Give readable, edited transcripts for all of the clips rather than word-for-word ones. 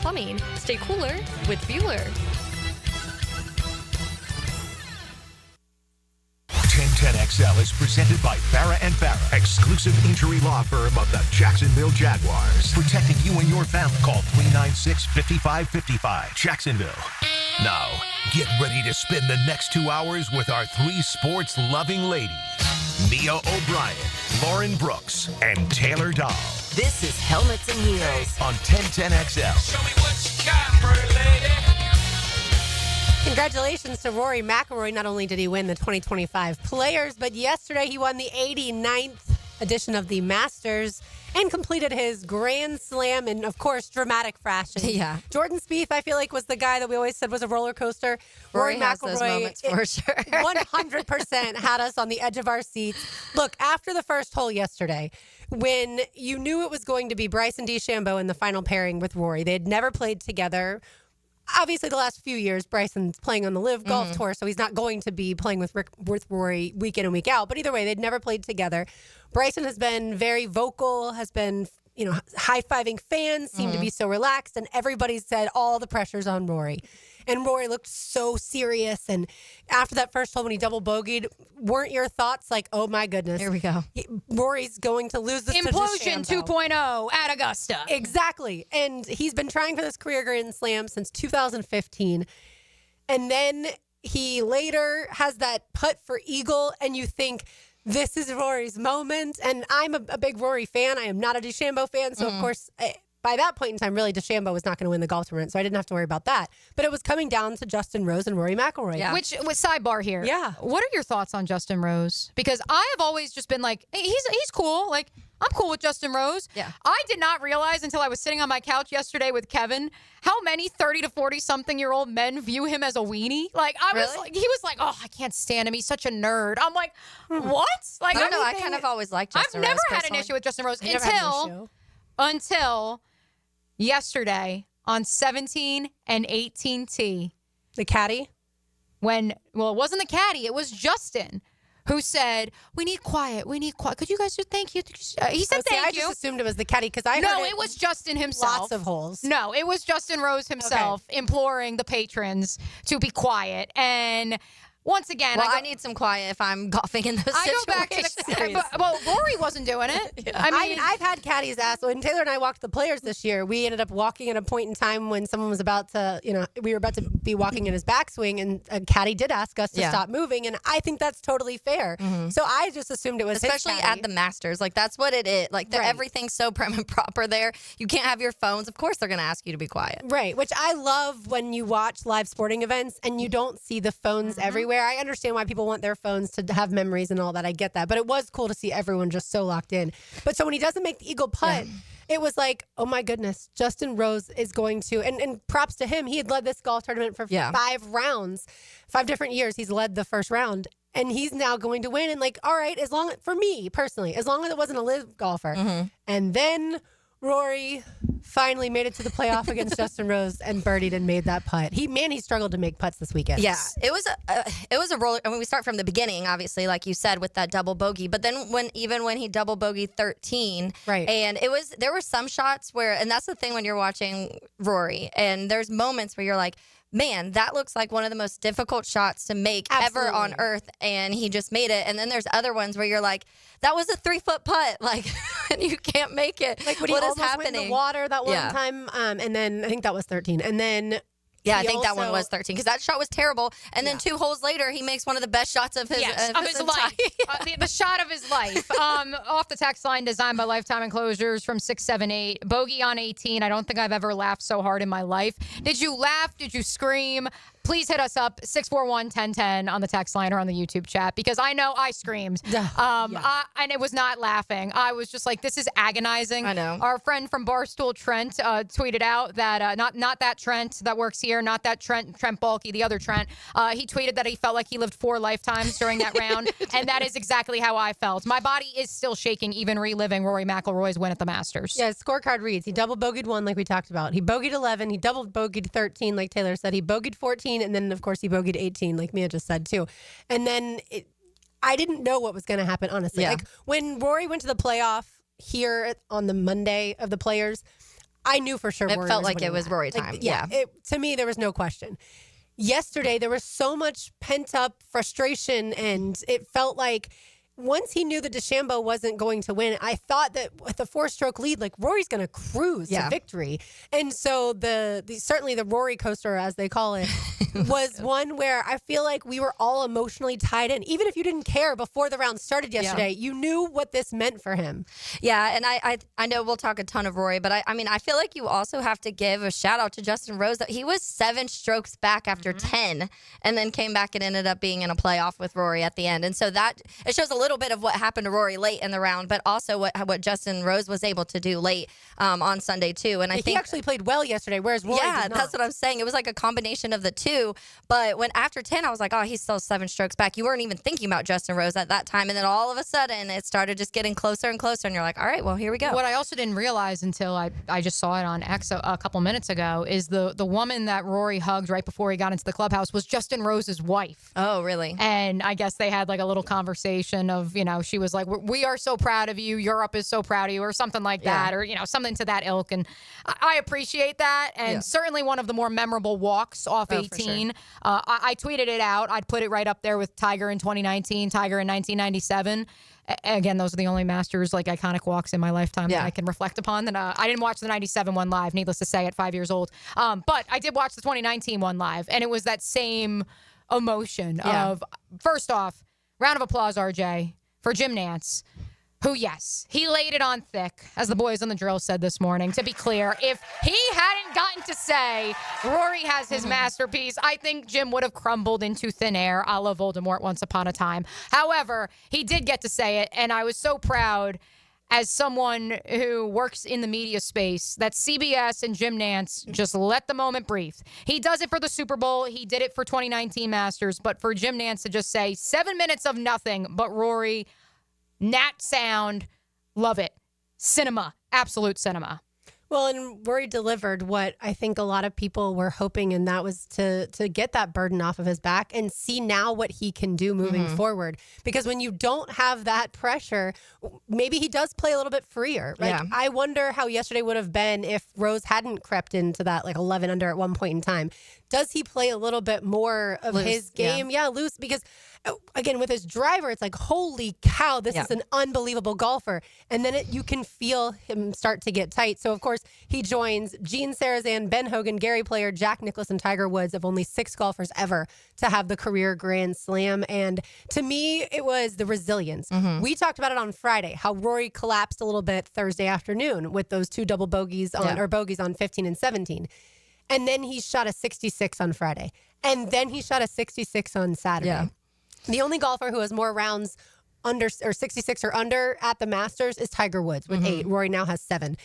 Plumbing. Stay cooler with Bueller. 1010XL is presented by Farah and Farah, exclusive injury law firm of the Jacksonville Jaguars. Protecting you and your family. Call 396-5555. Jacksonville. Now, get ready to spend the next 2 hours with our 3 sports-loving ladies. Mia O'Brien, Lauren Brooks, and Taylor Dahl. This is Helmets and Heels on 1010XL. Show me what you got, pretty lady. Congratulations to Rory McIlroy. Not only did he win the 2025 Players, but yesterday he won the 89th edition of the Masters and completed his Grand Slam in, of course, dramatic fashion. Yeah. Jordan Spieth, I feel like, was the guy that we always said was a roller coaster. Rory has those moments for sure. 100% had us on the edge of our seats. Look, after the first hole yesterday, when you knew it was going to be Bryson DeChambeau in the final pairing with Rory, they had never played together. Obviously, the last few years, Bryson's playing on the LIV Golf Tour, so he's not going to be playing with Rory week in and week out. But either way, they'd never played together. Bryson has been very vocal, has been, high-fiving fans, seemed to be so relaxed, and everybody said all the pressure's on Rory. And Rory looked so serious. And after that first hole when he double bogeyed, weren't your thoughts like, oh my goodness, Here we go. Rory's going to lose this Implosion to 2.0 at Augusta. Exactly. And he's been trying for this career Grand Slam since 2015. And then he later has that putt for eagle, and you think, this is Rory's moment. And I'm a big Rory fan. I am not a DeChambeau fan. So, of course, by that point in time, really, DeChambeau was not going to win the golf tournament. So I didn't have to worry about that. But it was coming down to Justin Rose and Rory McIlroy. Yeah. Which was sidebar here. Yeah. What are your thoughts on Justin Rose? Because I have always just been like, hey, he's cool. Like, I'm cool with Justin Rose. Yeah. I did not realize until I was sitting on my couch yesterday with Kevin how many 30 to 40-something-year-old men view him as a weenie. Like, he was like, oh, I can't stand him. He's such a nerd. I'm like, what? Like, I don't know. I kind of always liked Justin I've never Rose, had an issue with Justin Rose until yesterday on 17 and 18T. The caddy? It wasn't the caddy. It was Justin who said, we need quiet. Could you guys do thank you? He said thank I you. just assumed it was the caddy because I heard No, it was Justin himself. Lots of holes. No, it was Justin Rose himself imploring the patrons to be quiet. And once again, I need some quiet if I'm golfing in those situations. I go back to Rory wasn't doing it. Yeah. I mean, I've had caddies ask. When Taylor and I walked the Players this year, we ended up walking at a point in time when someone was about to, we were about to be walking in his backswing, and a caddy did ask us to stop moving, and I think that's totally fair. So I just assumed it was especially his caddy. at the Masters. Like, that's what it is. Like, everything's so prim and proper there. You can't have your phones. Of course, they're going to ask you to be quiet. Right, which I love when you watch live sporting events and you don't see the phones everywhere. I understand why people want their phones to have memories and all that. I get that. But it was cool to see everyone just so locked in. But so when he doesn't make the eagle putt, it was like, oh my goodness, Justin Rose is going to, and props to him. He had led this golf tournament for 5 rounds, 5 different years. He's led the first round. And he's now going to win. And like, all right, for me personally, as long as it wasn't a LIV golfer. And then Rory finally made it to the playoff against Justin Rose and birdied and made that putt. He struggled to make putts this weekend. Yeah, it was a roller. I mean, we start from the beginning, obviously, like you said, with that double bogey. But then when he double bogeyed 13, right? And there were some shots where, and that's the thing when you're watching Rory, and there's moments where you're like, man, that looks like one of the most difficult shots to make ever on earth, and he just made it. And then there's other ones where you're like, that was a 3-foot putt, like, and you can't make it. Like when what he is almost happening? went in the water that one time, and then I think that was 13, and then. Yeah, I think that one was 13 because that shot was terrible. And then 2 holes later, he makes one of the best shots of his life. The shot of his life. Off the text line, designed by Lifetime Enclosures from 678. Bogey on 18. I don't think I've ever laughed so hard in my life. Did you laugh? Did you scream? Please hit us up, 641-1010 on the text line or on the YouTube chat, because I know I screamed. And it was not laughing. I was just like, this is agonizing. I know. Our friend from Barstool, Trent, tweeted out that, not that Trent that works here, not that Trent Baalke, the other Trent. He tweeted that he felt like he lived 4 lifetimes during that round, and that is exactly how I felt. My body is still shaking, even reliving Rory McIlroy's win at the Masters. Yeah, his scorecard reads, he double bogeyed 1 like we talked about. He bogeyed 11. He double bogeyed 13 like Taylor said. He bogeyed 14. And then, of course, he bogeyed 18, like Mia just said, too. And then I didn't know what was going to happen, honestly. Yeah. Like, when Rory went to the playoff here on the Monday of the Players, I knew for sure It Rory felt was like it winning was that. Rory time. Yeah. To me, there was no question. Yesterday, there was so much pent-up frustration, and it felt like once he knew that DeChambeau wasn't going to win, I thought that with a 4-stroke lead, like Rory's going to cruise to victory. And so certainly the Rory coaster, as they call it, was one where I feel like we were all emotionally tied in. Even if you didn't care before the round started yesterday, you knew what this meant for him. Yeah, and I know we'll talk a ton of Rory, but I mean, I feel like you also have to give a shout out to Justin Rose that he was 7 strokes back after 10 and then came back and ended up being in a playoff with Rory at the end. And so that it shows a little bit of what happened to Rory late in the round, but also what Justin Rose was able to do late on Sunday too. And I think he actually played well yesterday, whereas Rory did not. That's what I'm saying. It was like a combination of the two. But when after 10, I was like, oh, he's still 7 strokes back. You weren't even thinking about Justin Rose at that time. And then all of a sudden, it started just getting closer and closer. And you're like, all right, well, here we go. What I also didn't realize until I just saw it on X a couple minutes ago is the woman that Rory hugged right before he got into the clubhouse was Justin Rose's wife. Oh, really? And I guess they had like a little conversation of, she was like, we are so proud of you. Europe is so proud of you, or something like that, or, something to that ilk. And I appreciate that. And certainly one of the more memorable walks off 18. Sure. I tweeted it out. I'd put it right up there with Tiger in 2019, Tiger in 1997. Again, those are the only Masters, like, iconic walks in my lifetime that I can reflect upon. And I didn't watch the 97 one live, needless to say, at 5 years old. But I did watch the 2019 one live, and it was that same emotion of, first off, round of applause, RJ, for Jim Nantz, who, yes, he laid it on thick, as the boys on the drill said this morning. To be clear, if he hadn't gotten to say Rory has his masterpiece, I think Jim would have crumbled into thin air, a la Voldemort once upon a time. However, he did get to say it, and I was so proud as someone who works in the media space that CBS and Jim Nantz just let the moment breathe. He does it for the Super Bowl. He did it for 2019 Masters. But for Jim Nantz to just say 7 minutes of nothing but Rory, Nat sound, love it. Cinema, absolute cinema. Well, and Rory delivered what I think a lot of people were hoping, and that was to get that burden off of his back and see now what he can do moving forward. Because when you don't have that pressure, maybe he does play a little bit freer. Like, I wonder how yesterday would have been if Rose hadn't crept into that, like, 11 under at one point in time. Does he play a little bit more of his game? Yeah, loose. Because, again, with his driver, it's like, holy cow, this is an unbelievable golfer. And then you can feel him start to get tight. So, of course, he joins Gene Sarazen, Ben Hogan, Gary Player, Jack Nicklaus, and Tiger Woods of only 6 golfers ever to have the career Grand Slam. And to me, it was the resilience. We talked about it on Friday, how Rory collapsed a little bit Thursday afternoon with those 2 double bogeys or bogeys on 15 and 17. And then he shot a 66 on Friday. And then he shot a 66 on Saturday. Yeah. The only golfer who has more rounds under or 66 or under at the Masters is Tiger Woods with 8. Rory now has 7.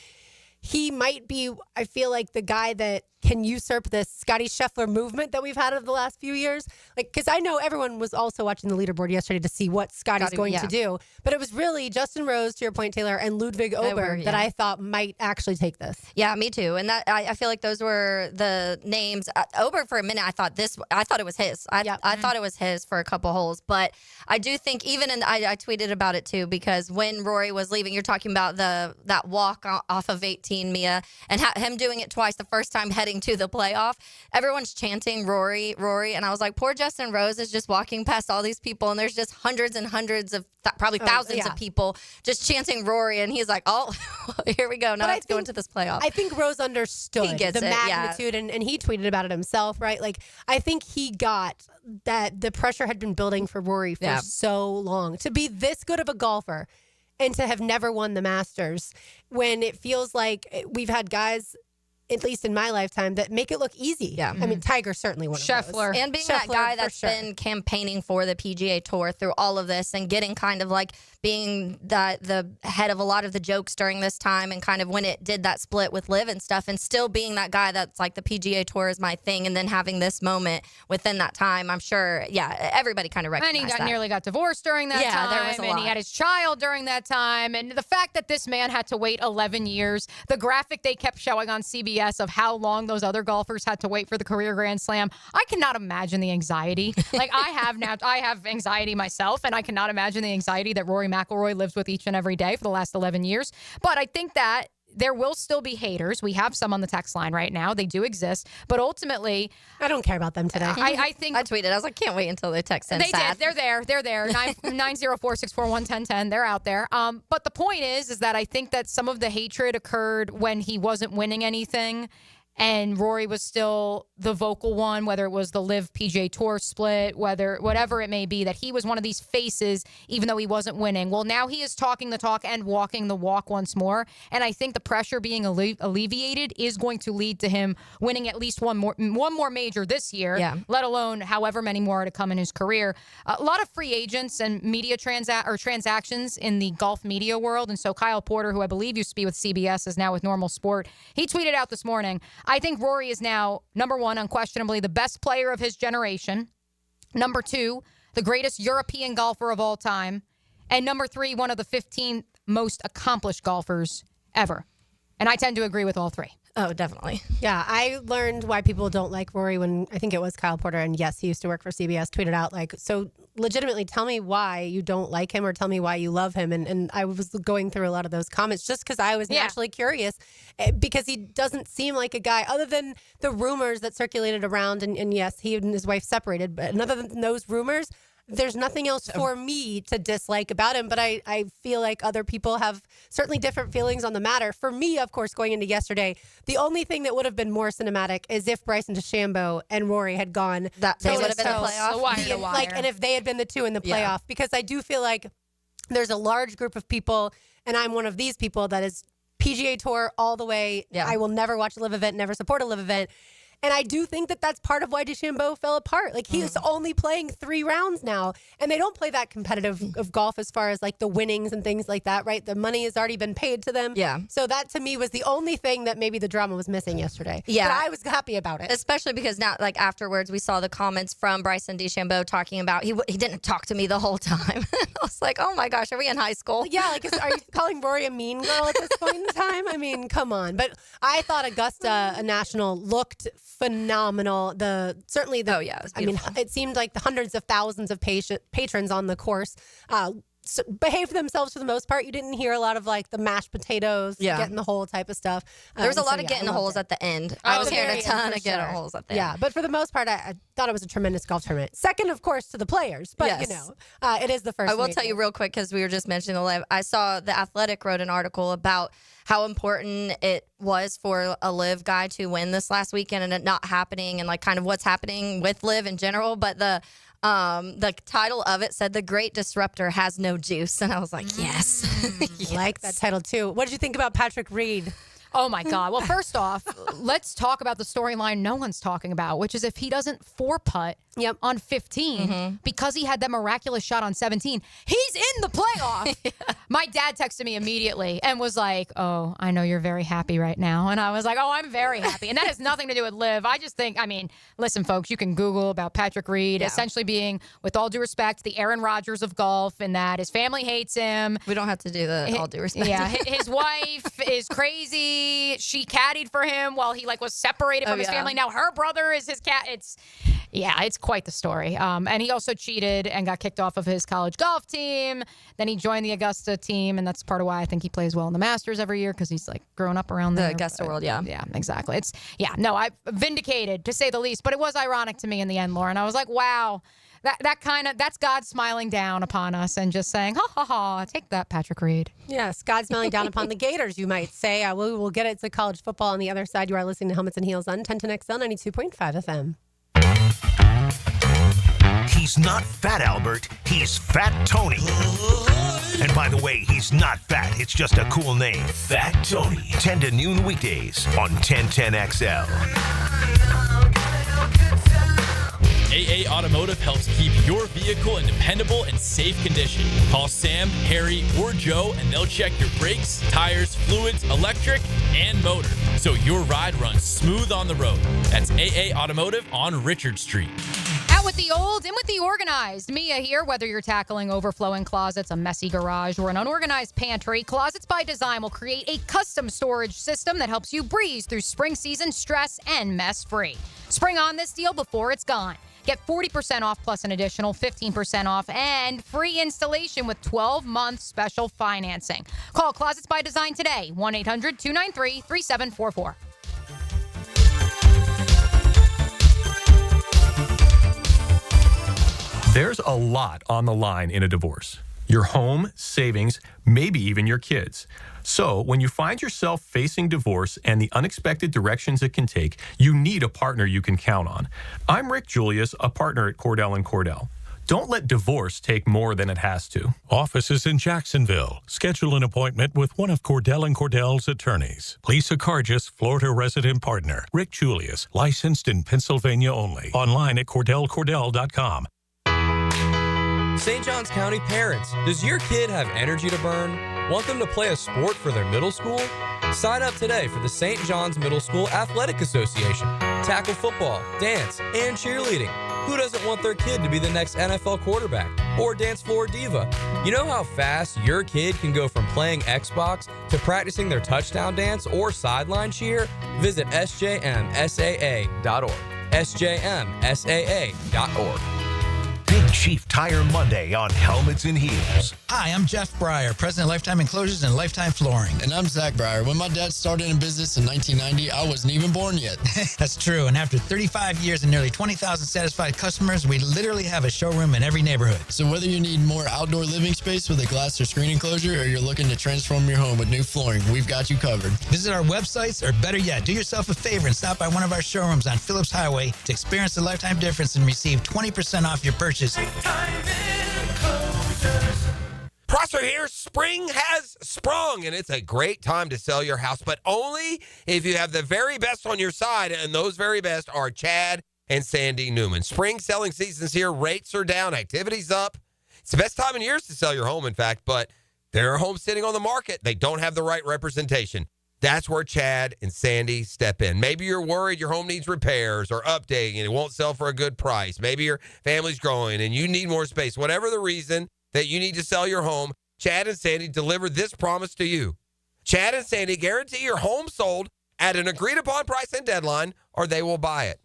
He might be, I feel like, the guy that can usurp this Scotty Scheffler movement that we've had over the last few years. Like, because I know everyone was also watching the leaderboard yesterday to see what Scotty's going to do. But it was really Justin Rose, to your point, Taylor, and Ludwig Ober that I thought might actually take this. Yeah, me too. And that I feel like those were the names. Ober, for a minute, I thought it was his. I thought it was his for a couple holes. But I do think I tweeted about it too, because when Rory was leaving, you're talking about that walk off of 18, Mia, and him doing it twice. The first time heading to the playoff, everyone's chanting Rory, Rory, and I was like, poor Justin Rose is just walking past all these people, and there's just hundreds and hundreds of probably thousands of people just chanting Rory, and he's like, oh, here we go, now let's go into this playoff. I think Rose understood the magnitude, and he tweeted about it himself, right? Like, I think he got that the pressure had been building for Rory for so long to be this good of a golfer and to have never won the Masters, when it feels like we've had guys, at least in my lifetime, that make it look easy. Yeah. I mean, Tiger certainly one of Scheffler. those. And being that guy that's been campaigning for the PGA Tour through all of this and getting kind of like being the head of a lot of the jokes during this time, and kind of when it did that split with Liv and stuff, and still being that guy that's like, the PGA Tour is my thing, and then having this moment within that time, I'm sure, everybody kind of recognized that. And he nearly got divorced during that time. There was a lot. He had his child during that time. And the fact that this man had to wait 11 years, the graphic they kept showing on CBS of how long those other golfers had to wait for the career Grand Slam, I cannot imagine the anxiety. Like, I have anxiety myself, and I cannot imagine the anxiety that Rory McIlroy lives with each and every day for the last 11 years. But I think that there will still be haters. We have some on the text line right now. They do exist. But ultimately, I don't care about them today. I think I tweeted. I was like, can't wait until they text in. they sad. did. They're there. 904-641-1010. They're out there. But the point is that I think that some of the hatred occurred when he wasn't winning anything. And Rory was still the vocal one, whether it was the Live PGA Tour split, whatever it may be, that he was one of these faces, even though he wasn't winning. Well, now he is talking the talk and walking the walk once more. And I think the pressure being alleviated is going to lead to him winning at least one more major this year, let alone however many more are to come in his career. A lot of free agents and media transactions in the golf media world. And so Kyle Porter, who I believe used to be with CBS, is now with Normal Sport. He tweeted out this morning, I think Rory is now, number one, unquestionably the best player of his generation. Number two, the greatest European golfer of all time. And number three, one of the 15 most accomplished golfers ever. And I tend to agree with all three. Oh, definitely. Yeah, I learned why people don't like Rory when I think it was Kyle Porter, and yes, he used to work for CBS, tweeted out like, so legitimately tell me why you don't like him or tell me why you love him. And I was going through a lot of those comments just because I was naturally curious, because he doesn't seem like a guy, other than the rumors that circulated around, and yes, he and his wife separated, but other than those rumors, there's nothing else for me to dislike about him, but I feel like other people have certainly different feelings on the matter. For me, of course, going into yesterday, the only thing that would have been more cinematic is if Bryson DeChambeau and Rory had gone. That they would have been the playoff. Wire to wire. And if they had been the two in the playoff, because I do feel like there's a large group of people, and I'm one of these people that is PGA Tour all the way. Yeah. I will never watch a live event, never support a live event. And I do think that that's part of why DeChambeau fell apart. Like, he is only playing 3 rounds now, and they don't play that competitive of golf as far as like the winnings and things like that, right? The money has already been paid to them. Yeah. So that to me was the only thing that maybe the drama was missing yesterday. Yeah. But I was happy about it. Especially because now, like afterwards, we saw the comments from Bryson DeChambeau talking about he didn't talk to me the whole time. I was like, oh my gosh, are we in high school? Yeah, like, are you calling Rory a mean girl at this point in time? I mean, come on. But I thought Augusta National looked phenomenal. Certainly the. Oh yeah, it was I mean, beautiful. it seemed like the hundreds of thousands of patrons on the course behaved themselves for the most part. You didn't hear a lot of like the mashed potatoes, get in the hole type of stuff. There was a And lot so, of get in the I loved holes it. at the end. I was hearing very a ton end, of for get in sure. holes at the end. Yeah, but for the most part, I thought it was a tremendous golf tournament. Second, of course, to the players, but Yes. you know, it is the first. I will major. tell you real quick because we were just mentioning the live. I saw The Athletic wrote an article about how important it was for a live guy to win this last weekend and it not happening, and like kind of what's happening with live in general. But the title of it said "The Great Disruptor Has No Juice," and I was like, yes. I like that title too. What did you think about Patrick Reed? Oh, my God. Well, first off, let's talk about the storyline no one's talking about, which is if he doesn't 4-putt on 15 because he had that miraculous shot on 17, he's in the playoff. My dad texted me immediately and was like, oh, I know you're very happy right now. And I was like, oh, I'm very happy. And that has nothing to do with live. I just think, I mean, listen, folks, you can Google about Patrick Reed essentially being, with all due respect, the Aaron Rodgers of golf, and that his family hates him. We don't have to do the all due respect. Yeah, his wife is crazy. She caddied for him while he was separated from his family. Now her brother is his cat. It's quite the story. And he also cheated and got kicked off of his college golf team. Then he joined the Augusta team, and that's part of why I think he plays well in the Masters every year, because he's grown up around there. The Augusta world, yeah. Yeah, exactly. I vindicated to say the least, but it was ironic to me in the end, Lauren. I was like, wow. That's God smiling down upon us and just saying, ha, ha, ha, take that, Patrick Reed. Yes, God smiling down upon the Gators, you might say. We'll get it to college football on the other side. You are listening to Helmets and Heels on 1010XL 92.5 FM. He's not Fat Albert, he's Fat Tony. And by the way, he's not fat, it's just a cool name. Fat Tony. 10 to noon weekdays on 1010XL. AA Automotive helps keep your vehicle in dependable and safe condition. Call Sam, Harry, or Joe, and they'll check your brakes, tires, fluids, electric, and motor, so your ride runs smooth on the road. That's AA Automotive on Richard Street. Out with the old, in with the organized. Mia here. Whether you're tackling overflowing closets, a messy garage, or an unorganized pantry, Closets by Design will create a custom storage system that helps you breeze through spring season stress and mess-free. Spring on this deal before it's gone. Get 40% off plus an additional 15% off and free installation with 12-month special financing. Call Closets by Design today, 1-800-293-3744. There's a lot on the line in a divorce. Your home, savings, maybe even your kids. So when you find yourself facing divorce and the unexpected directions it can take, you need a partner you can count on. I'm Rick Julius, a partner at Cordell & Cordell. Don't let divorce take more than it has to. Offices in Jacksonville. Schedule an appointment with one of Cordell & Cordell's attorneys. Lisa Cargis, Florida resident partner. Rick Julius, licensed in Pennsylvania only. Online at CordellCordell.com. St. Johns County parents, does your kid have energy to burn? Want them to play a sport for their middle school? Sign up today for the St. John's Middle School Athletic Association. Tackle football, dance, and cheerleading. Who doesn't want their kid to be the next NFL quarterback or dance floor diva? You know how fast your kid can go from playing Xbox to practicing their touchdown dance or sideline cheer? Visit sjmsaa.org. sjmsaa.org. Big Chief Tire Monday on Helmets and Heels. Hi, I'm Jeff Breyer, president of Lifetime Enclosures and Lifetime Flooring. And I'm Zach Breyer. When my dad started in business in 1990, I wasn't even born yet. That's true. And after 35 years and nearly 20,000 satisfied customers, we literally have a showroom in every neighborhood. So whether you need more outdoor living space with a glass or screen enclosure, or you're looking to transform your home with new flooring, we've got you covered. Visit our websites, or better yet, do yourself a favor and stop by one of our showrooms on Phillips Highway to experience the Lifetime difference and receive 20% off your purchase. Prosser here. Spring has sprung, and it's a great time to sell your house, but only if you have the very best on your side, and those very best are Chad and Sandy Newman. Spring selling season's here. Rates are down. Activity's up. It's the best time in years to sell your home, in fact, but there are homes sitting on the market. They don't have the right representation. That's where Chad and Sandy step in. Maybe you're worried your home needs repairs or updating and it won't sell for a good price. Maybe your family's growing and you need more space. Whatever the reason that you need to sell your home, Chad and Sandy deliver this promise to you. Chad and Sandy guarantee your home sold at an agreed-upon price and deadline, or they will buy it.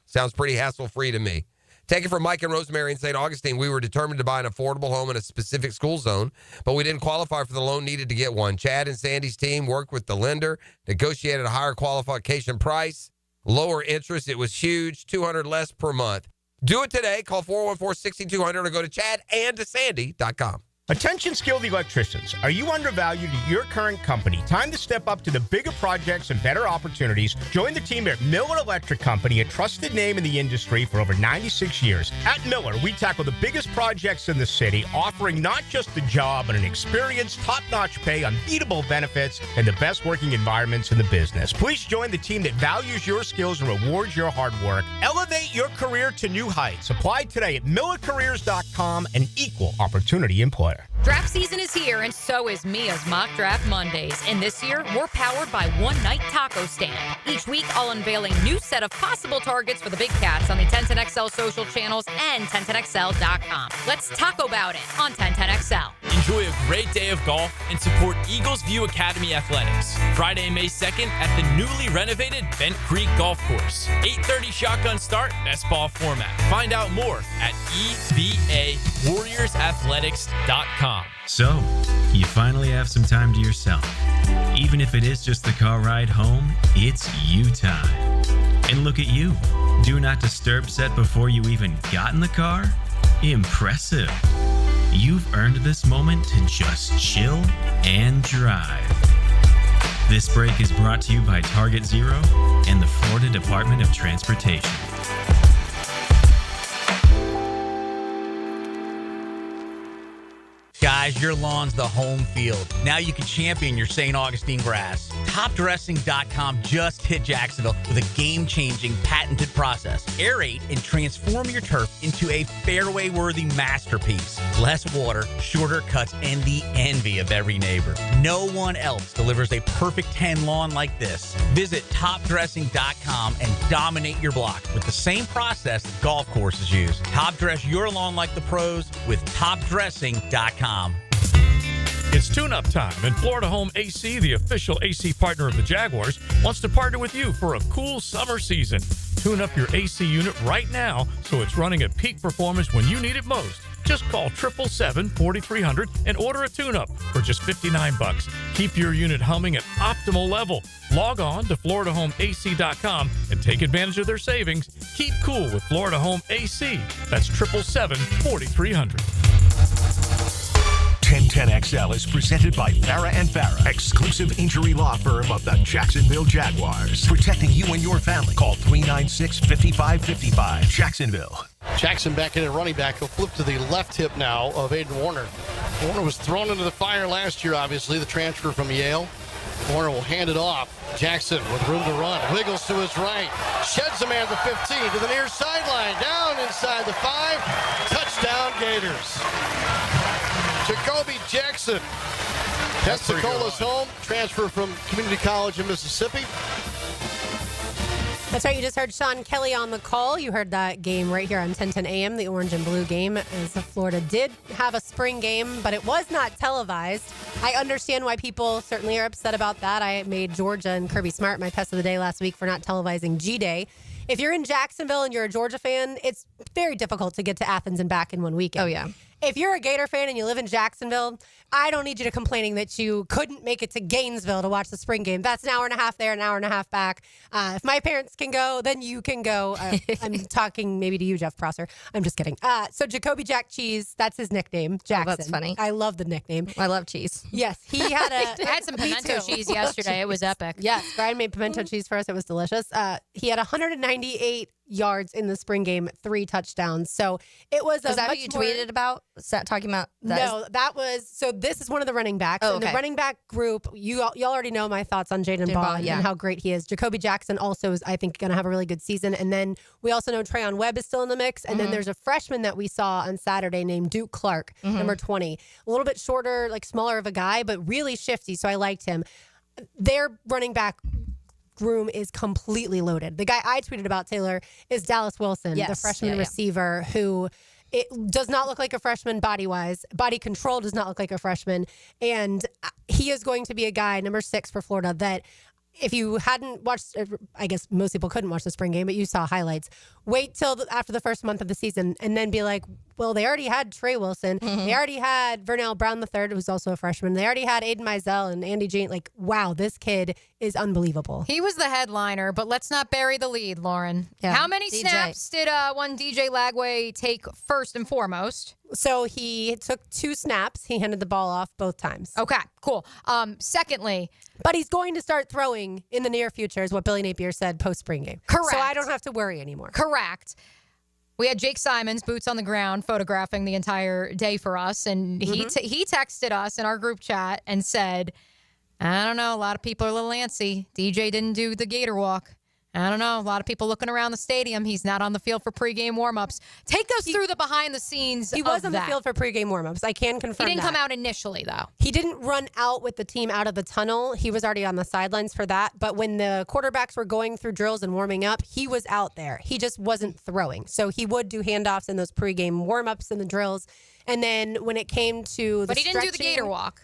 Sounds pretty hassle-free to me. Take it from Mike and Rosemary in St. Augustine. We were determined to buy an affordable home in a specific school zone, but we didn't qualify for the loan needed to get one. Chad and Sandy's team worked with the lender, negotiated a higher qualification price, lower interest. It was huge, $200 less per month. Do it today. Call 414-6200 or go to chadandsandy.com. Attention skilled electricians. Are you undervalued at your current company? Time to step up to the bigger projects and better opportunities. Join the team at Miller Electric Company, a trusted name in the industry for over 96 years. At Miller, we tackle the biggest projects in the city, offering not just a job, but an experienced, top-notch pay, unbeatable benefits, and the best working environments in the business. Please join the team that values your skills and rewards your hard work. Elevate your career to new heights. Apply today at millercareers.com, an equal opportunity employer. Draft season is here, and so is Mia's Mock Draft Mondays. And this year, we're powered by One Night Taco Stand. Each week, I'll unveil a new set of possible targets for the big cats on the 1010XL social channels and 1010XL.com. Let's talk about it on 1010XL. Enjoy a great day of golf and support Eagles View Academy Athletics. Friday, May 2nd at the newly renovated Bent Creek Golf Course. 8:30 shotgun start, best ball format. Find out more at EVAWarriorsathletics.com. So, you finally have some time to yourself. Even if it is just the car ride home, it's you time. And look at you. Do not disturb set before you even got in the car? Impressive. You've earned this moment to just chill and drive. This break is brought to you by Target Zero and the Florida Department of Transportation. Guys, your lawn's the home field. Now you can champion your St. Augustine grass. TopDressing.com just hit Jacksonville with a game-changing patented process. Aerate and transform your turf into a fairway-worthy masterpiece. Less water, shorter cuts, and the envy of every neighbor. No one else delivers a perfect 10 lawn like this. Visit TopDressing.com and dominate your block with the same process that golf courses use. Top dress your lawn like the pros with TopDressing.com. It's tune-up time, and Florida Home AC, the official AC partner of the Jaguars, wants to partner with you for a cool summer season. tune up your AC unit right now so it's running at peak performance when you need it most. Just call 777-4300 and order a tune-up for just $59. Keep your unit humming at optimal level. Log on to FloridaHomeAC.com and take advantage of their savings. Keep cool with Florida Home AC. That's 777-4300. 1010XL is presented by Farah and Farah, exclusive injury law firm of the Jacksonville Jaguars. Protecting you and your family. Call 396-5555. Jacksonville. Jackson back in at running back. He'll flip to the left hip now of Aiden Warner. Warner was thrown into the fire last year, obviously, the transfer from Yale. Warner will hand it off. Jackson with room to run. Wiggles to his right. Sheds a man at the 15 to the near sideline. Down inside the 5. Touchdown Gators. Jacoby Jackson. Pensacola's home. Transfer from Community College in Mississippi. That's right. You just heard Sean Kelly on the call. You heard that game right here on 1010 AM, the orange and blue game, as Florida did have a spring game, but it was not televised. I understand why people certainly are upset about that. I made Georgia and Kirby Smart my pest of the day last week for not televising G-Day. If you're in Jacksonville and you're a Georgia fan, it's very difficult to get to Athens and back in one weekend. Oh, yeah. If you're a Gator fan and you live in Jacksonville, I don't need you to complaining that you couldn't make it to Gainesville to watch the spring game. That's an hour and a half there, an hour and a half back. If my parents can go, then you can go. I'm talking maybe to you, Jeff Prosser. I'm just kidding. So Jacoby Jack Cheese, that's his nickname, Jackson. Oh, that's funny. I love the nickname. I love cheese. Yes, he had I had some pimento cheese yesterday. It was epic. Yes, Brian made pimento cheese for us. It was delicious. He had 198 yards in the spring game, 3 touchdowns. So it was Is that what you tweeted about? Talking about that? No, that was, so this is one of the running backs. Oh, In the okay. running back group, y'all already know my thoughts on Jaden Ball yeah. and how great he is. Jacoby Jackson also is, I think, going to have a really good season. And then we also know Trayon Webb is still in the mix. And then there's a freshman that we saw on Saturday named Duke Clark, number 20. A little bit shorter, like smaller of a guy, but really shifty. So I liked him. Their running back room is completely loaded. The guy I tweeted about, Taylor, is Dallas Wilson, the freshman receiver who it does not look like a freshman body-wise. Body control does not look like a freshman. And he is going to be a guy, number 6 for Florida, that if you hadn't watched, I guess most people couldn't watch the spring game, but you saw highlights. Wait till after the first month of the season and then be like, well, they already had Trey Wilson. They already had Vernell Brown III, who's also a freshman. They already had Aiden Mizell and Andy Jane. Like, wow, this kid is unbelievable. He was the headliner, but let's not bury the lead, Lauren. Yeah. How many DJ. snaps did one DJ Lagway take first and foremost? So he took 2 snaps. He handed the ball off both times. Okay, cool. Secondly, but he's going to start throwing in the near future, is what Billy Napier said post-spring game. Correct. So I don't have to worry anymore. Correct. We had Jake Simons, boots on the ground, photographing the entire day for us. And he texted us in our group chat and said, I don't know, a lot of people are a little antsy. DJ didn't do the Gator walk. I don't know. A lot of people looking around the stadium. He's not on the field for pregame warmups. Take us through the behind the scenes. He was on the field for pregame warmups. I can confirm He didn't that. come out initially, though. He didn't run out with the team out of the tunnel. He was already on the sidelines for that. But when the quarterbacks were going through drills and warming up, he was out there. He just wasn't throwing. So he would do handoffs in those pregame warmups and the drills. And then when it came to the But he didn't do the stretching- Gator walk.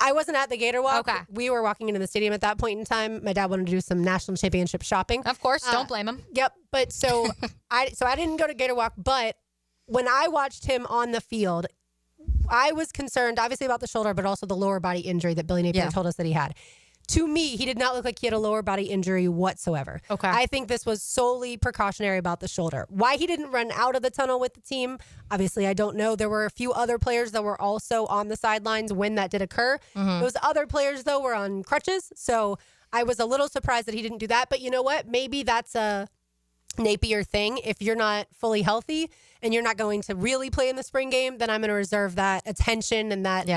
I wasn't at the Gator walk. Okay. We were walking into the stadium at that point in time. My dad wanted to do some national championship shopping. Of course, don't blame him. Yep. But so I didn't go to Gator walk, but when I watched him on the field, I was concerned obviously about the shoulder, but also the lower body injury that Billy Napier told us that he had. To me, he did not look like he had a lower body injury whatsoever. Okay. I think this was solely precautionary about the shoulder. Why he didn't run out of the tunnel with the team, obviously, I don't know. There were a few other players that were also on the sidelines when that did occur. Those other players, though, were on crutches. So I was a little surprised that he didn't do that. But you know what? Maybe that's a Napier thing. If you're not fully healthy and you're not going to really play in the spring game, then I'm going to reserve that attention and that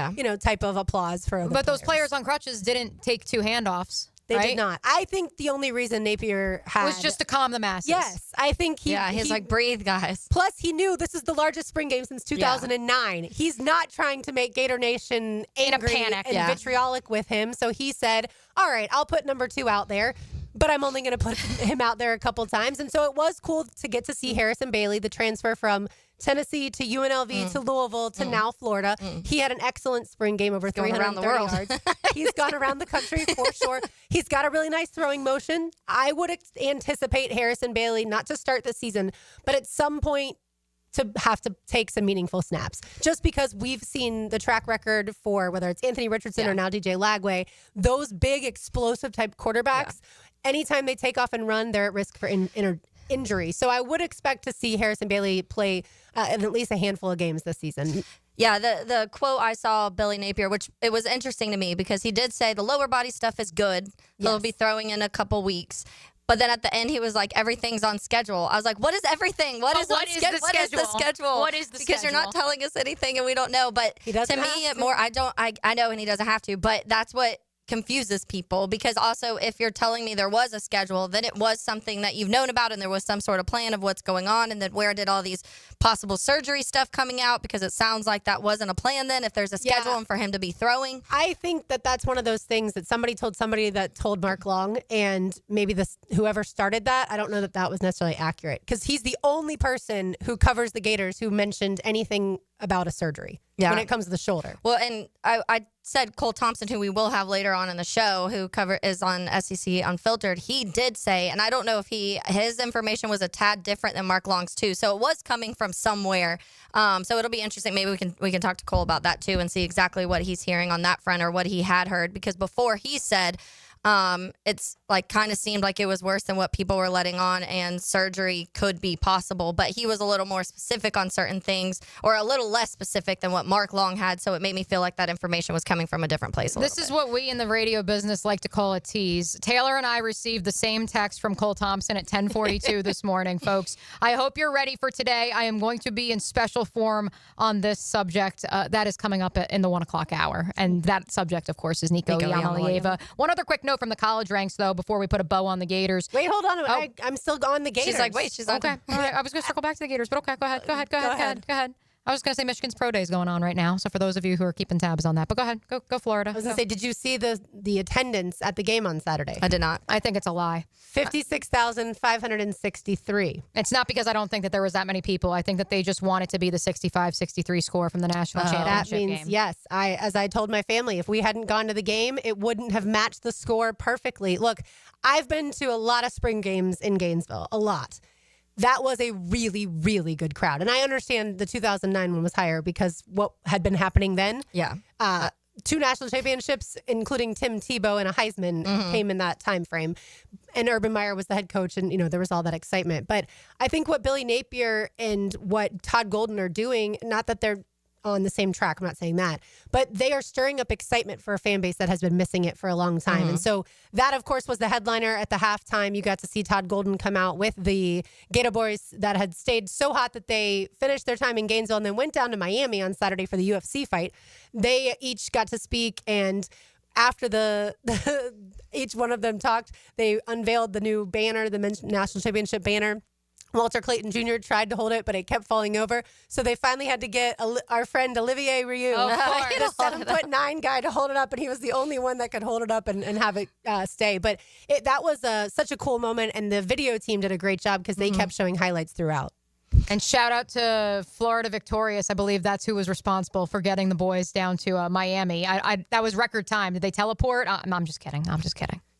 type of applause for other But those players on crutches didn't take 2 handoffs. They right? did not. I think the only reason Napier had was just to calm the masses. Yes, I think he's like, breathe, guys. Plus, he knew this is the largest spring game since 2009. He's not trying to make Gator Nation angry panic. and vitriolic with him. So he said, all right, I'll put number 2 out there, but I'm only going to put him out there a couple times. And so it was cool to get to see Harrison Bailey, the transfer from Tennessee to UNLV to Louisville to now Florida. He had an excellent spring game, over 330 yards. He's gone around the country for sure. He's got a really nice throwing motion. I would anticipate Harrison Bailey not to start the season, but at some point to have to take some meaningful snaps. Just because we've seen the track record for whether it's Anthony Richardson or now DJ Lagway, those big explosive type quarterbacks, anytime they take off and run, they're at risk for injury. So I would expect to see Harrison Bailey play in at least a handful of games this season. Yeah, the quote I saw Billy Napier, which it was interesting to me because he did say the lower body stuff is good. He'll be throwing in a couple weeks. But then at the end, he was like, everything's on schedule. I was like, what is everything? What is the schedule? What is the schedule? What is the because schedule? you're not telling us anything and we don't know. But to me, it more, I know, and he doesn't have to, but that's what confuses people, because also if you're telling me there was a schedule, then it was something that you've known about and there was some sort of plan of what's going on, and then where did all these possible surgery stuff coming out, because it sounds like that wasn't a plan then if there's a schedule and for him to be throwing. I think that that's one of those things that somebody that told Mark Long, and maybe whoever started that, I don't know that that was necessarily accurate, because he's the only person who covers the Gators who mentioned anything about a surgery when it comes to the shoulder. Well, and I said Cole Thompson, who we will have later on in the show, who is on SEC Unfiltered, he did say, and I don't know if his information was a tad different than Mark Long's too, so it was coming from somewhere. So it'll be interesting. Maybe we can talk to Cole about that too and see exactly what he's hearing on that front or what he had heard, because before he said it's like kind of seemed like it was worse than what people were letting on and surgery could be possible, but he was a little more specific on certain things, or a little less specific than what Mark Long had, so it made me feel like that information was coming from a different place. This is what we in the radio business like to call a tease. Taylor and I received the same text from Cole Thompson at 10:42 this morning, folks. I hope you're ready for today. I am going to be in special form on this subject that is coming up in the 1 o'clock hour, and that subject, of course, is Nico Iamaleava. One other quick note from the college ranks, though, before we put a bow on the Gators. Wait, hold on. I'm still on the Gators. She's like, wait, she's okay. All right. I was going to circle back to the Gators, but okay, go ahead. I was going to say Michigan's Pro Day is going on right now, so for those of you who are keeping tabs on that, but go ahead, go Florida. I was going to say, did you see the attendance at the game on Saturday? I did not. I think it's a lie. 56,563. It's not because I don't think that there was that many people. I think that they just want it to be the 65-63 score from the national championship That means, game. yes. As I told my family, if we hadn't gone to the game, it wouldn't have matched the score perfectly. Look, I've been to a lot of spring games in Gainesville, a lot. That was a really, really good crowd. And I understand the 2009 one was higher because what had been happening then. Yeah. 2 national championships, including Tim Tebow and a Heisman, came in that time frame. And Urban Meyer was the head coach, and there was all that excitement. But I think what Billy Napier and what Todd Golden are doing, not that they're on the same track, I'm not saying that, but they are stirring up excitement for a fan base that has been missing it for a long time. And so that, of course, was the headliner at the halftime. You got to see Todd Golden come out with the Gator Boys that had stayed so hot that they finished their time in Gainesville and then went down to Miami on Saturday for the UFC fight. They each got to speak, and after each one of them talked, they unveiled the new banner, the men's national championship banner. Walter Clayton Jr. tried to hold it, but it kept falling over. So they finally had to get our friend Olivier Rioux, the 7'9" guy, to hold it up, and he was the only one that could hold it up and have it stay. But that was such a cool moment, and the video team did a great job because they kept showing highlights throughout. And shout out to Florida Victorious. I believe that's who was responsible for getting the boys down to Miami. That was record time. Did they teleport? I'm just kidding.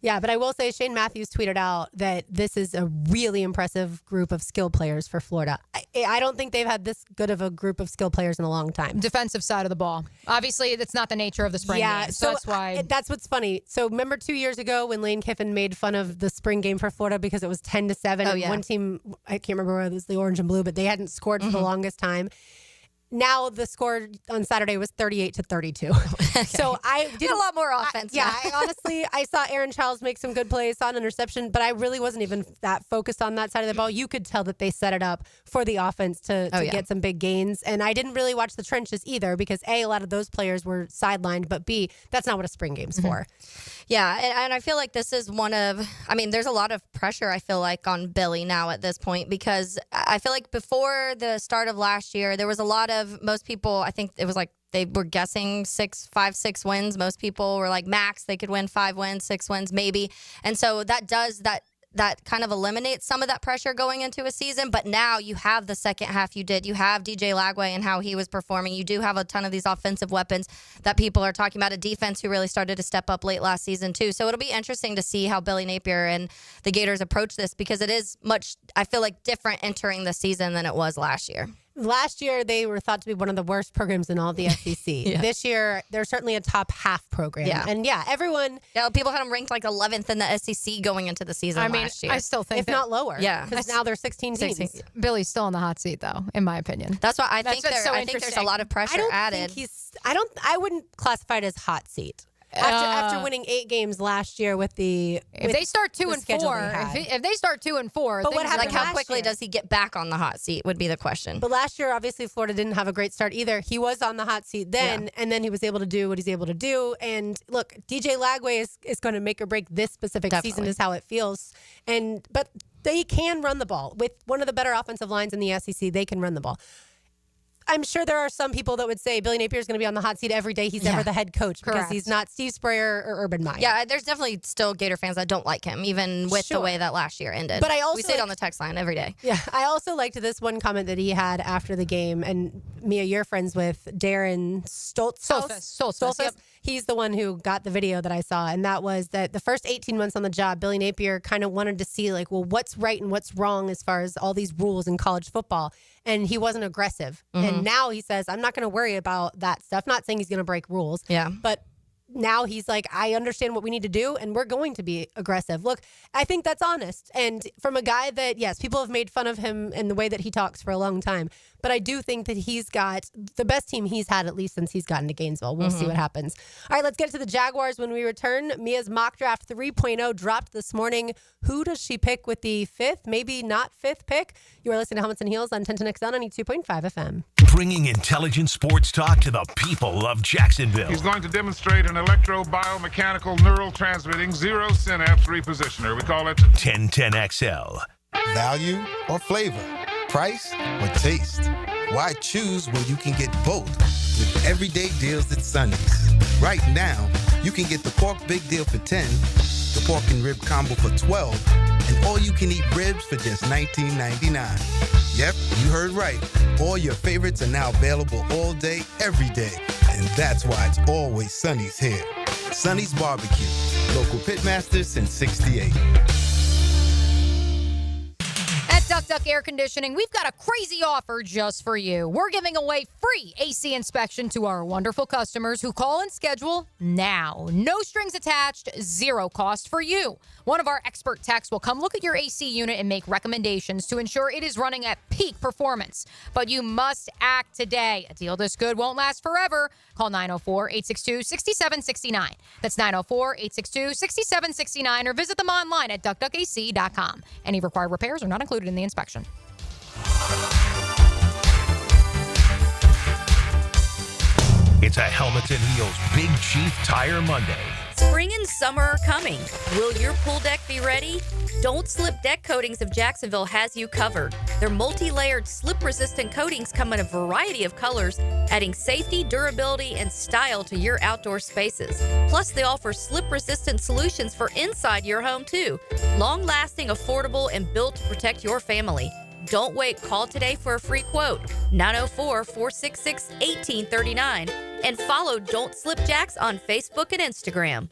Yeah, but I will say Shane Matthews tweeted out that this is a really impressive group of skill players for Florida. I don't think they've had this good of a group of skill players in a long time. Defensive side of the ball. Obviously, that's not the nature of the spring game. So that's why. That's what's funny. So remember 2 years ago when Lane Kiffin made fun of the spring game for Florida because it was 10-7. Oh, and one team, I can't remember whether it was the orange and blue, but they hadn't scored for the longest time. Now the score on Saturday was 38-32. Okay. So I did a lot more offense. I saw Aaron Childs make some good plays, saw an interception, but I really wasn't even that focused on that side of the ball. You could tell that they set it up for the offense to get some big gains. And I didn't really watch the trenches either because A, a lot of those players were sidelined, but B, that's not what a spring game's for. Yeah, and I feel like this is there's a lot of pressure, I feel like, on Billy now at this point, because I feel like before the start of last year, there was a lot of, most people, I think it was like they were guessing 5-6 wins. Most people were like max, they could win 5 wins, 6 wins, maybe. And so that that kind of eliminates some of that pressure going into a season. But now you have the second half you did. You have DJ Lagway and how he was performing. You do have a ton of these offensive weapons that people are talking about, a defense who really started to step up late last season too. So it'll be interesting to see how Billy Napier and the Gators approach this, because it is much, I feel like, different entering the season than it was last year. Last year, they were thought to be one of the worst programs in all of the SEC. This year, they're certainly a top half program. Yeah. And everyone... Yeah, people had them ranked like 11th in the SEC going into the season last year. I still think if not lower. Yeah. Because now they're 16 teams. Billy's still in the hot seat, though, in my opinion. That's why I think what's so I think there's a lot of pressure added. I wouldn't classify it as hot seat. After winning 8 games last year with the if they start 2 and 4, if they start 2 and 4, but what happened? Like how quickly does he get back on the hot seat would be the question. But last year, obviously, Florida didn't have a great start either. He was on the hot seat then, and then he was able to do what he's able to do. And look, DJ Lagway is going to make or break this specific season, is how it feels. But they can run the ball with one of the better offensive lines in the SEC. They can run the ball. I'm sure there are some people that would say Billy Napier is going to be on the hot seat every day he's ever the head coach because he's not Steve Sprayer or Urban Meyer. Yeah, there's definitely still Gator fans that don't like him, even with the way that last year ended. But I also we see it on the text line every day. Yeah, I also liked this one comment that he had after the game, and Mia, you're friends with Darren Stoltzfus. Yep. He's the one who got the video that I saw, and that was that the first 18 months on the job, Billy Napier kind of wanted to see, like, well, what's right and what's wrong as far as all these rules in college football, and he wasn't aggressive. And now he says, I'm not going to worry about that stuff. Not saying he's going to break rules, but now he's like, I understand what we need to do, and we're going to be aggressive. Look, I think that's honest. And from a guy that, yes, people have made fun of him and the way that he talks for a long time, but I do think that he's got the best team he's had, at least since he's gotten to Gainesville. We'll see what happens. All right, let's get to the Jaguars when we return. Mia's mock draft 3.0 dropped this morning. Who does she pick with the 5th, maybe not 5th pick? You are listening to Helmets and Heels on 1010XL 92.5 FM. Bringing intelligent sports talk to the people of Jacksonville. He's going to demonstrate an electro-biomechanical neural transmitting zero synapse repositioner. We call it 1010XL. Value or flavor? Price or taste? Why choose when you can get both with everyday deals at Sonny's? Right now, you can get the pork big deal for $10, the pork and rib combo for $12, and all you can eat ribs for just $19.99. Yep, you heard right. All your favorites are now available all day, every day. And that's why it's always Sonny's here. Sonny's Barbecue, local pitmaster since '68. At Duck Duck Air Conditioning, we've got a crazy offer just for you. We're giving away free AC inspection to our wonderful customers who call and schedule now. No strings attached, zero cost for you. One of our expert techs will come look at your AC unit and make recommendations to ensure it is running at peak performance. But you must act today. A deal this good won't last forever. Call 904-862-6769. That's 904-862-6769, or visit them online at duckduckac.com. Any required repairs are not included in the inspection. It's a Helmets and Heels Big Chief Tire Monday. Spring and summer are coming. Will your pool deck be ready? Don't Slip Deck Coatings of Jacksonville has you covered. Their multi-layered slip-resistant coatings come in a variety of colors, adding safety, durability, and style to your outdoor spaces. Plus, they offer slip-resistant solutions for inside your home, too. Long-lasting, affordable, and built to protect your family. Don't wait. Call today for a free quote, 904-466-1839, and follow Don't Slip Jacks on Facebook and Instagram.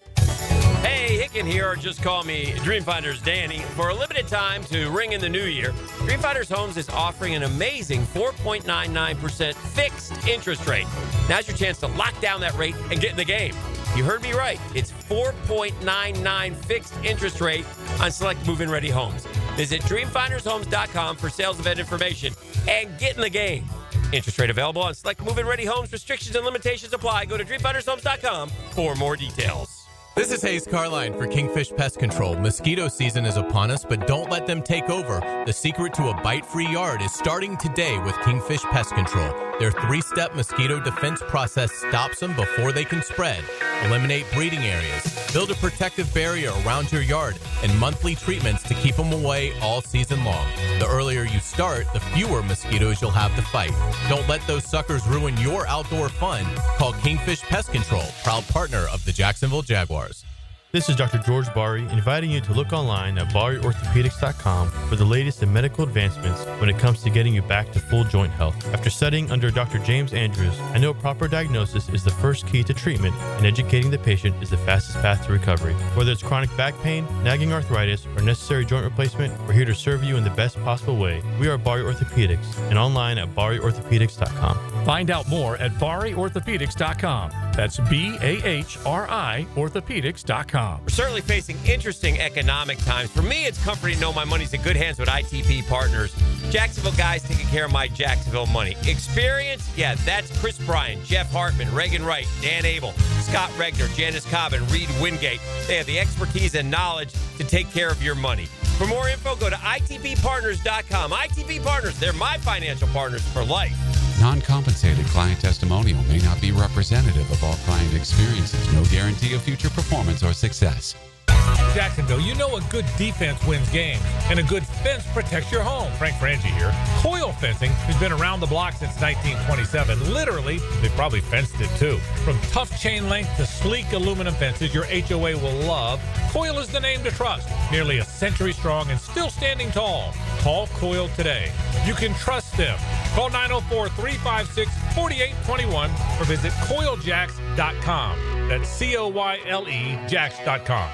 Hey, Hicken here, or just call me Dreamfinders Danny. For a limited time to ring in the new year, Dreamfinders Homes is offering an amazing 4.99% fixed interest rate. Now's your chance to lock down that rate and get in the game. You heard me right. It's 4.99 fixed interest rate on select move-in ready homes. Visit dreamfindershomes.com for sales event information and get in the game. Interest rate available on select move-in ready homes. Restrictions and limitations apply. Go to dreamfindershomes.com for more details. This is Hayes Carline for Kingfish Pest Control. Mosquito season is upon us, but don't let them take over. The secret to a bite-free yard is starting today with Kingfish Pest Control. Their 3-step mosquito defense process stops them before they can spread. Eliminate breeding areas, build a protective barrier around your yard, and monthly treatments to keep them away all season long. The earlier you start, the fewer mosquitoes you'll have to fight. Don't let those suckers ruin your outdoor fun. Call Kingfish Pest Control, proud partner of the Jacksonville Jaguars. This is Dr. George Bari inviting you to look online at bariorthopedics.com for the latest in medical advancements when it comes to getting you back to full joint health. After studying under Dr. James Andrews, I know proper diagnosis is the first key to treatment, and educating the patient is the fastest path to recovery. Whether it's chronic back pain, nagging arthritis, or necessary joint replacement, we're here to serve you in the best possible way. We are Bari Orthopedics and online at bariorthopedics.com. Find out more at bariorthopedics.com. That's BAHRI orthopedics.com. We're certainly facing interesting economic times. For me, it's comforting to know my money's in good hands with ITP Partners. Jacksonville guys taking care of my Jacksonville money. Experience? Yeah, that's Chris Bryan, Jeff Hartman, Reagan Wright, Dan Abel, Scott Regner, Janice Cobb, and Reed Wingate. They have the expertise and knowledge to take care of your money. For more info, go to itppartners.com. ITP Partners, they're my financial partners for life. Non-compensated client testimonial may not be representative of all client experiences. No guarantee of future performance or success. Jacksonville, you know a good defense wins games, and a good fence protects your home. Frank Frangie here. Coil Fencing has been around the block since 1927. Literally, they probably fenced it too. From tough chain link to sleek aluminum fences your HOA will love, Coil is the name to trust. Nearly a century strong and still standing tall. Call Coil today. You can trust them. Call 904-356-4821 or visit coiljacks.com. That's COYLE Jacks.com.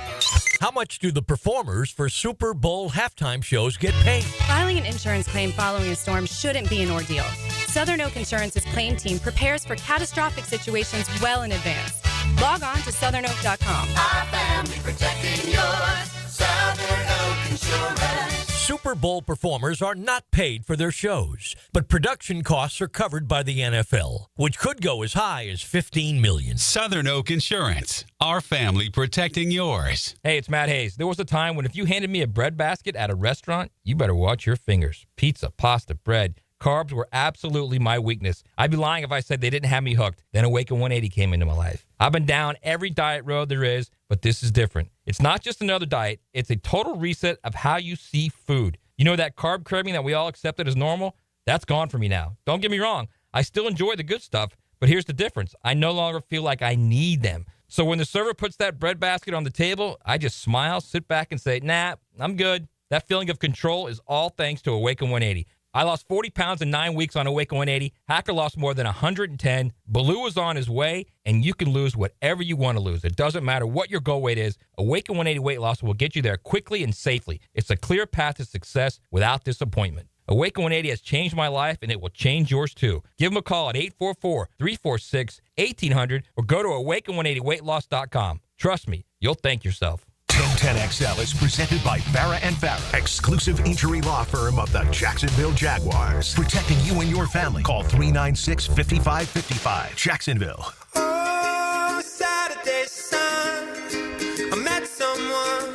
How much do the performers for Super Bowl halftime shows get paid? Filing an insurance claim following a storm shouldn't be an ordeal. Southern Oak Insurance's claim team prepares for catastrophic situations well in advance. Log on to southernoak.com. Our family protecting yours. Southern Oak Insurance. Super Bowl performers are not paid for their shows, but production costs are covered by the NFL, which could go as high as $15 million. Southern Oak Insurance. Our family protecting yours. Hey, it's Matt Hayes. There was a time when if you handed me a bread basket at a restaurant, you better watch your fingers. Pizza, pasta, bread. Carbs were absolutely my weakness. I'd be lying if I said they didn't have me hooked. Then Awaken 180 came into my life. I've been down every diet road there is, but this is different. It's not just another diet. It's a total reset of how you see food. You know that carb craving that we all accepted as normal? That's gone for me now. Don't get me wrong. I still enjoy the good stuff, but here's the difference. I no longer feel like I need them. So when the server puts that bread basket on the table, I just smile, sit back, and say, nah, I'm good. That feeling of control is all thanks to Awaken 180. I lost 40 pounds in 9 weeks on Awaken 180. Hacker lost more than 110. Baloo is on his way, and you can lose whatever you want to lose. It doesn't matter what your goal weight is. Awaken 180 weight loss will get you there quickly and safely. It's a clear path to success without disappointment. Awaken 180 has changed my life, and it will change yours too. Give them a call at 844-346-1800 or go to awaken180weightloss.com. Trust me, you'll thank yourself. 1010XL is presented by Farah and Farah, exclusive injury law firm of the Jacksonville Jaguars. Protecting you and your family. Call 396-5555. Jacksonville. Oh, Saturday sun, I met someone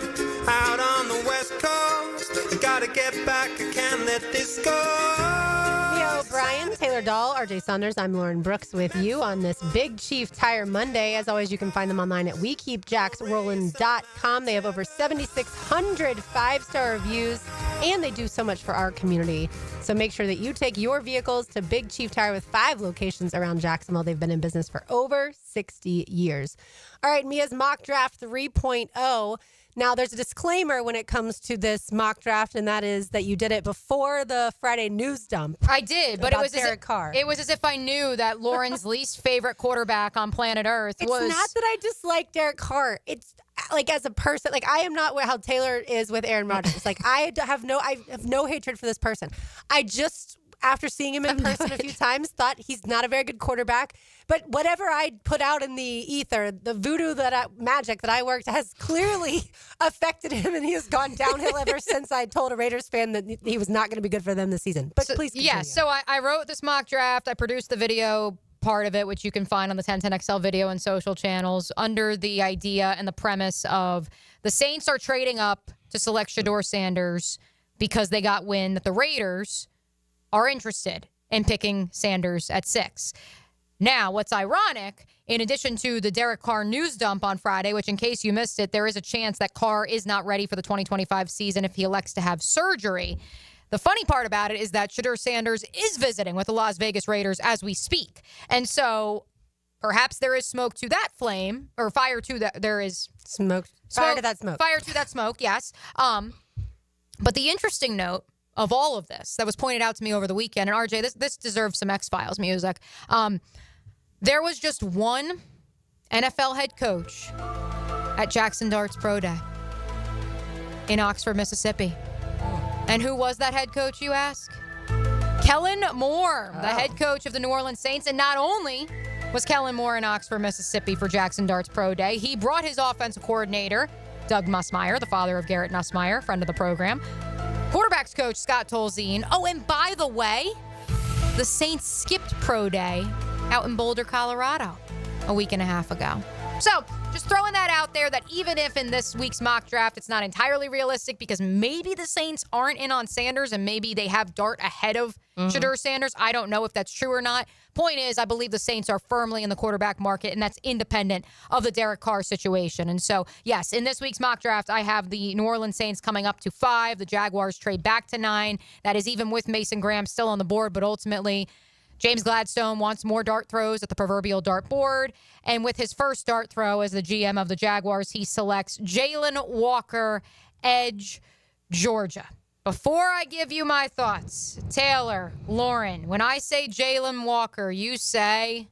out on the West Coast. I gotta get back, I can't let this go. Neil O'Brien, Taylor Dahl, RJ Saunders. I'm Lauren Brooks with you on this Big Chief Tire Monday. As always, you can find them online at WeKeepJacksRollin.com. They have over 7,600 5-star reviews, and they do so much for our community. So make sure that you take your vehicles to Big Chief Tire with 5 locations around Jacksonville. They've been in business for over 60 years. All right, Mia's Mock Draft 3.0. Now, there's a disclaimer when it comes to this mock draft, and that is that you did it before the Friday news dump. I did, but it was Derek Carr. It was as if I knew that Lauren's least favorite quarterback on planet Earth was. It's not that I dislike Derek Carr. It's like as a person, like I am not how Taylor is with Aaron Rodgers. Like I have no hatred for this person. I just, after seeing him in person a few times, thought he's not a very good quarterback. But whatever I put out in the ether, the voodoo magic that I worked has clearly affected him, and he has gone downhill ever since I told a Raiders fan that he was not going to be good for them this season. But please continue. Yeah, so I wrote this mock draft. I produced the video part of it, which you can find on the 1010XL video and social channels, under the idea and the premise of the Saints are trading up to select Shedeur Sanders because they got wind that the Raiders are interested in picking Sanders at 6. Now, what's ironic, in addition to the Derek Carr news dump on Friday, which in case you missed it, there is a chance that Carr is not ready for the 2025 season if he elects to have surgery. The funny part about it is that Shedeur Sanders is visiting with the Las Vegas Raiders as we speak. And so perhaps there is smoke to that flame, or fire to that. There is smoke. Fire to that smoke. Fire to that smoke, yes. But the interesting note of all of this that was pointed out to me over the weekend, and RJ, this deserves some X-Files music. There was just one NFL head coach at Jackson Darts Pro Day in Oxford, Mississippi. And who was that head coach, you ask? Kellen Moore, the head coach of the New Orleans Saints. And not only was Kellen Moore in Oxford, Mississippi for Jackson Darts Pro Day, he brought his offensive coordinator, Doug Nussmeier, the father of Garrett Nussmeier, friend of the program, quarterbacks coach Scott Tolzien. Oh, and by the way, the Saints skipped Pro Day out in Boulder, Colorado a week and a half ago. So just throwing that out there, that even if in this week's mock draft it's not entirely realistic because maybe the Saints aren't in on Sanders and maybe they have Dart ahead of Shedeur Sanders. I don't know if that's true or not. Point is, I believe the Saints are firmly in the quarterback market, and that's independent of the Derek Carr situation. And so, yes, in this week's mock draft, I have the New Orleans Saints coming up to 5. The Jaguars trade back to 9. That is even with Mason Graham still on the board, but ultimately James Gladstone wants more dart throws at the proverbial dart board. And with his first dart throw as the GM of the Jaguars, he selects Jalen Walker, edge, Georgia. Before I give you my thoughts, Taylor, Lauren, when I say Jalen Walker, you say...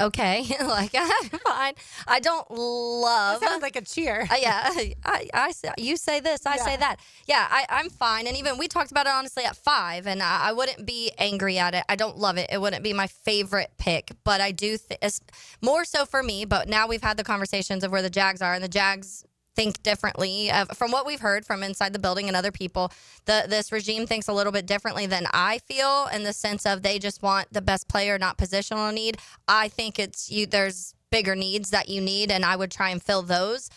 Okay, like, fine. I don't love... That sounds like a cheer. Yeah, I say, you say this, I say that. Yeah, I'm fine. And even we talked about it, honestly, at 5, and I wouldn't be angry at it. I don't love it. It wouldn't be my favorite pick, but I do... more so for me, but now we've had the conversations of where the Jags are, and the Jags think differently. From what we've heard from inside the building and other people, this regime thinks a little bit differently than I feel, in the sense of they just want the best player, not positional need. I think there's bigger needs that you need, and I would try and fill those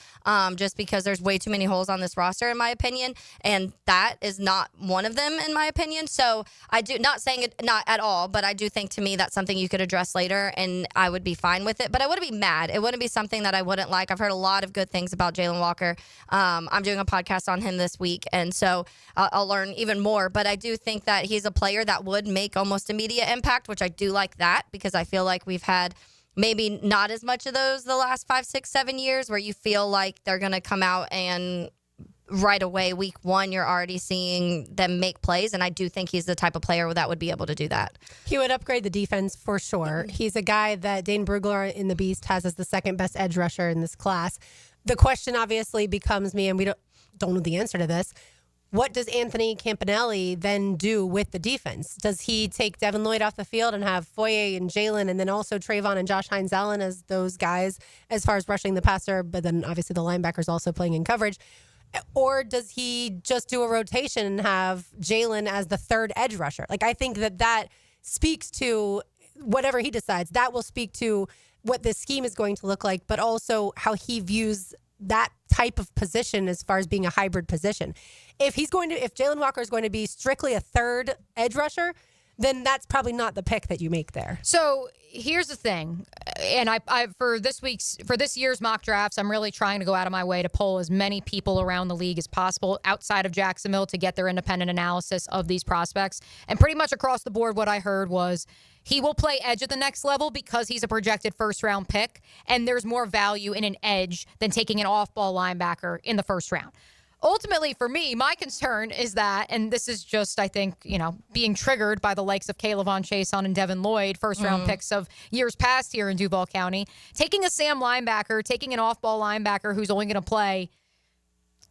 just because there's way too many holes on this roster, in my opinion, and that is not one of them, in my opinion. So I do, not saying it not at all, but I do think, to me, that's something you could address later, and I would be fine with it, but I wouldn't be mad. It wouldn't be something that I wouldn't like. I've heard a lot of good things about Jalen Walker. I'm doing a podcast on him this week, and so I'll learn even more, but I do think that he's a player that would make almost immediate impact, which I do like that, because I feel like we've had maybe not as much of those the last 5, 6, 7 years, where you feel like they're going to come out and right away, week 1, you're already seeing them make plays. And I do think he's the type of player that would be able to do that. He would upgrade the defense for sure. He's a guy that Dane Brugler in the Beast has as the second best edge rusher in this class. The question obviously becomes, and we don't know the answer to this, what does Anthony Campanelli then do with the defense? Does he take Devin Lloyd off the field and have Foye and Jalen, and then also Trayvon and Josh Hines-Allen as those guys as far as rushing the passer, but then obviously the linebackers also playing in coverage? Or does he just do a rotation and have Jalen as the third edge rusher? Like, I think that speaks to whatever he decides. That will speak to what this scheme is going to look like, but also how he views that type of position as far as being a hybrid position. If Jalen Walker is going to be strictly a third edge rusher, then that's probably not the pick that you make there. So here's the thing, and I for this year's mock drafts, I'm really trying to go out of my way to poll as many people around the league as possible outside of Jacksonville to get their independent analysis of these prospects. And pretty much across the board, what I heard was he will play edge at the next level because he's a projected first-round pick, and there's more value in an edge than taking an off-ball linebacker in the first round. Ultimately, for me, my concern is that, and this is just, I think, being triggered by the likes of Kayvon Chason and Devin Lloyd, first-round picks of years past here in Duval County, taking a Sam linebacker, taking an off-ball linebacker who's only going to play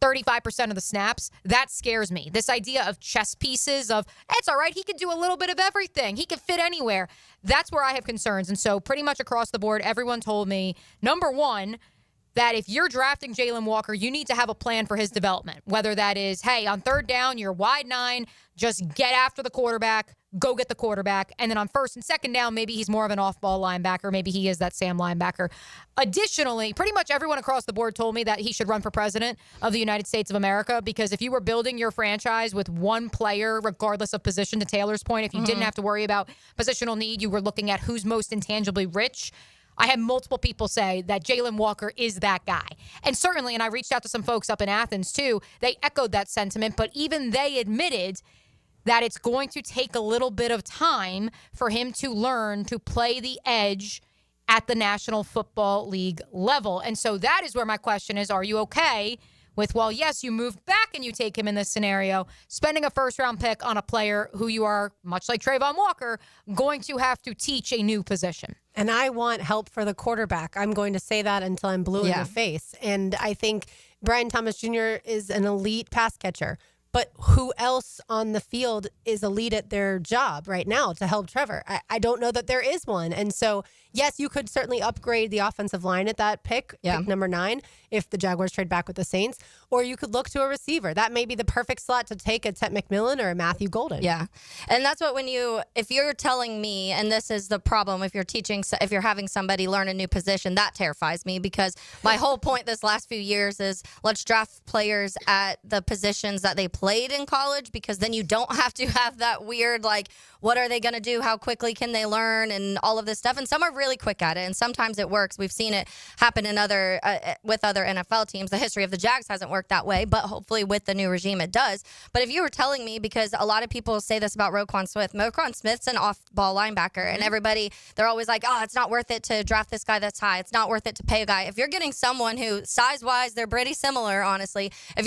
35% of the snaps, that scares me. This idea of chess pieces of, it's all right, he can do a little bit of everything. He can fit anywhere. That's where I have concerns. And so pretty much across the board, everyone told me, number one, that if you're drafting Jalen Walker, you need to have a plan for his development. Whether that is, hey, on third down, you're wide 9, just get after the quarterback, go get the quarterback. And then on first and second down, maybe he's more of an off-ball linebacker. Maybe he is that Sam linebacker. Additionally, pretty much everyone across the board told me that he should run for president of the United States of America, because if you were building your franchise with one player, regardless of position, to Taylor's point, if you didn't have to worry about positional need, you were looking at who's most intangibly rich. I had multiple people say that Jalen Walker is that guy. And certainly, and I reached out to some folks up in Athens too, they echoed that sentiment, but even they admitted that it's going to take a little bit of time for him to learn to play the edge at the National Football League level. And so that is where my question is, are you okay with, well, yes, you move back and you take him in this scenario, spending a first-round pick on a player who you are, much like Trayvon Walker, going to have to teach a new position? And I want help for the quarterback. I'm going to say that until I'm blue in the face. And I think Brian Thomas Jr. is an elite pass catcher. But who else on the field is elite at their job right now to help Trevor? I don't know that there is one. And so, yes, you could certainly upgrade the offensive line at that pick number 9, if the Jaguars trade back with the Saints. Or you could look to a receiver. That may be the perfect slot to take a Tet McMillan or a Matthew Golden. Yeah. And that's what if you're telling me, and this is the problem, if you're having somebody learn a new position, that terrifies me, because my whole point this last few years is let's draft players at the positions that they played in college, because then you don't have to have that weird, like, what are they going to do? How quickly can they learn? And all of this stuff. And some are really quick at it. And sometimes it works. We've seen it happen in with other NFL teams. The history of the Jags hasn't worked that way, but hopefully with the new regime it does. But if you were telling me, because a lot of people say this about Roquan Smith's an off-ball linebacker, and everybody, they're always like, oh, it's not worth it to draft this guy that's high. It's not worth it to pay a guy. If you're getting someone who, size-wise, they're pretty similar, honestly. If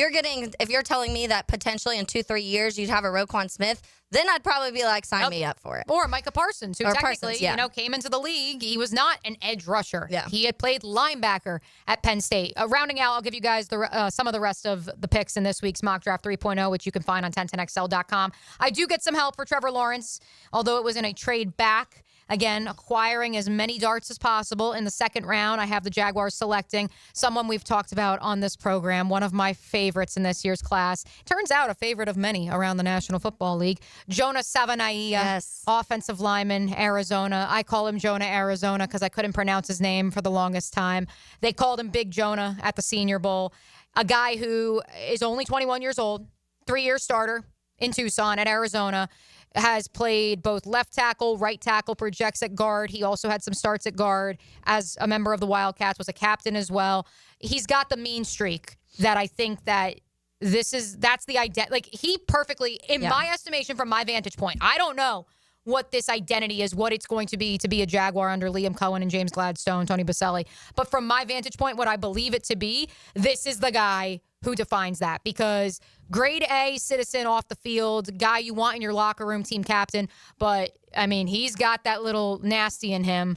you're telling me that potentially in 2-3 years you'd have a Roquan Smith, then I'd probably be like, sign me up for it. Or Micah Parsons, who technically, came into the league. He was not an edge rusher. Yeah. He had played linebacker at Penn State. Rounding out, I'll give you guys some of the rest of the picks in this week's Mock Draft 3.0, which you can find on 1010XL.com. I do get some help for Trevor Lawrence, although it was in a trade back. Again, acquiring as many darts as possible in the second round. I have the Jaguars selecting someone we've talked about on this program, one of my favorites in this year's class. Turns out a favorite of many around the National Football League. Jonah Savaiinaea, offensive lineman, Arizona. I call him Jonah Arizona because I couldn't pronounce his name for the longest time. They called him Big Jonah at the Senior Bowl. A guy who is only 21 years old, 3-year starter in Tucson at Arizona. Has played both left tackle, right tackle, projects at guard. He also had some starts at guard as a member of the Wildcats, was a captain as well. He's got the mean streak that I think that that's the identity. Like, he perfectly, in my estimation, from my vantage point, I don't know what this identity is, what it's going to be a Jaguar under Liam Cohen and James Gladstone, Tony Boselli. But from my vantage point, what I believe it to be, this is the guy who defines that, because grade A citizen off the field, guy you want in your locker room, team captain. But, I mean, he's got that little nasty in him.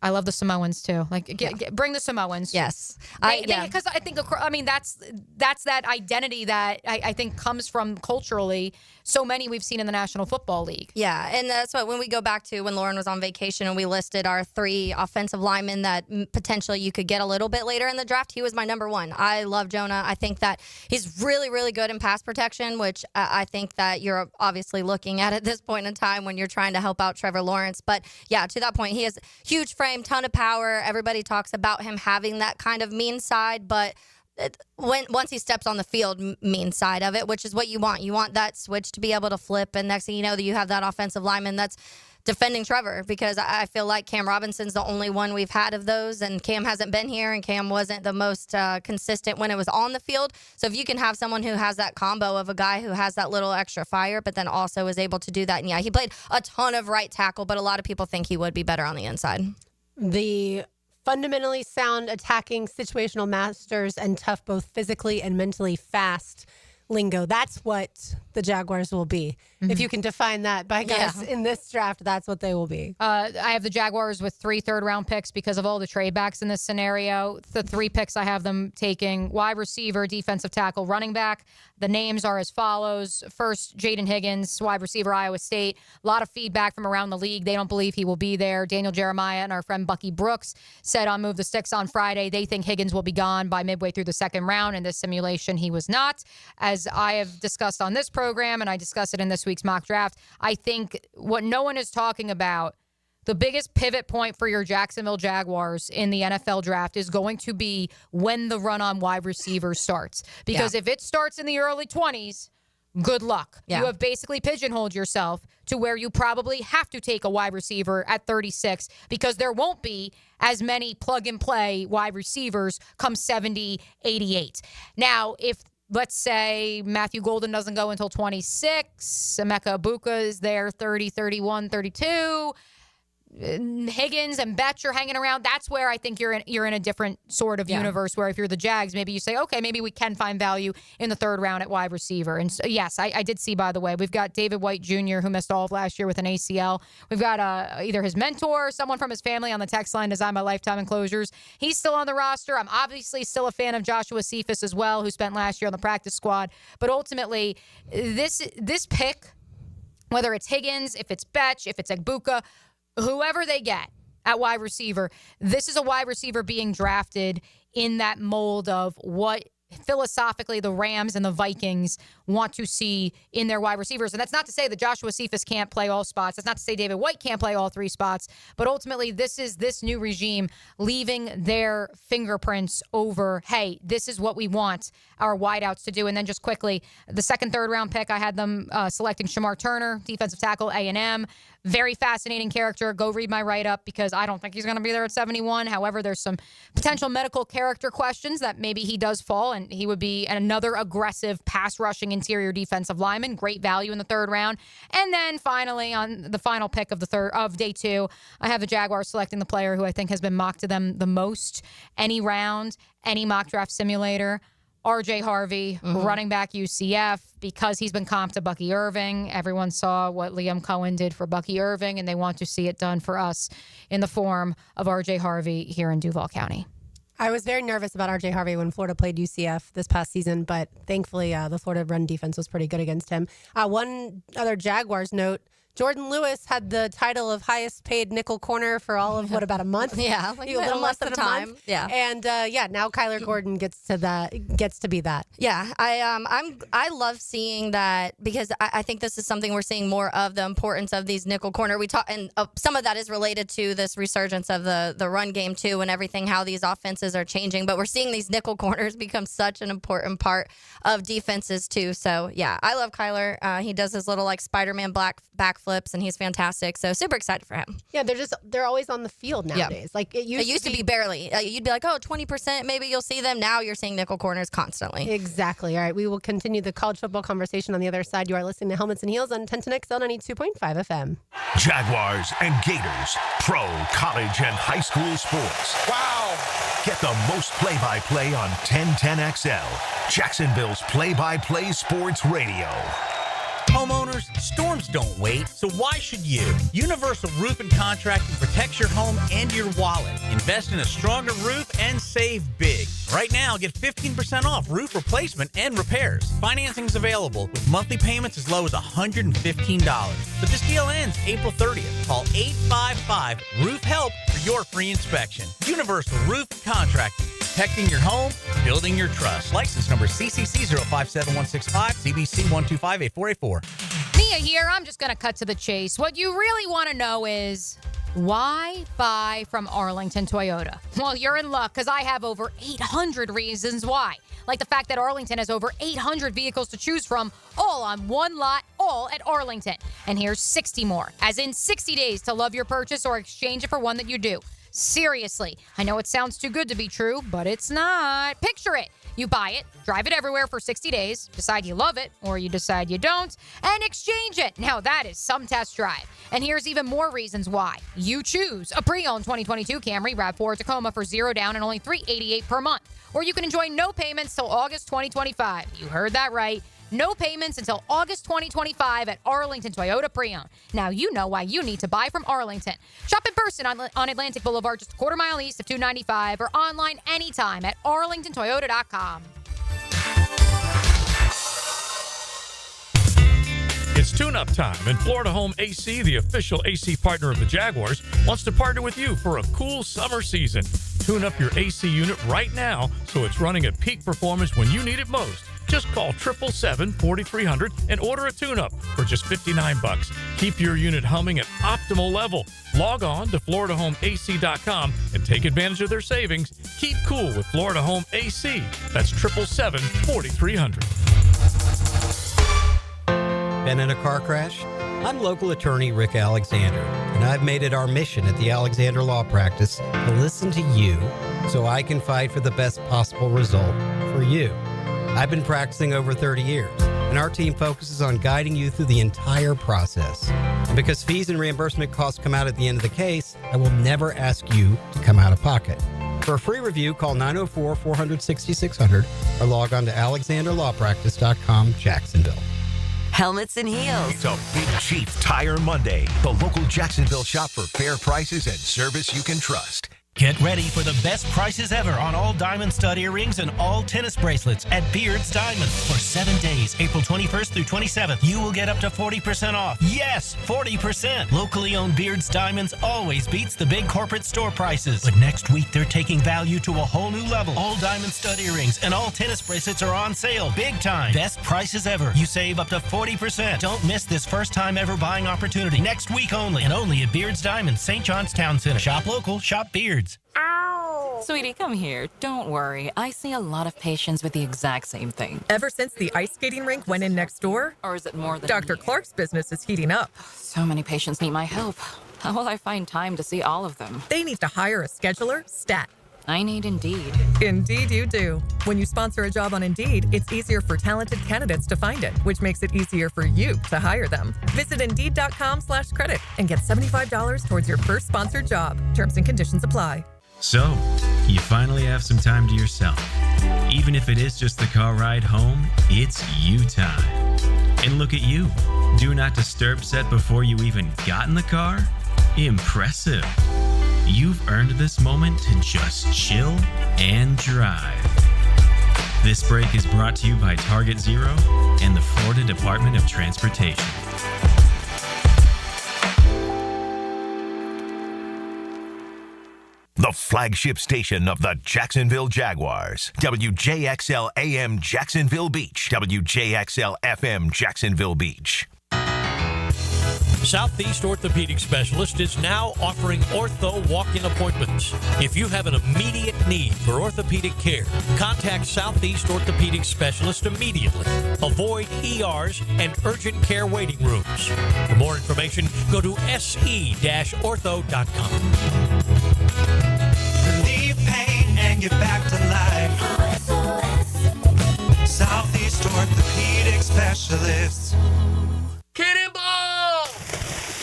I love the Samoans too. Like, bring the Samoans. Yes, because I think that's that identity that I think comes from culturally. So many we've seen in the National Football League. Yeah, and that's what when we go back to when Lauren was on vacation and we listed our 3 offensive linemen that potentially you could get a little bit later in the draft. He was my number 1. I love Jonah. I think that he's really, really good in pass protection, which I think that you're obviously looking at this point in time when you're trying to help out Trevor Lawrence. But yeah, to that point, he has huge frame, ton of power. Everybody talks about him having that kind of mean side, but once he steps on the field, mean side of it, which is what you want. You want that switch to be able to flip, and next thing you know, that you have that offensive lineman that's defending Trevor, because I feel like Cam Robinson's the only one we've had of those, and Cam hasn't been here, and Cam wasn't the most consistent when it was on the field. So if you can have someone who has that combo of a guy who has that little extra fire, but then also is able to do that, and yeah, he played a ton of right tackle, but a lot of people think he would be better on the inside. The fundamentally sound, attacking, situational masters, and tough both physically and mentally fast lingo. That's what the Jaguars will be. Mm-hmm. If you can define that by guys in this draft, that's what they will be. I have the Jaguars with 3 third-round picks because of all the trade backs in this scenario. The 3 picks I have them taking: wide receiver, defensive tackle, running back. The names are as follows. First, Jaden Higgins, wide receiver, Iowa State. A lot of feedback from around the league. They don't believe he will be there. Daniel Jeremiah and our friend Bucky Brooks said on Move the Sticks on Friday they think Higgins will be gone by midway through the second round. In this simulation, he was not. As I have discussed on this program, and I discuss it in this week's mock draft, I think what no one is talking about, the biggest pivot point for your Jacksonville Jaguars in the NFL draft is going to be when the run on wide receivers starts. Because if it starts in the early 20s, good luck. Yeah. You have basically pigeonholed yourself to where you probably have to take a wide receiver at 36 because there won't be as many plug-and-play wide receivers come 70, 88. Now, if let's say Matthew Golden doesn't go until 26, Emeka Egbuka is there 30, 31, 32. Higgins and Betch are hanging around, that's where I think you're in a different sort of universe where if you're the Jags, maybe you say, okay, maybe we can find value in the third round at wide receiver. And so, yes, I did see, by the way, we've got David White Jr., who missed all of last year with an ACL. We've got either his mentor or someone from his family on the text line, Designed by Lifetime Enclosures. He's still on the roster. I'm obviously still a fan of Joshua Cephas as well, who spent last year on the practice squad. But ultimately, this pick, whether it's Higgins, if it's Betch, if it's Egbuka, whoever they get at wide receiver, this is a wide receiver being drafted in that mold of what philosophically the Rams and the Vikings want to see in their wide receivers. And that's not to say that Joshua Cephas can't play all spots. That's not to say David White can't play all three spots. But ultimately, this is this new regime leaving their fingerprints over, hey, this is what we want our wideouts to do. And then just quickly, the second, third round pick, I had them selecting Shamar Turner, defensive tackle, A&M. Very fascinating character. Go read my write-up because I don't think he's going to be there at 71. However, there's some potential medical character questions that maybe he does fall, and he would be another aggressive pass-rushing interior defensive lineman. Great value in the third round. And then finally, on the final pick of day two, I have the Jaguars selecting the player who I think has been mocked to them the most. Any round, any mock draft simulator. R.J. Harvey, running back UCF, because he's been comped to Bucky Irving. Everyone saw what Liam Cohen did for Bucky Irving, and they want to see it done for us in the form of R.J. Harvey here in Duval County. I was very nervous about R.J. Harvey when Florida played UCF this past season, but thankfully the Florida run defense was pretty good against him. One other Jaguars note, Jordan Lewis had the title of highest paid nickel corner for all of, about a month? Yeah, like a little less than a time. month. Yeah. And now Kyler Gordon gets to be that. Yeah, I love seeing that because I think this is something we're seeing more of, the importance of these nickel corner. We talk, and some of that is related to this resurgence of the run game too, and everything, how these offenses are changing. But we're seeing these nickel corners become such an important part of defenses too. So yeah, I love Kyler. He does his little like Spider-Man backflips, and he's fantastic. So super excited for him. Yeah, they're always on the field nowadays. Yeah. Like it used to be barely. You'd be like, 20%, maybe you'll see them. Now you're seeing nickel corners constantly. Exactly. All right, we will continue the college football conversation on the other side. You are listening to Helmets and Heels on 1010XL 92.5 FM. Jaguars and Gators, pro, college, and high school sports. Wow! Get the most play-by-play on 1010XL, Jacksonville's play-by-play sports radio. Homeowners, storms don't wait, so why should you? Universal Roof and Contracting protects your home and your wallet. Invest in a stronger roof and save big. Right now, get 15% off roof replacement and repairs. Financing's available with monthly payments as low as $115. But this deal ends April 30th. Call 855-ROOF-HELP for your free inspection. Universal Roof and Contracting. Protecting your home, building your trust. License number CCC 057165, CBC 1258484. Mia here. I'm just going to cut to the chase. What you really want to know is, why buy from Arlington Toyota? Well, you're in luck because I have over 800 reasons why. Like the fact that Arlington has over 800 vehicles to choose from, all on one lot, all at Arlington. And here's 60 more, as in 60 days to love your purchase or exchange it for one that you do. Seriously, I know it sounds too good to be true, but it's not. Picture it. You buy it, drive it everywhere for 60 days, decide you love it, or you decide you don't, and exchange it. Now that is some test drive. And here's even more reasons why. You choose a pre-owned 2022 Camry RAV4 Tacoma for $0 down and only $388 per month. Or you can enjoy no payments till August 2025. You heard that right. No payments until August 2025 at Arlington Toyota Pre-Owned. Now you know why you need to buy from Arlington. Shop in person on Atlantic Boulevard, just a quarter mile east of 295, or online anytime at arlingtontoyota.com. It's tune-up time, and Florida Home AC, the official AC partner of the Jaguars, wants to partner with you for a cool summer season. Tune up your AC unit right now so it's running at peak performance when you need it most. Just call 777-4300 and order a tune-up for just $59. Keep your unit humming at optimal level. Log on to FloridaHomeAC.com and take advantage of their savings. Keep cool with Florida Home AC. That's 777-4300. Been in a car crash? I'm local attorney Rick Alexander, and I've made it our mission at the Alexander Law Practice to listen to you so I can fight for the best possible result for you. I've been practicing over 30 years, and our team focuses on guiding you through the entire process. Because fees and reimbursement costs come out at the end of the case, I will never ask you to come out of pocket. For a free review, call 904-400-6600 or log on to alexanderlawpractice.com, Jacksonville. Helmets and heels. It's a Big Chief Tire Monday. The local Jacksonville shop for fair prices and service you can trust. Get ready for the best prices ever on all diamond stud earrings and all tennis bracelets at Beard's Diamonds. For 7 days, April 21st through 27th, you will get up to 40% off. Yes, 40%. Locally owned Beard's Diamonds always beats the big corporate store prices. But next week, they're taking value to a whole new level. All diamond stud earrings and all tennis bracelets are on sale. Big time. Best prices ever. You save up to 40%. Don't miss this first time ever buying opportunity. Next week only. And only at Beard's Diamonds, St. John's Town Center. Shop local, shop Beard's. Ow! Sweetie, come here. Don't worry. I see a lot of patients with the exact same thing. Ever since the ice skating rink went in next door? Or is it more than... Dr. Clark's business is heating up. So many patients need my help. How will I find time to see all of them? They need to hire a scheduler, stat. I need Indeed. Indeed you do. When you sponsor a job on Indeed, it's easier for talented candidates to find it, which makes it easier for you to hire them. Visit Indeed.com/credit and get $75 towards your first sponsored job. Terms and conditions apply. So, you finally have some time to yourself. Even if it is just the car ride home, it's you time. And look at you. Do not disturb set before you even got in the car? Impressive. You've earned this moment to just chill and drive. This break is brought to you by Target Zero and the Florida Department of Transportation. The flagship station of the Jacksonville Jaguars. WJXL AM Jacksonville Beach. WJXL FM Jacksonville Beach. Southeast Orthopedic Specialist is now offering ortho walk-in appointments. If you have an immediate need for orthopedic care, contact Southeast Orthopedic Specialist immediately. Avoid ERs and urgent care waiting rooms. For more information, go to se-ortho.com. Relieve pain and get back to life. Southeast Orthopedic Specialists. Cannonball!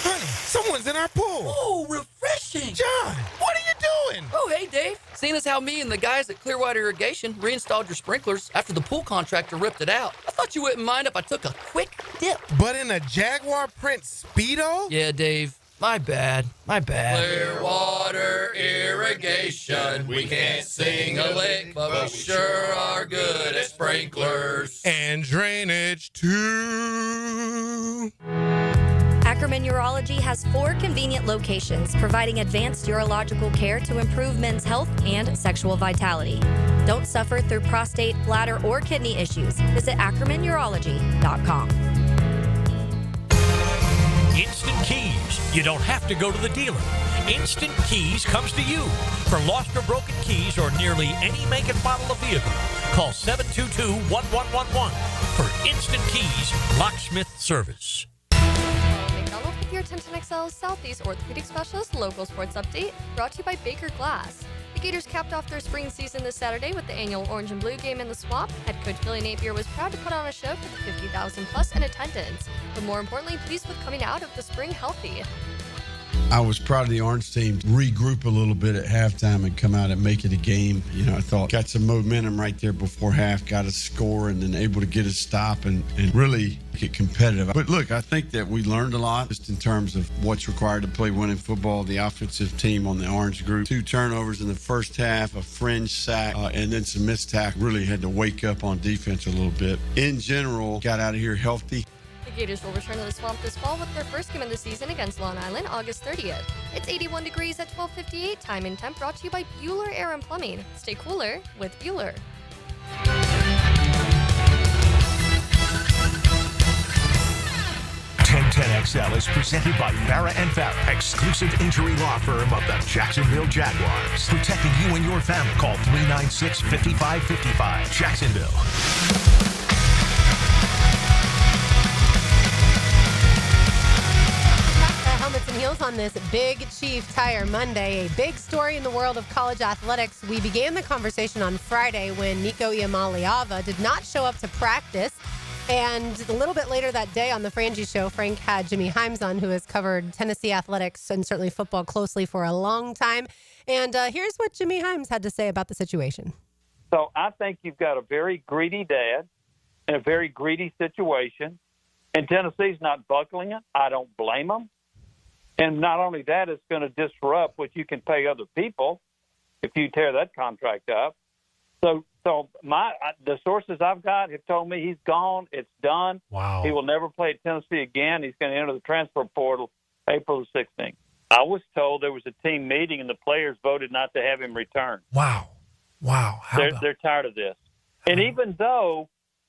Honey, someone's in our pool. Oh, refreshing. John, what are you doing? Oh, hey, Dave. Seeing as how me and the guys at Clearwater Irrigation reinstalled your sprinklers after the pool contractor ripped it out, I thought you wouldn't mind if I took a quick dip. But in a Jaguar print Speedo? Yeah, Dave. My bad. Clearwater Irrigation. We can't sing a lick, but we sure are good at sprinklers. And drainage, too. Ackerman Urology has 4 convenient locations providing advanced urological care to improve men's health and sexual vitality. Don't suffer through prostate, bladder, or kidney issues. Visit AckermanUrology.com. Instant Keys. You don't have to go to the dealer. Instant Keys comes to you. For lost or broken keys or nearly any make and model of vehicle, call 722-1111 for Instant Keys locksmith service. McDonald with your 1010XL Southeast Orthopedic Specialist local sports update, brought to you by Baker Glass. The Gators capped off their spring season this Saturday with the annual Orange and Blue game in the Swamp. Head coach Billy Napier was proud to put on a show for the 50,000 plus in attendance, but more importantly, pleased with coming out of the spring healthy. I was proud of the Orange team regroup a little bit at halftime and come out and make it a game. You know, I thought got some momentum right there before half, got a score, and then able to get a stop and really get competitive. But look, I think that we learned a lot just in terms of what's required to play winning football. The offensive team on the Orange group, 2 turnovers in the first half, a fringe sack, and then some missed tackle. Really had to wake up on defense a little bit. In general, got out of here healthy. The Gators will return to the Swamp this fall with their first game of the season against Long Island, August 30th. It's 81 degrees at 12:58. Time and temp brought to you by Bueller Air and Plumbing. Stay cooler with Bueller. 1010XL is presented by Farah & Farah, exclusive injury law firm of the Jacksonville Jaguars. Protecting you and your family. Call 396-5555. Jacksonville. Helmets and heels on this Big Chief Tire Monday, a big story in the world of college athletics. We began the conversation on Friday when Nico Iamaleava did not show up to practice And a little bit later that day on the Frangie Show, Frank had Jimmy Himes on, who has covered Tennessee athletics and certainly football closely for a long time. And here's what Jimmy Himes had to say about the situation. So I think you've got a very greedy dad in a very greedy situation. And Tennessee's not buckling it. I don't blame them. And not only that, it's going to disrupt what you can pay other people if you tear that contract up. So the sources I've got have told me he's gone. It's done. Wow. He will never play at Tennessee again. He's going to enter the transfer portal April the 16th. I was told there was a team meeting and the players voted not to have him return. Wow. They're tired of this. And even though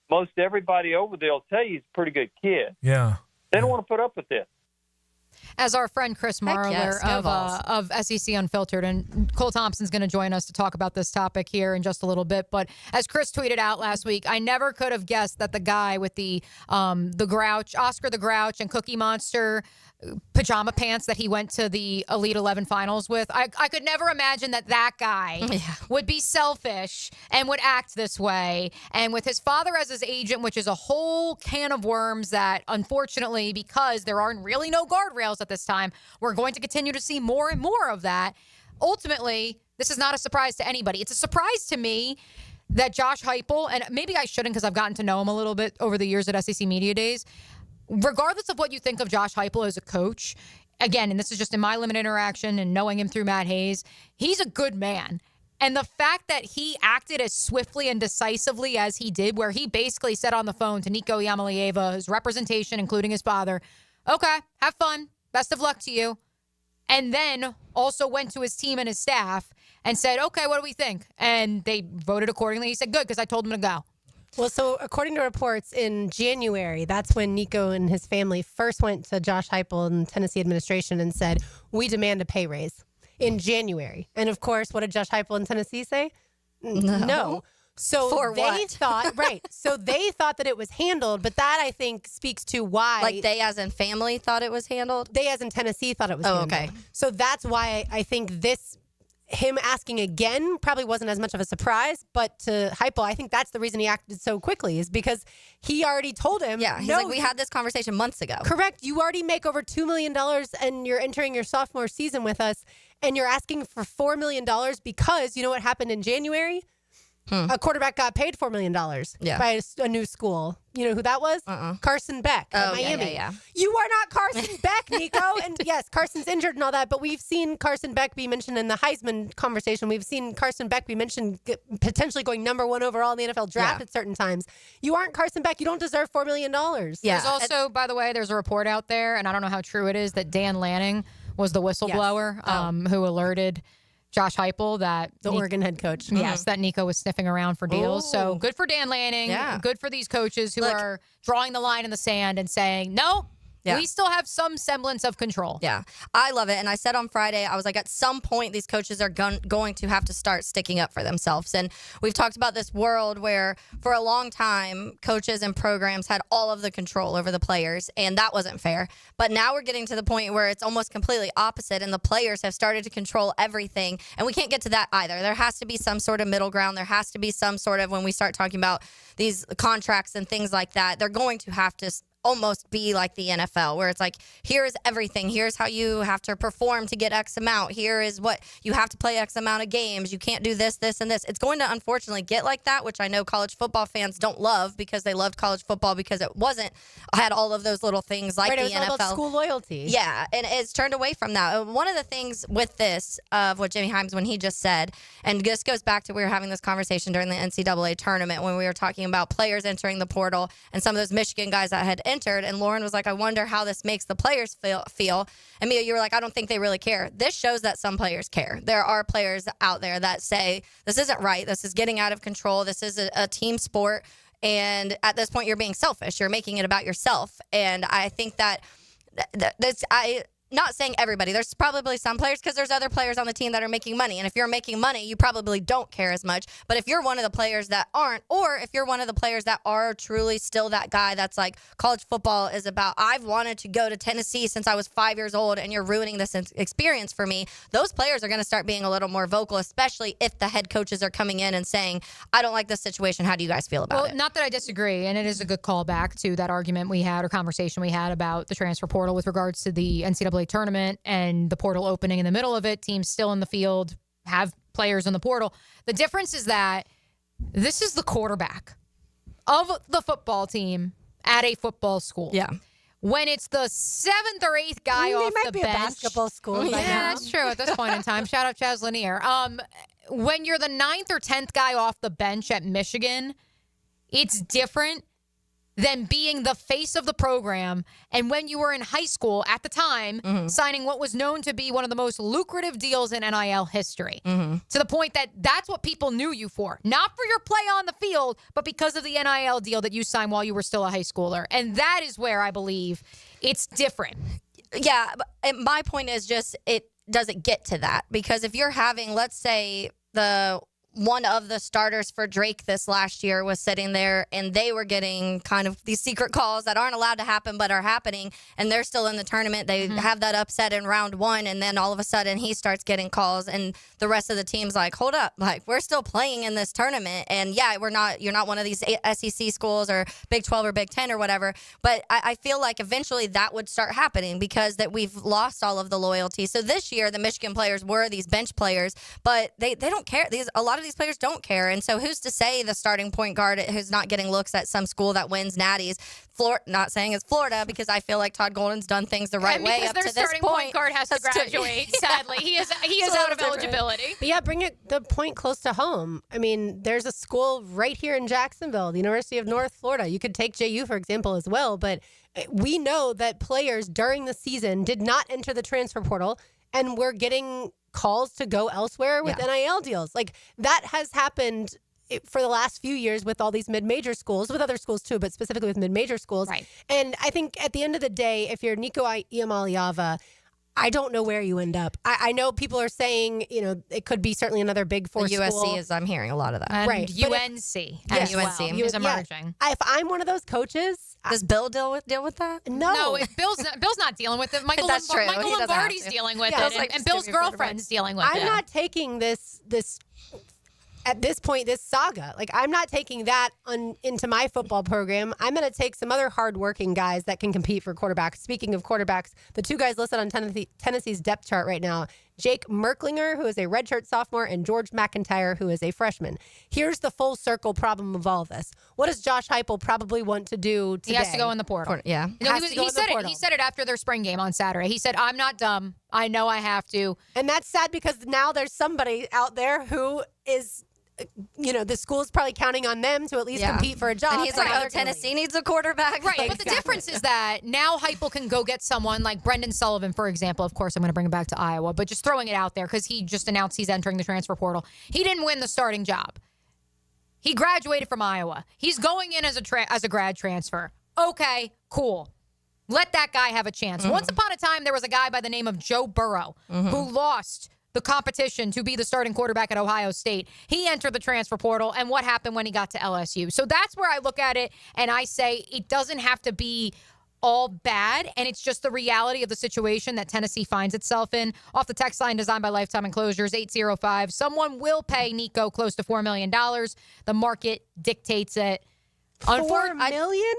most everybody over there will tell you he's a pretty good kid, yeah, they don't want to put up with this. As our friend Chris Marler of SEC Unfiltered, and Cole Thompson's going to join us to talk about this topic here in just a little bit. But as Chris tweeted out last week, I never could have guessed that the guy with the Grouch, Oscar the Grouch, and Cookie Monster pajama pants that he went to the Elite 11 finals with, I could never imagine that guy would be selfish and would act this way. And with his father as his agent, which is a whole can of worms that, unfortunately, because there aren't really no guardrails at this time, we're going to continue to see more and more of that. Ultimately, this is not a surprise to anybody. It's a surprise to me that Josh Heupel, and maybe I shouldn't because I've gotten to know him a little bit over the years at SEC Media Days, regardless of what you think of Josh Heupel as a coach, again, and this is just in my limited interaction and knowing him through Matt Hayes, he's a good man. And the fact that he acted as swiftly and decisively as he did, where he basically said on the phone to Nico Iamaleava, his representation, including his father, okay, have fun, best of luck to you. And then also went to his team and his staff and said, okay, what do we think? And they voted accordingly. He said, good, because I told him to go. Well, so according to reports in January, that's when Nico and his family first went to Josh Heupel and Tennessee administration and said, we demand a pay raise in January. And of course, what did Josh Heupel and Tennessee say? No. So So they thought that it was handled, but that I think speaks to why. Like they as in family thought it was handled? They as in Tennessee thought it was handled. Okay. So that's why I think him asking again probably wasn't as much of a surprise, but to Heupel, I think that's the reason he acted so quickly is because he already told him. Yeah, he's like, we had this conversation months ago. Correct. You already make over $2 million and you're entering your sophomore season with us and you're asking for $4 million because you know what happened in January? A quarterback got paid $4 million by a new school. You know who that was? Carson Beck at Miami. Yeah. You are not Carson Beck, Nico. And yes, Carson's injured and all that, but we've seen Carson Beck be mentioned in the Heisman conversation. We've seen Carson Beck be mentioned potentially going number 1 overall in the NFL draft at certain times. You aren't Carson Beck. You don't deserve $4 million. Yeah. There's also, by the way, there's a report out there, and I don't know how true it is, that Dan Lanning was the whistleblower who alerted Josh Heupel, that the Oregon head coach. Yes, that Nico was sniffing around for deals. So good for Dan Lanning. Yeah. Good for these coaches who are drawing the line in the sand and saying, no, we still have some semblance of control. Yeah, I love it. And I said on Friday, I was like, at some point, these coaches are going to have to start sticking up for themselves. And we've talked about this world where for a long time, coaches and programs had all of the control over the players, and that wasn't fair. But now we're getting to the point where it's almost completely opposite, and the players have started to control everything. And we can't get to that either. There has to be some sort of middle ground. There has to be some sort of, when we start talking about these contracts and things like that, they're going to have to almost be like the NFL, where it's like, here's everything. Here's how you have to perform to get X amount. Here is what you have to play X amount of games. You can't do this, this, and this. It's going to unfortunately get like that, which I know college football fans don't love because they loved college football because it had all of those little things like the NFL. All about school loyalty. Yeah, and it's turned away from that. One of the things with this, of what Jimmy Himes, when he just said, and this goes back to, we were having this conversation during the NCAA tournament when we were talking about players entering the portal and some of those Michigan guys that had entered, and Lauren was like, I wonder how this makes the players feel. And Mia, you were like, I don't think they really care. This shows that some players care. There are players out there that say, this isn't right. This is getting out of control. This is a team sport. And at this point, you're being selfish. You're making it about yourself. And I think that not saying everybody. There's probably some players because there's other players on the team that are making money. And if you're making money, you probably don't care as much. But if you're one of the players that aren't, or if you're one of the players that are truly still that guy that's like, college football is about, I've wanted to go to Tennessee since I was 5 years old and you're ruining this experience for me, those players are going to start being a little more vocal, especially if the head coaches are coming in and saying, I don't like this situation. How do you guys feel about it? Not that I disagree, and it is a good callback to that argument we had or conversation we had about the transfer portal with regards to the NCAA tournament and the portal opening in the middle of it. Teams still in the field have players in the portal. The difference is that this is the quarterback of the football team at a football school. Yeah. When it's the 7th or 8th guy off the bench. A basketball school. Yeah, that's true at this point in time. Shout out Chaz Lanier. When you're the 9th or 10th guy off the bench at Michigan, it's different than being the face of the program. And when you were in high school at the time, signing what was known to be one of the most lucrative deals in NIL history, to the point that that's what people knew you for. Not for your play on the field, but because of the NIL deal that you signed while you were still a high schooler. And that is where I believe it's different. Yeah, but my point is just it doesn't get to that. Because if you're having, let's say, one of the starters for Drake this last year was sitting there and they were getting kind of these secret calls that aren't allowed to happen but are happening, and they're still in the tournament. They have that upset in round 1, and then all of a sudden he starts getting calls and the rest of the team's like, hold up, like, we're still playing in this tournament, and yeah, you're not one of these SEC schools or Big 12 or Big 10 or whatever. But I feel like eventually that would start happening because that we've lost all of the loyalty. So this year the Michigan players were these bench players, but they don't care. A lot of these players don't care. And so who's to say the starting point guard who's not getting looks at some school that wins natties, not saying it's Florida, because I feel like Todd Golden's done things the right way up to this point. Because their starting point guard has to graduate, sadly. He is out of eligibility. But yeah, bring the point close to home. I mean, there's a school right here in Jacksonville, the University of North Florida. You could take JU, for example, as well. But we know that players during the season did not enter the transfer portal and were getting calls to go elsewhere with NIL deals. Like, that has happened for the last few years with all these mid-major schools, with other schools too, but specifically with mid-major schools. Right. And I think at the end of the day, if you're Nico Iamaleava, I don't know where you end up. I know people are saying, it could be certainly another Big Four school. USC is, I'm hearing a lot of that. And right. UNC as well is emerging. If I'm one of those coaches, does Bill deal with that? No, Bill's not dealing with it. Michael Lombardi's dealing with it, and Bill's girlfriend's dealing with it. I'm not taking this at this point, this saga. Like, I'm not taking that into my football program. I'm going to take some other hardworking guys that can compete for quarterbacks. Speaking of quarterbacks, the two guys listed on Tennessee's depth chart right now, Jake Merklinger, who is a redshirt sophomore, and George McIntyre, who is a freshman. Here's the full circle problem of all of this. What does Josh Heupel probably want to do today? He has to go in the portal. Yeah. He said it after their spring game on Saturday. He said, I'm not dumb. I know I have to. And that's sad because now there's somebody out there who is... the school's probably counting on them to at least compete for a job. And he's like, Tennessee needs a quarterback. Right, but the difference is that now Heupel can go get someone like Brendan Sullivan, for example. Of course, I'm going to bring him back to Iowa, but just throwing it out there because he just announced he's entering the transfer portal. He didn't win the starting job. He graduated from Iowa. He's going in as a grad transfer. Okay, cool. Let that guy have a chance. Once upon a time, there was a guy by the name of Joe Burrow who lost the competition to be the starting quarterback at Ohio State. He entered the transfer portal, and what happened when he got to LSU? So that's where I look at it, and I say it doesn't have to be all bad, and it's just the reality of the situation that Tennessee finds itself in. Off the text line designed by Lifetime Enclosures, 805. Someone will pay Nico close to $4 million. The market dictates it. $4 million?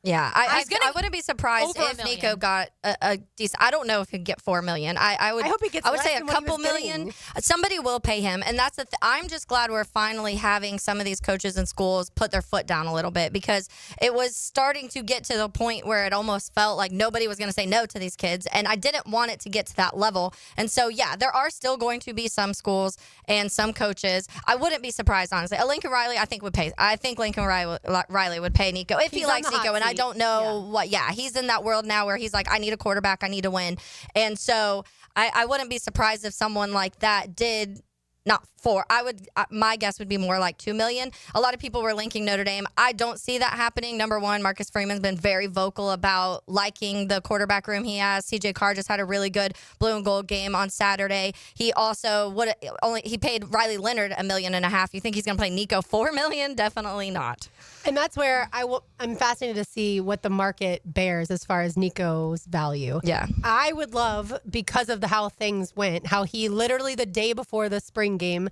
Yeah, I wouldn't be surprised if Nico got a decent. I don't know if he'd get $4 million. I hope he gets. I would say a couple million. Somebody will pay him, and that's the. I'm just glad we're finally having some of these coaches and schools put their foot down a little bit, because it was starting to get to the point where it almost felt like nobody was going to say no to these kids, and I didn't want it to get to that level. And so, yeah, there are still going to be some schools and some coaches. I wouldn't be surprised, honestly. Lincoln Riley, I think would pay. I think Lincoln Riley would pay Nico if he likes Nico, and I don't know what. Yeah, he's in that world now where he's like, I need a quarterback, I need to win. And so I wouldn't be surprised if someone like that did not 4. My guess would be more like $2 million. A lot of people were linking Notre Dame. I don't see that happening. Number one, Marcus Freeman's been very vocal about liking the quarterback room he has. CJ Carr just had a really good blue and gold game on Saturday. He also he paid Riley Leonard $1.5 million. You think he's going to play Nico $4 million? Definitely not. And that's where I'm fascinated to see what the market bears as far as Nico's value. Yeah. I would love, because of how things went, how he literally the day before the spring game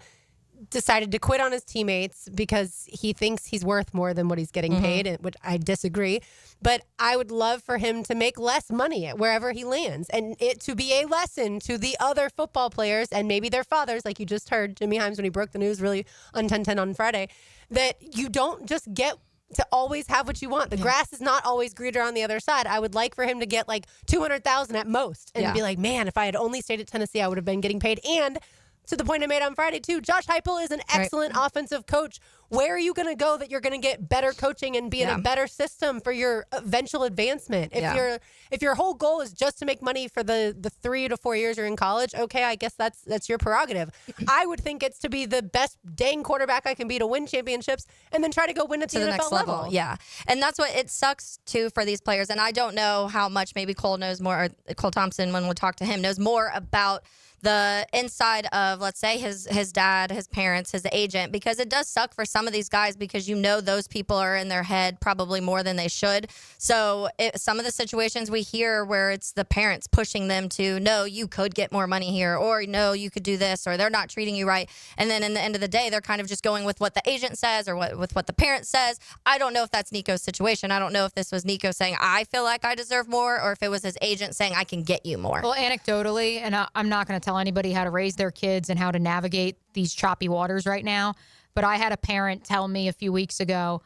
decided to quit on his teammates because he thinks he's worth more than what he's getting paid, which I disagree. But I would love for him to make less money at wherever he lands, and it to be a lesson to the other football players and maybe their fathers, like you just heard Jimmy Himes when he broke the news really on 10-10 on Friday, that you don't just get to always have what you want. The grass is not always greener on the other side. I would like for him to get like $200,000 at most and be like, man, if I had only stayed at Tennessee, I would have been getting paid. And to the point I made on Friday, too, Josh Heupel is an excellent offensive coach. Where are you going to go that you're going to get better coaching and be in a better system for your eventual advancement? If your whole goal is just to make money for the 3 to 4 years you're in college, okay, I guess that's your prerogative. I would think it's to be the best dang quarterback I can be to win championships and then try to go win it to the next NFL level. Yeah. And that's what it sucks, too, for these players. And I don't know how much maybe Cole knows more, or Cole Thompson, when we talk to him, knows more about the inside of, let's say, his dad, his parents, his agent, because it does suck for some of these guys because those people are in their head probably more than they should. So some of the situations we hear where it's the parents pushing them to, no, you could get more money here, or no, you could do this, or they're not treating you right. And then in the end of the day, they're kind of just going with what the agent says or with what the parent says. I don't know if that's Nico's situation. I don't know if this was Nico saying, I feel like I deserve more, or if it was his agent saying, I can get you more. Well, anecdotally, and I'm not going to tell anybody how to raise their kids and how to navigate these choppy waters right now, but I had a parent tell me a few weeks ago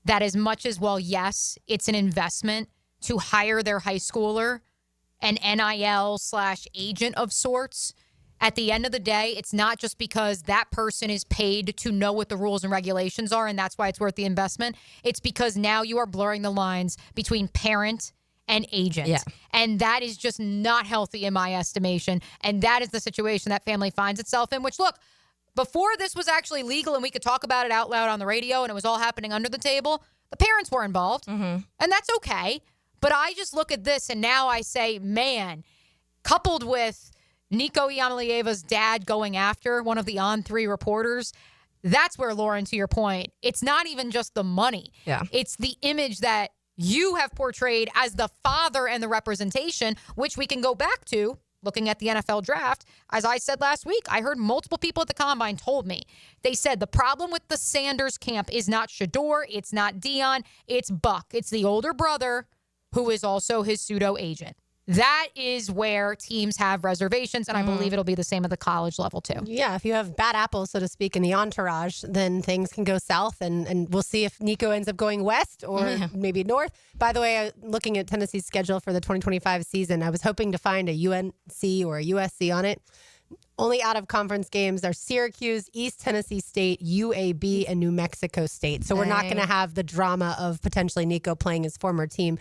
that as much as, well, yes, it's an investment to hire their high schooler, an NIL/agent of sorts, at the end of the day, it's not just because that person is paid to know what the rules and regulations are, and that's why it's worth the investment. It's because now you are blurring the lines between parent and agent. Yeah. And that is just not healthy in my estimation. And that is the situation that family finds itself in, which, look, before this was actually legal and we could talk about it out loud on the radio and it was all happening under the table, the parents were involved. And that's okay. But I just look at this and now I say, man, coupled with Nico Iamaleava's dad going after one of the On3 reporters, that's where, Lauren, to your point, it's not even just the money. Yeah. It's the image that you have portrayed as the father and the representation, which we can go back to looking at the NFL draft. As I said last week, I heard multiple people at the Combine told me, they said the problem with the Sanders camp is not Shador, it's not Deion, it's Buck. It's the older brother who is also his pseudo agent. That is where teams have reservations, and I believe it'll be the same at the college level, too. Yeah, if you have bad apples, so to speak, in the entourage, then things can go south, and we'll see if Nico ends up going west or maybe north. By the way, looking at Tennessee's schedule for the 2025 season, I was hoping to find a UNC or a USC on it. Only out-of-conference games are Syracuse, East Tennessee State, UAB, and New Mexico State. So we're not going to have the drama of potentially Nico playing his former team,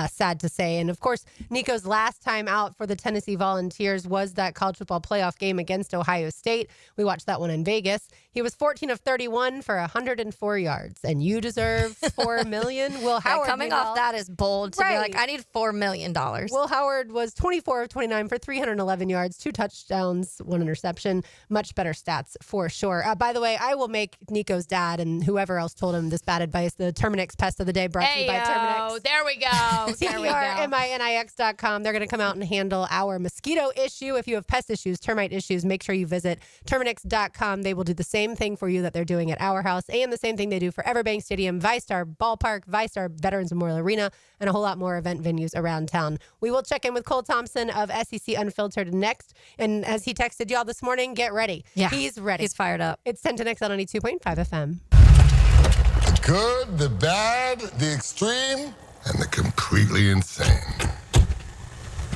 sad to say. And, of course, Nico's last time out for the Tennessee Volunteers was that college football playoff game against Ohio State. We watched that one in Vegas. He was 14 of 31 for 104 yards. And you deserve $4 million. Will Howard, coming off that is bold to be like, I need $4 million. Will Howard was 24 of 29 for 311 yards, 2 touchdowns, 1 interception. Much better stats for sure. By the way, I will make Nico's dad and whoever else told him this bad advice the Terminix Pest of the Day, brought to you by Terminix. There we go. TRMINIX.com. They're going to come out and handle our mosquito issue. If you have pest issues, termite issues, make sure you visit Terminix.com. They will do the same thing for you that they're doing at our house and the same thing they do for Everbank Stadium, ViStar Ballpark, ViStar Veterans Memorial Arena, and a whole lot more event venues around town. We will check in with Cole Thompson of SEC Unfiltered next. And as he texted y'all this morning, get ready. Yeah. He's ready. He's fired up. It's 1010X on 92.5 FM. The good, the bad, the extreme, and the completely insane.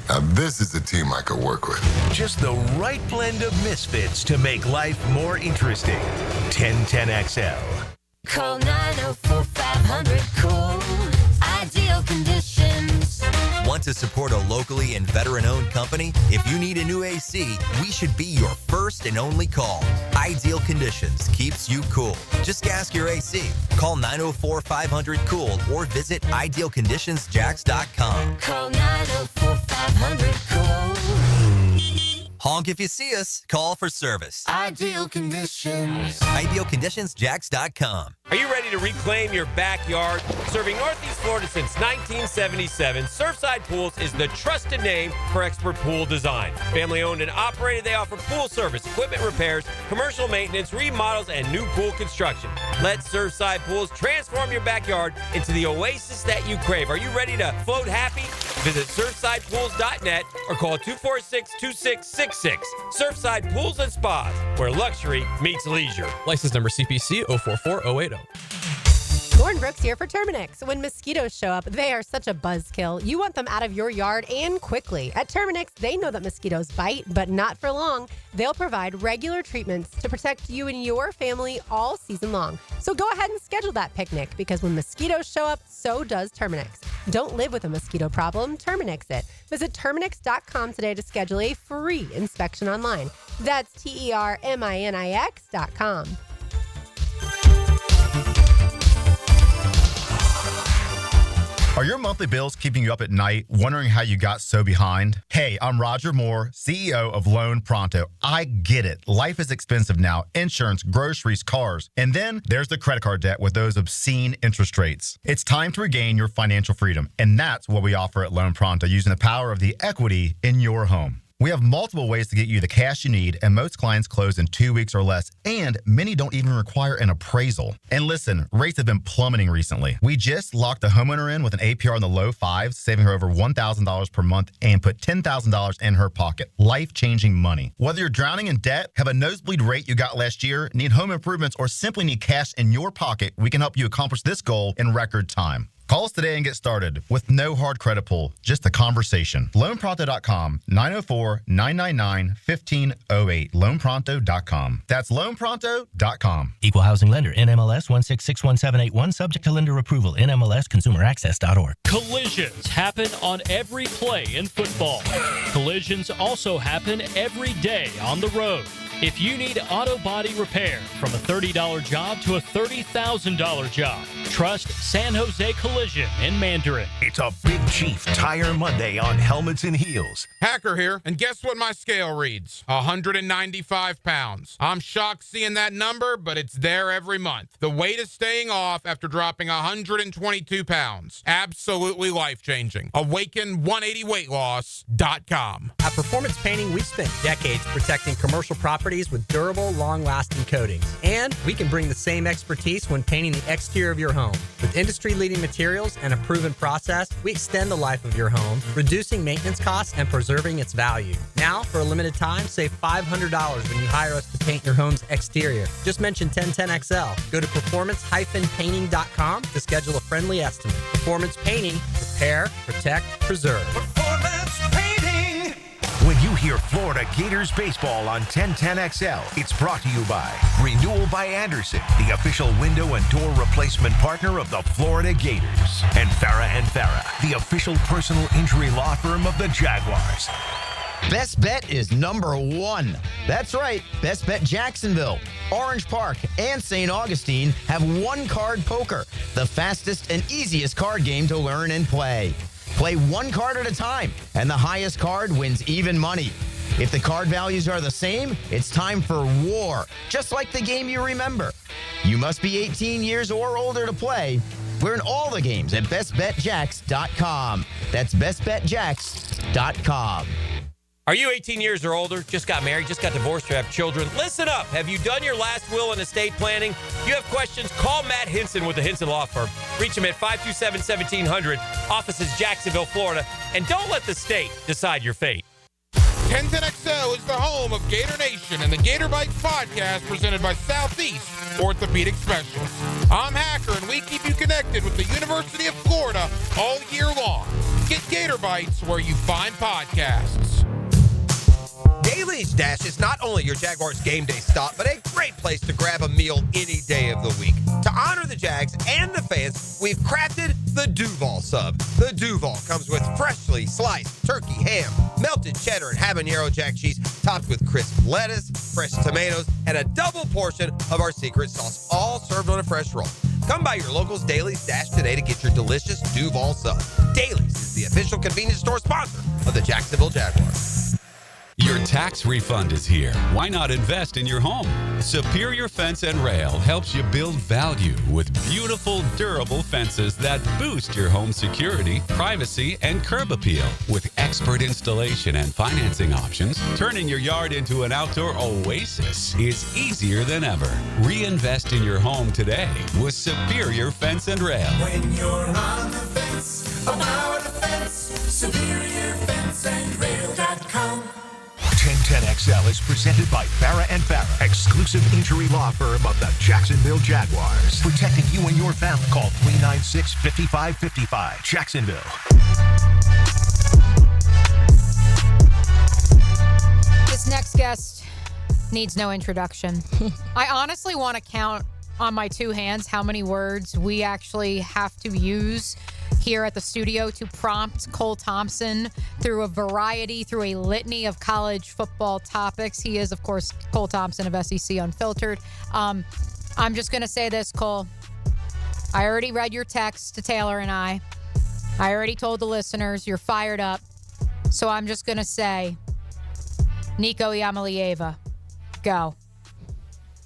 Now this is a team I could work with. Just the right blend of misfits to make life more interesting. 1010XL. Call 904-500-COOL. Ideal conditions. Want Want to support a locally and veteran-owned company? If you need a new AC, we should be your first and only call. Ideal Conditions keeps you cool. Just ask your AC. Call 904-500-COOL or visit idealconditionsjacks.com. Call 904-500-COOL. Honk if you see us. Call for service. Ideal Conditions. Idealconditionsjacks.com. Are you ready to reclaim your backyard? Serving Northeast Florida since 1977, Surfside Pools is the trusted name for expert pool design. Family owned and operated, they offer pool service, equipment repairs, commercial maintenance, remodels, and new pool construction. Let Surfside Pools transform your backyard into the oasis that you crave. Are you ready to float happy? Visit surfsidepools.net or call 246-2666. Surfside Pools and Spas, where luxury meets leisure. License number CPC 044080. Lauren Brooks here for Terminix. When mosquitoes show up, they are such a buzzkill. You want them out of your yard and quickly. At Terminix, they know that mosquitoes bite, but not for long. They'll provide regular treatments to protect you and your family all season long. So go ahead and schedule that picnic, because when mosquitoes show up, so does Terminix. Don't live with a mosquito problem, Terminix it. Visit Terminix.com today to schedule a free inspection online. That's TERMINIX.com. Are your monthly bills keeping you up at night, wondering how you got so behind? Hey, I'm Roger Moore, CEO of Loan Pronto. I get it. Life is expensive now. Insurance, groceries, cars. And then there's the credit card debt with those obscene interest rates. It's time to regain your financial freedom. And that's what we offer at Loan Pronto, using the power of the equity in your home. We have multiple ways to get you the cash you need, and most clients close in 2 weeks or less, and many don't even require an appraisal. And listen, rates have been plummeting recently. We just locked a homeowner in with an APR in the low fives, saving her over $1,000 per month, and put $10,000 in her pocket. Life-changing money. Whether you're drowning in debt, have a nosebleed rate you got last year, need home improvements, or simply need cash in your pocket, we can help you accomplish this goal in record time. Call us today and get started with no hard credit pull, just a conversation. LoanPronto.com, 904-999-1508. LoanPronto.com. That's LoanPronto.com. Equal housing lender, NMLS 1661781, subject to lender approval, NMLSconsumeraccess.org. Collisions happen on every play in football. Collisions also happen every day on the road. If you need auto body repair, from a $30 job to a $30,000 job, trust San Jose Collision in Mandarin. It's a Big Chief Tire Monday on Helmets and Heels. Hacker here, and guess what my scale reads? 195 pounds. I'm shocked seeing that number, but it's there every month. The weight is staying off after dropping 122 pounds. Absolutely life-changing. Awaken180weightloss.com. At Performance Painting, we've spent decades protecting commercial properties with durable, long-lasting coatings. And we can bring the same expertise when painting the exterior of your home. With industry-leading materials and a proven process, we extend the life of your home, reducing maintenance costs and preserving its value. Now, for a limited time, save $500 when you hire us to paint your home's exterior. Just mention 1010XL. Go to performance-painting.com to schedule a friendly estimate. Performance Painting. Repair, protect, preserve. Performance Painting. When you hear Florida Gators baseball on 1010XL, it's brought to you by Renewal by Anderson, the official window and door replacement partner of the Florida Gators, and Farah, the official personal injury law firm of the Jaguars. Best Bet is number one. That's right, Best Bet Jacksonville, Orange Park, and St. Augustine have one-card poker, the fastest and easiest card game to learn and play. Play one card at a time, and the highest card wins even money. If the card values are the same, it's time for war, just like the game you remember. You must be 18 years or older to play. Learn all the games at bestbetjacks.com. That's bestbetjacks.com. Are you 18 years or older, just got married, just got divorced, or have children? Listen up. Have you done your last will and estate planning? If you have questions, call Matt Hinson with the Hinson Law Firm. Reach him at 527-1700. Office is Jacksonville, Florida. And don't let the state decide your fate. 1010XL is the home of Gator Nation and the Gator Bites podcast presented by Southeast Orthopedic Specialists. I'm Hacker, and we keep you connected with the University of Florida all year long. Get Gator Bites where you find podcasts. Daly's Dash is not only your Jaguars game day stop, but a great place to grab a meal any day of the week. To honor the Jags and the fans, we've crafted the Duval sub. The Duval comes with freshly sliced turkey, ham, melted cheddar, and habanero jack cheese, topped with crisp lettuce, fresh tomatoes, and a double portion of our secret sauce, all served on a fresh roll. Come by your local's Dailies Dash today to get your delicious Duval sub. Dailies is the official convenience store sponsor of the Jacksonville Jaguars. Your tax refund is here. Why not invest in your home? Superior Fence and Rail helps you build value with beautiful, durable fences that boost your home security, privacy, and curb appeal. With expert installation and financing options, turning your yard into an outdoor oasis is easier than ever. Reinvest in your home today with Superior Fence and Rail. When you're on the fence, about the fence, SuperiorFenceandRail.com. 1010XL is presented by Farah and Farah, exclusive injury law firm of the Jacksonville Jaguars. Protecting you and your family. Call 396-5555. Jacksonville. This next guest needs no introduction. I honestly want to count on my two hands how many words we actually have to use here at the studio to prompt Cole Thompson through a litany of college football topics. He is, of course, Cole Thompson of SEC Unfiltered. I'm just going to say this, Cole. I already read your text to Taylor and I already told the listeners you're fired up. So I'm just going to say, Nico Iamaleava, go.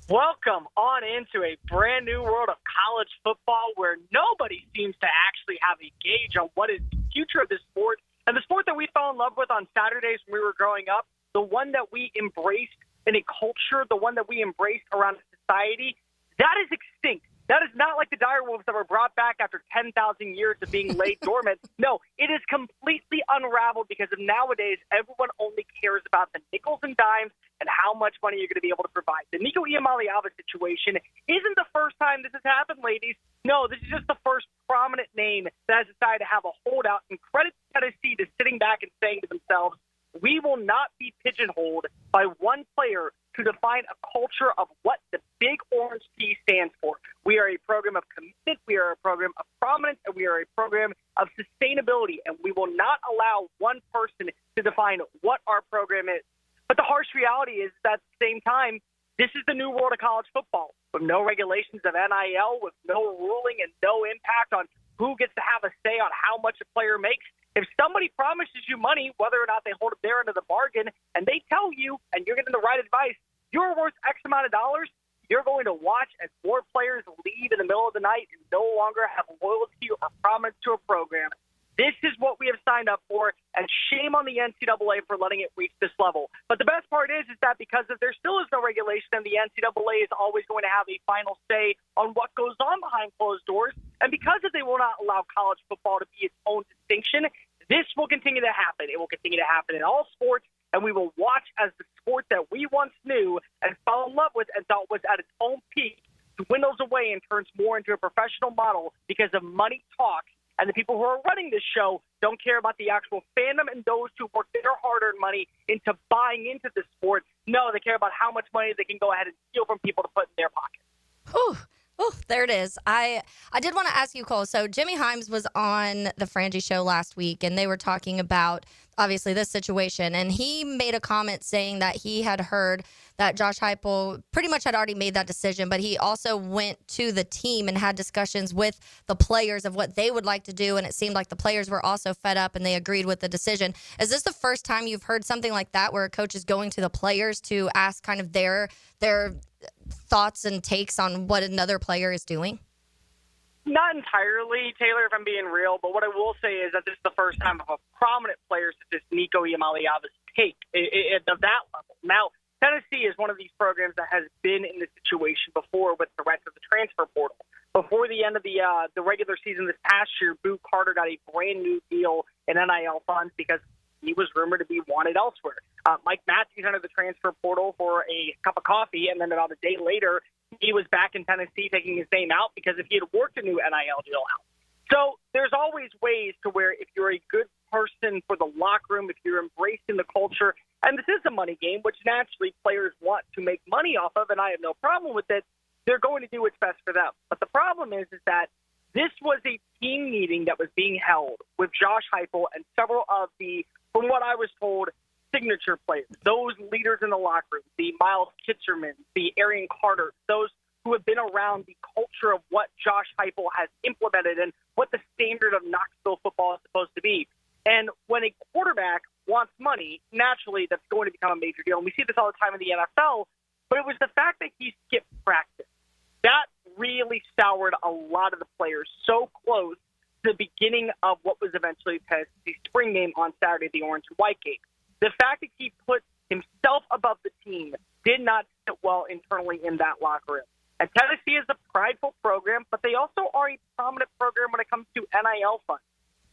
Welcome on into a brand new world of college football where nobody seems to actually have a gauge on what is the future of this sport. And the sport that we fell in love with on Saturdays when we were growing up, the one that we embraced in a culture, the one that we embraced around society, that is extinct. That is not like the direwolves that were brought back after 10,000 years of being laid dormant. No, it is completely unraveled because of nowadays everyone only cares about the nickels and dimes and how much money you're going to be able to provide. The Nico Iamaleava situation isn't the first time this has happened, ladies. No, this is just the first prominent name that has decided to have a holdout. And credit to Tennessee to sitting back and saying to themselves, we will not be pigeonholed by one player to define a culture of what the Big Orange T stands for. We are a program of commitment, we are a program of prominence, and we are a program of sustainability, and we will not allow one person to define what our program is. But the harsh reality is that at the same time, this is the new world of college football, with no regulations of NIL, with no ruling and no impact on who gets to have a say on how much a player makes. If somebody promises you money, whether or not they hold up their end of the bargain, and they tell you, and you're getting the right advice, you're worth X amount of dollars, you're going to watch as more players leave in the middle of the night and no longer have loyalty or promise to a program. This is what we have signed up for, and shame on the NCAA for letting it reach this level. But the best part is that because if there still is no regulation, and the NCAA is always going to have a final say on what goes on behind closed doors, and because if they will not allow college football to be its own distinction, this will continue to happen. It will continue to happen in all sports, and we will watch as the sport that we once knew and fell in love with and thought was at its own peak dwindles away and turns more into a professional model because of money talk. And the people who are running this show don't care about the actual fandom and those who work their hard-earned money into buying into the sport. No, they care about how much money they can go ahead and steal from people to put in their pocket. Whew. Oh, there it is. I did want to ask you, Cole. So Jimmy Himes was on the Frangie show last week, and they were talking about, obviously, this situation. And he made a comment saying that he had heard that Josh Heupel pretty much had already made that decision, but he also went to the team and had discussions with the players of what they would like to do, and it seemed like the players were also fed up and they agreed with the decision. Is this the first time you've heard something like that where a coach is going to the players to ask kind of their thoughts and takes on what another player is doing? Not entirely, Taylor, if I'm being real, but what I will say is that this is the first time of a prominent player such as Nico Iamaleava's take of that level. Now, Tennessee is one of these programs that has been in this situation before with threats of the transfer portal. Before the end of the regular season this past year, Boo Carter got a brand new deal in NIL funds because he was rumored to be wanted elsewhere. Mike Matthews entered the transfer portal for a cup of coffee, and then about a day later, he was back in Tennessee taking his name out because if he had worked a new NIL deal out. So there's always ways to where if you're a good person for the locker room, if you're embracing the culture, and this is a money game, which naturally players want to make money off of, and I have no problem with it, they're going to do what's best for them. But the problem is that this was a team meeting that was being held with Josh Heupel and several of the, from what I was told, signature players, those leaders in the locker room, the Miles Kitzerman, the Arian Carter, those who have been around the culture of what Josh Heupel has implemented and what the standard of Knoxville football is supposed to be. And when a quarterback wants money, naturally that's going to become a major deal. And we see this all the time in the NFL, but it was the fact that he skipped practice. That really soured a lot of the players so close to the beginning of what was eventually the spring game on Saturday, the orange and white game. The fact that he put himself above the team did not sit well internally in that locker room. And Tennessee is a prideful program, but they also are a prominent program when it comes to NIL funds.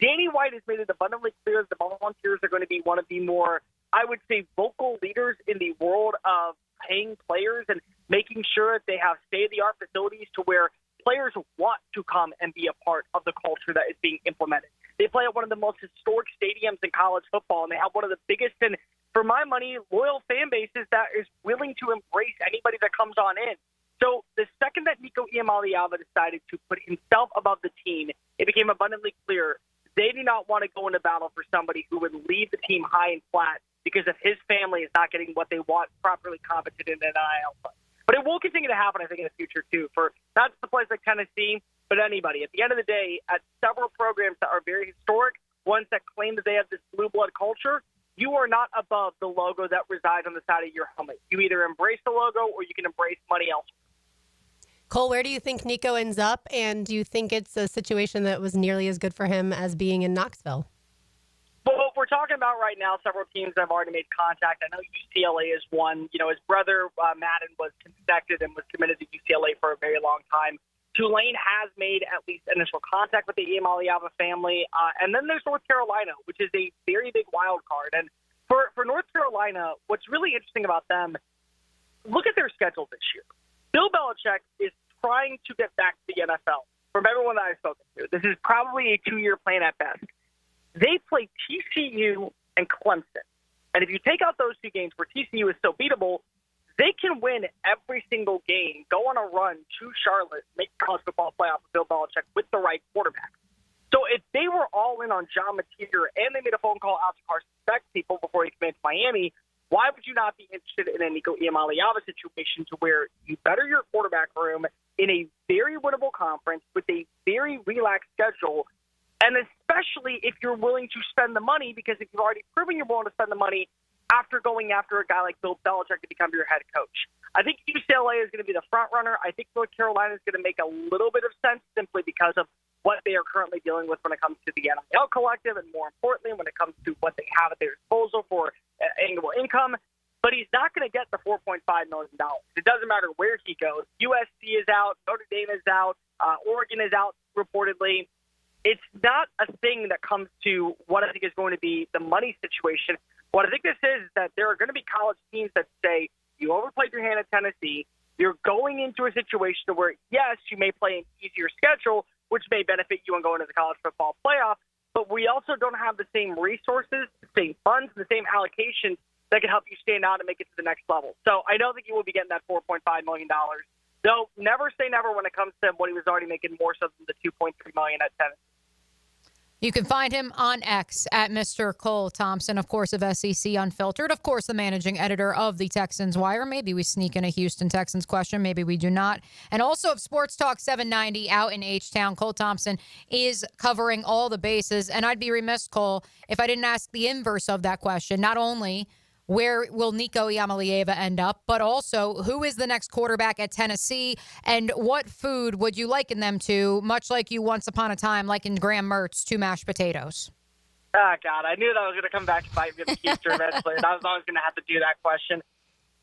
Danny White has made it abundantly clear that the Volunteers are going to be one of the more, I would say, vocal leaders in the world of paying players and making sure that they have state-of-the-art facilities to where players want to come and be a part of the culture that is being implemented. They play at one of the most historic stadiums in college football, and they have one of the biggest and, for my money, loyal fan bases that is willing to embrace anybody that comes on in. So the second that Nico Iamaleava decided to put himself above the team, it became abundantly clear they do not want to go into battle for somebody who would leave the team high and flat because if his family is not getting what they want, properly competent in an NIL fund. But it will continue to happen, I think, in the future, too, for not just a place like Tennessee, but anybody. At the end of the day, at several programs that are very historic, ones that claim that they have this blue blood culture, you are not above the logo that resides on the side of your helmet. You either embrace the logo or you can embrace money elsewhere. Cole, where do you think Nico ends up? And do you think it's a situation that was nearly as good for him as being in Knoxville? Well, what we're talking about right now, several teams have already made contact. I know UCLA is one. You know, his brother, Madden, was connected and was committed to UCLA for a very long time. Tulane has made at least initial contact with the Iamaleava family. And then there's North Carolina, which is a very big wild card. And for North Carolina, what's really interesting about them, look at their schedule this year. Bill Belichick is trying to get back to the NFL. From everyone that I've spoken to, this is probably a 2-year plan at best. They play TCU and Clemson. And if you take out those two games where TCU is so beatable, they can win every single game, go on a run to Charlotte, make college football playoff with Bill Belichick with the right quarterback. So if they were all in on John Mateer and they made a phone call out to Carson Beck people before he committed to Miami, why would you not be interested in a Nico Iamaleava situation to where you better your quarterback room in a very winnable conference with a very relaxed schedule, and especially if you're willing to spend the money, because if you've already proven you're willing to spend the money after going after a guy like Bill Belichick to become your head coach. I think UCLA is going to be the front runner. I think North Carolina is going to make a little bit of sense simply because of what they are currently dealing with when it comes to the NIL collective, and more importantly, when it comes to what they have at their disposal for annual income. But he's not going to get the $4.5 million. It doesn't matter where he goes. USC is out. Notre Dame is out. Oregon is out, reportedly. It's not a thing that comes to what I think is going to be the money situation. What I think this is that there are going to be college teams that say, you overplayed your hand at Tennessee. You're going into a situation where, yes, you may play an easier schedule, which may benefit you in going to the college football playoff, but we also don't have the same resources, the same funds, the same allocations that can help you stand out and make it to the next level. So I don't think you will be getting that $4.5 million. Though never say never when it comes to what he was already making, more so than the $2.3 million at Tennessee. You can find him on X at Mr. Cole Thompson, of course, of SEC Unfiltered, of course, the managing editor of the Texans Wire. Maybe we sneak in a Houston Texans question. Maybe we do not. And also of Sports Talk 790 out in H-Town. Cole Thompson is covering all the bases. And I'd be remiss, Cole, if I didn't ask the inverse of that question. Not only where will Nico Iamaleava end up, but also who is the next quarterback at Tennessee, and what food would you liken them to, much like you once upon a time likened Graham Mertz to mashed potatoes? Oh, God, I knew that was going to come back to bite me in the future eventually, and I was always going to have to do that question.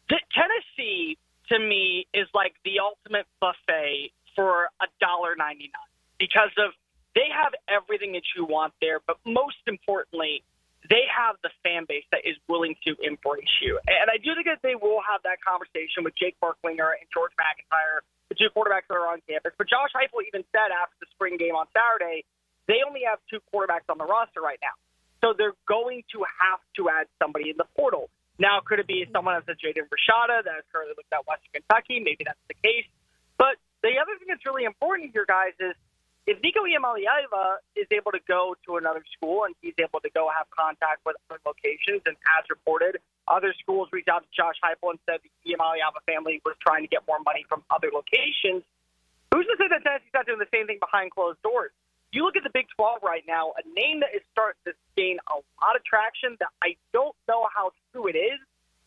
Tennessee, to me, is like the ultimate buffet for $1.99 because of they have everything that you want there, but most importantly, they have the fan base that is willing to embrace you. And I do think that they will have that conversation with Jake Berklinger and George McIntyre, the two quarterbacks that are on campus. But Josh Heupel even said after the spring game on Saturday, they only have 2 quarterbacks on the roster right now. So they're going to have to add somebody in the portal. Now, could it be someone that's a Jaden Rashada that is currently looked at Western Kentucky? Maybe that's the case. But The other thing that's really important here, guys, is if Nico Iamaleava is able to go to another school and he's able to go have contact with other locations, and as reported, other schools reached out to Josh Heupel and said the Iamaleava family was trying to get more money from other locations, who's to say that Tennessee's not doing the same thing behind closed doors? You look at the Big 12 right now, a name that is starting to gain a lot of traction that I don't know how true it is,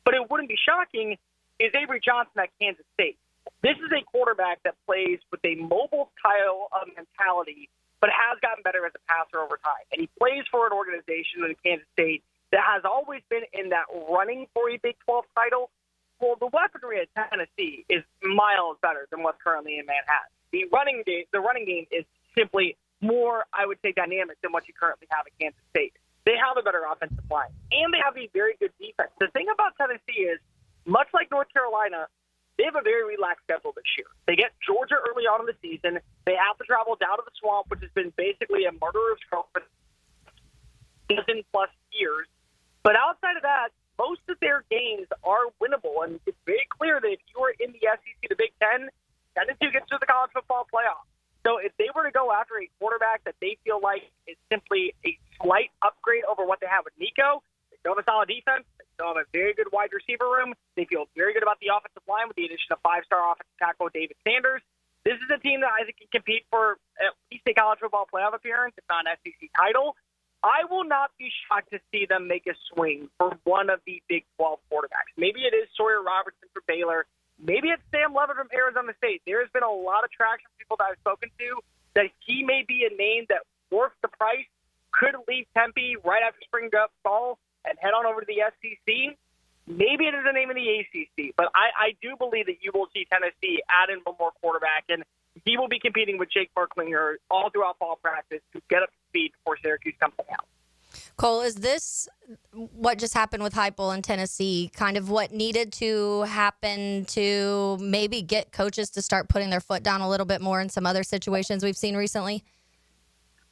but it wouldn't be shocking, is Avery Johnson at Kansas State. This is a quarterback that plays with a mobile style of mentality, but has gotten better as a passer over time. And he plays for an organization in Kansas State that has always been in that running for a Big 12 title. Well, the weaponry at Tennessee is miles better than what's currently in Manhattan. The running game is simply more, I would say, dynamic than what you currently have at Kansas State. They have a better offensive line, and they have a very good defense. The thing about Tennessee is, much like North Carolina, they have a very relaxed schedule this year. They get Georgia early on in the season. They have to travel down to the swamp, which has been basically a murderer's row for dozen-plus years. But outside of that, most of their games are winnable, and it's very clear that if you are in the SEC, the Big Ten, Tennessee gets to the college football playoff. So if they were to go after a quarterback that they feel like is simply a slight upgrade over what they have with Nico, they still have a solid defense, they still have a very good wide receiver room, they feel very good about the offensive line with the addition of five-star offensive tackle David Sanders. This is a team that I think can compete for at least a college football playoff appearance, if not an SEC title. I will not be shocked to see them make a swing for one of the Big 12 quarterbacks. Maybe it is Sawyer Robertson for Baylor. Maybe it's Sam Levitt from Arizona State. There has been a lot of traction from people that I've spoken to that he may be a name that worth the price, could leave Tempe right after spring ball and head on over to the SEC. Maybe it is a name in the ACC, but I do believe that you will see Tennessee add in one more quarterback, and he will be competing with Jake Berklinger all throughout fall practice to get up to speed before Syracuse comes out. Cole, is this what just happened with Heupel in Tennessee kind of what needed to happen to maybe get coaches to start putting their foot down a little bit more in some other situations we've seen recently?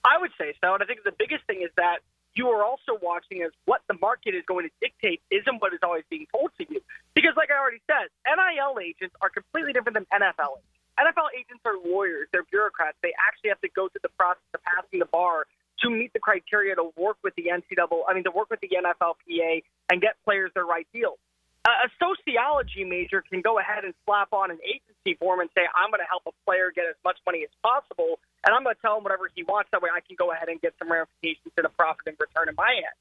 I would say so, and I think the biggest thing is that you are also watching as what the market is going to dictate isn't what is always being told to you. Because like I already said, NIL agents are completely different than NFL agents. NFL agents are lawyers, they're bureaucrats. They actually have to go through the process of passing the bar to meet the criteria to work with the to work with the NFLPA and get players their right deals. A sociology major can go ahead and slap on an agency form and say, I'm going to help a player get as much money as possible, and I'm going to tell him whatever he wants. That way I can go ahead and get some ramifications to the profit and return in my end.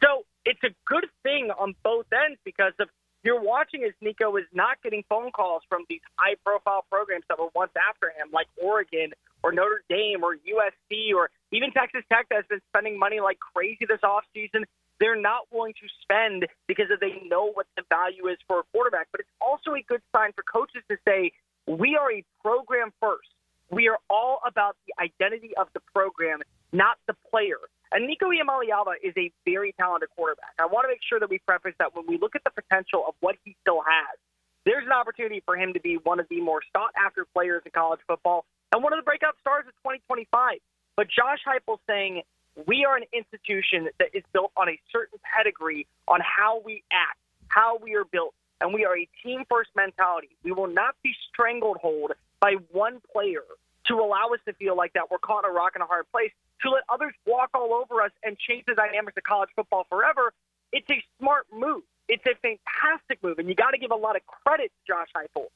So it's a good thing on both ends because of you're watching as Nico is not getting phone calls from these high-profile programs that were once after him, like Oregon or Notre Dame or USC or even Texas Tech that has been spending money like crazy this offseason. They're not willing to spend because they know what the value is for a quarterback. But it's also a good sign for coaches to say, we are a program first. We are all about the identity of the program, not the player. And Nico Iamaleava is a very talented quarterback. I want to make sure that we preface that when we look at the potential of what he still has, there's an opportunity for him to be one of the more sought-after players in college football and one of the breakout stars of 2025. But Josh Heupel saying, we are an institution that is built on a certain pedigree on how we act, how we are built, and we are a team-first mentality. We will not be stranglehold by one player to allow us to feel like that we're caught in a rock and a hard place, to let others walk all over us and change the dynamics of college football forever. It's a smart move. It's a fantastic move, and you got to give a lot of credit to Josh Heupel.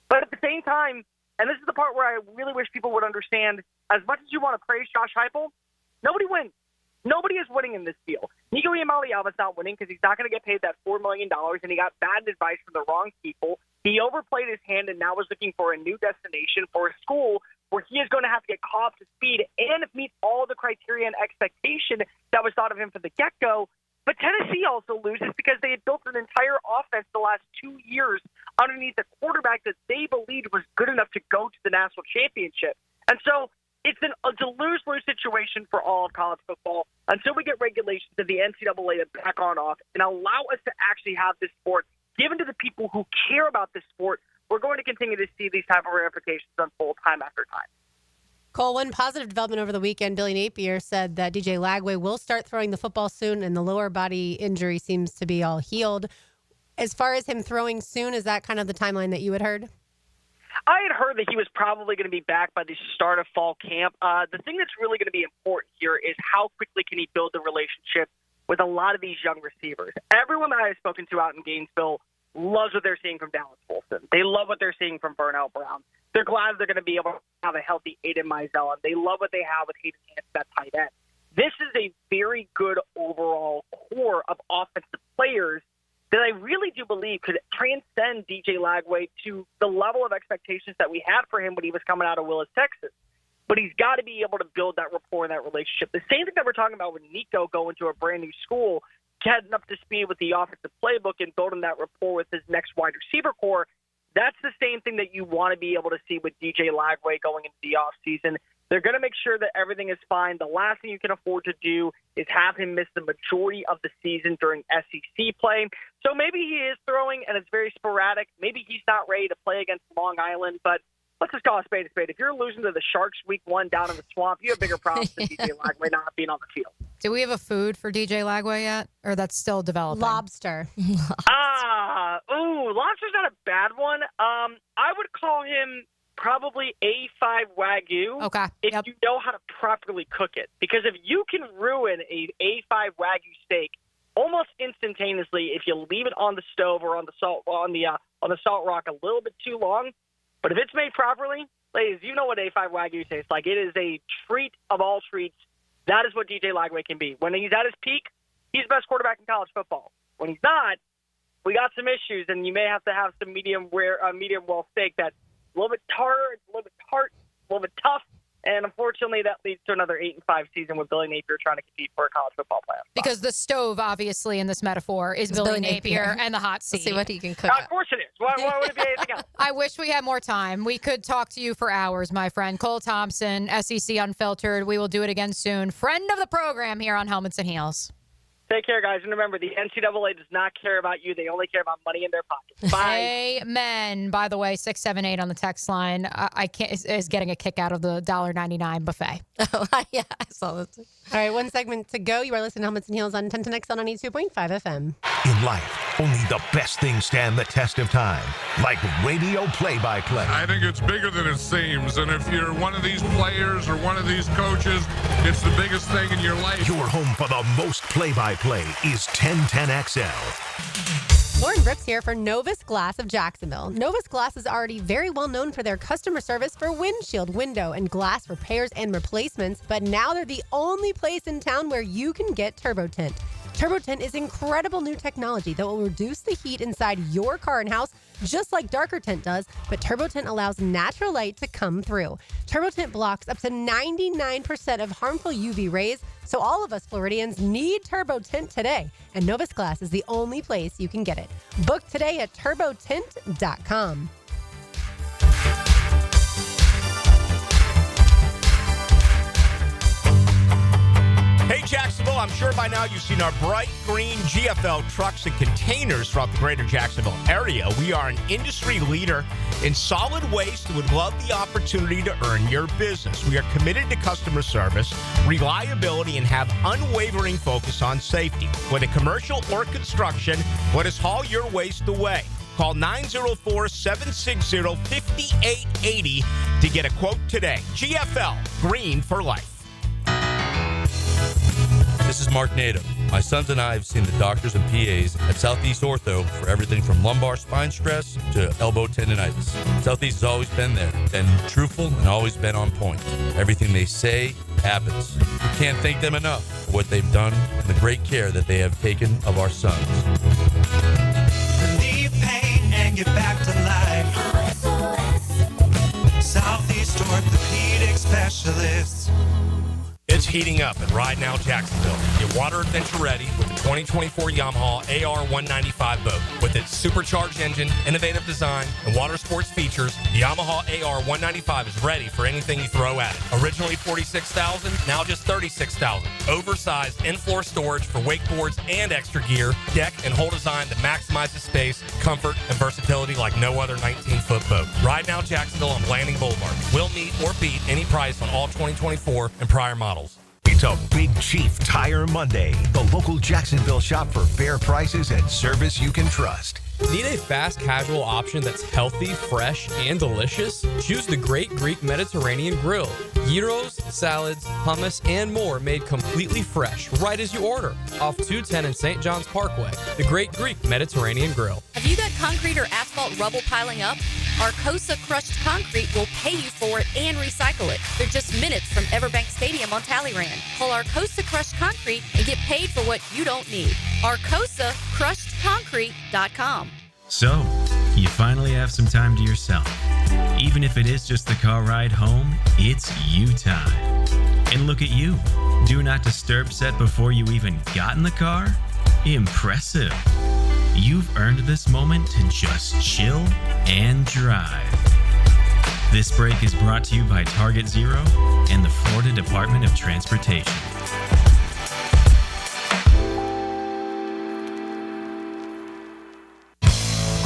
But at the same time, and this is the part where I really wish people would understand, as much as you want to praise Josh Heupel, nobody wins. Nobody is winning in this deal. Nico Iamaleava is not winning because he's not going to get paid that $4 million, and he got bad advice from the wrong people. He overplayed his hand and now is looking for a new destination for a school where he is going to have to get caught up to speed and meet all the criteria and expectation that was thought of him from the get-go. But Tennessee also loses because they had built an entire offense the last 2 years underneath a quarterback that they believed was good enough to go to the national championship. And so it's a lose-lose situation for all of college football until we get regulations of the NCAA to back on off and allow us to actually have this sport given to the people who care about this sport. We're going to continue to see these type of ramifications unfold time after time. Cole, one positive development over the weekend, Billy Napier said that DJ Lagway will start throwing the football soon, and the lower body injury seems to be all healed. As far as him throwing soon, is that kind of the timeline that you had heard? I had heard that he was probably going to be back by the start of fall camp. The thing that's really going to be important here is how quickly can he build the relationship with a lot of these young receivers. Everyone that I have spoken to out in Gainesville loves what they're seeing from Dallas Fulton. They love what they're seeing from Burnell Brown. They're glad they're going to be able to have a healthy Aiden Mizell, and they love what they have with Hayden Hanson at tight end. This is a very good overall core of offensive players that I really do believe could transcend DJ Lagway to the level of expectations that we had for him when he was coming out of Willis, Texas. But he's got to be able to build that rapport and that relationship. The same thing that we're talking about with Nico going to a brand new school, getting up to speed with the offensive playbook and building that rapport with his next wide receiver core. That's the same thing that you want to be able to see with DJ Lagway going into the offseason. They're going to make sure that everything is fine. The last thing you can afford to do is have him miss the majority of the season during SEC play. So maybe he is throwing, and it's very sporadic. Maybe he's not ready to play against Long Island, but let's just call a spade a spade. If you're losing to the Sharks week 1 down in the swamp, you have bigger problems than DJ Lagway not being on the field. Do we have a food for DJ Lagway yet, or that's still developing? Lobster. Lobster's not a bad one. I would call him probably A5 Wagyu. Okay. If you know how to properly cook it, because if you can ruin a A5 Wagyu steak almost instantaneously if you leave it on the stove or on the salt rock a little bit too long, but if it's made properly, ladies, you know what A5 Wagyu tastes like. It is a treat of all treats. That is what DJ Lagway can be. When he's at his peak, he's the best quarterback in college football. When he's not, we got some issues, and you may have to have some medium well steak that's a little bit tart, a little bit tough, and unfortunately that leads to another 8-5 season with Billy Napier trying to compete for a college football playoff. Because the stove, obviously, in this metaphor, is Billy Napier and the hot seat. Let's see what he can cook. Of course it is. Why would it be anything else? I wish we had more time. We could talk to you for hours, my friend. Cole Thompson, SEC Unfiltered. We will do it again soon. Friend of the program here on Helmets and Heels. Take care, guys. And remember, the NCAA does not care about you. They only care about money in their pockets. Bye. Amen. By the way, 678 on the text line is getting a kick out of the $1.99 buffet. Oh, yeah, I saw this. All right, one segment to go. You are listening to Helmets and Heels on 1010X on 92.5 FM. In life, only the best things stand the test of time, like radio play-by-play. I think it's bigger than it seems, and if you're one of these players or one of these coaches, it's the biggest thing in your life. Your home for the most play-by-play is 1010XL. Lauren Brooks here for Novus Glass of Jacksonville. Novus Glass is already very well known for their customer service for windshield, window, and glass repairs and replacements, but now they're the only place in town where you can get Turbo Tint. Turbo Tint is incredible new technology that will reduce the heat inside your car and house, just like darker tint does, but Turbo Tint allows natural light to come through. Turbo Tint blocks up to 99% of harmful UV rays, so all of us Floridians need Turbo Tint today, and Novus Glass is the only place you can get it. Book today at turbotint.com. Hey, Jacksonville, I'm sure by now you've seen our bright green GFL trucks and containers throughout the greater Jacksonville area. We are an industry leader in solid waste and would love the opportunity to earn your business. We are committed to customer service, reliability, and have unwavering focus on safety. Whether commercial or construction, let us haul your waste away. Call 904-760-5880 to get a quote today. GFL, green for life. This is Mark Nato. My sons and I have seen the doctors and PAs at Southeast Ortho for everything from lumbar spine stress to elbow tendonitis. Southeast has always been there, been truthful, and always been on point. Everything they say happens. We can't thank them enough for what they've done and the great care that they have taken of our sons. Relieve pain and get back to life. Southeast Orthopedic Specialists. It's heating up at Ride Now Jacksonville. Get water adventure ready with the 2024 Yamaha AR195 boat. With its supercharged engine, innovative design, and water sports features, the Yamaha AR195 is ready for anything you throw at it. Originally $46,000, now just $36,000. Oversized in-floor storage for wakeboards and extra gear. Deck and hull design that maximizes space, comfort, and versatility like no other 19-foot boat. Ride Now Jacksonville on Blanding Boulevard. We'll meet or beat any price on all 2024 and prior models. to Big Chief Tire Monday, the local Jacksonville shop for fair prices and service you can trust. Need a fast casual option that's healthy, fresh, and delicious? Choose the Great Greek Mediterranean Grill. Gyros, salads, hummus, and more made completely fresh right as you order. Off 210 and St. John's Parkway. The Great Greek Mediterranean Grill. Have you got concrete or asphalt rubble piling up? Arcosa Crushed Concrete will pay you for it and recycle it. They're just minutes from Everbank Stadium on Talleyrand. Call Arcosa Crushed Concrete and get paid for what you don't need. ArcosaCrushedConcrete.com. So, you finally have some time to yourself. Even if it is just the car ride home, it's you time. And look at you. Do not disturb set before you even got in the car? Impressive. You've earned this moment to just chill and drive. This break is brought to you by Target Zero and the Florida Department of Transportation.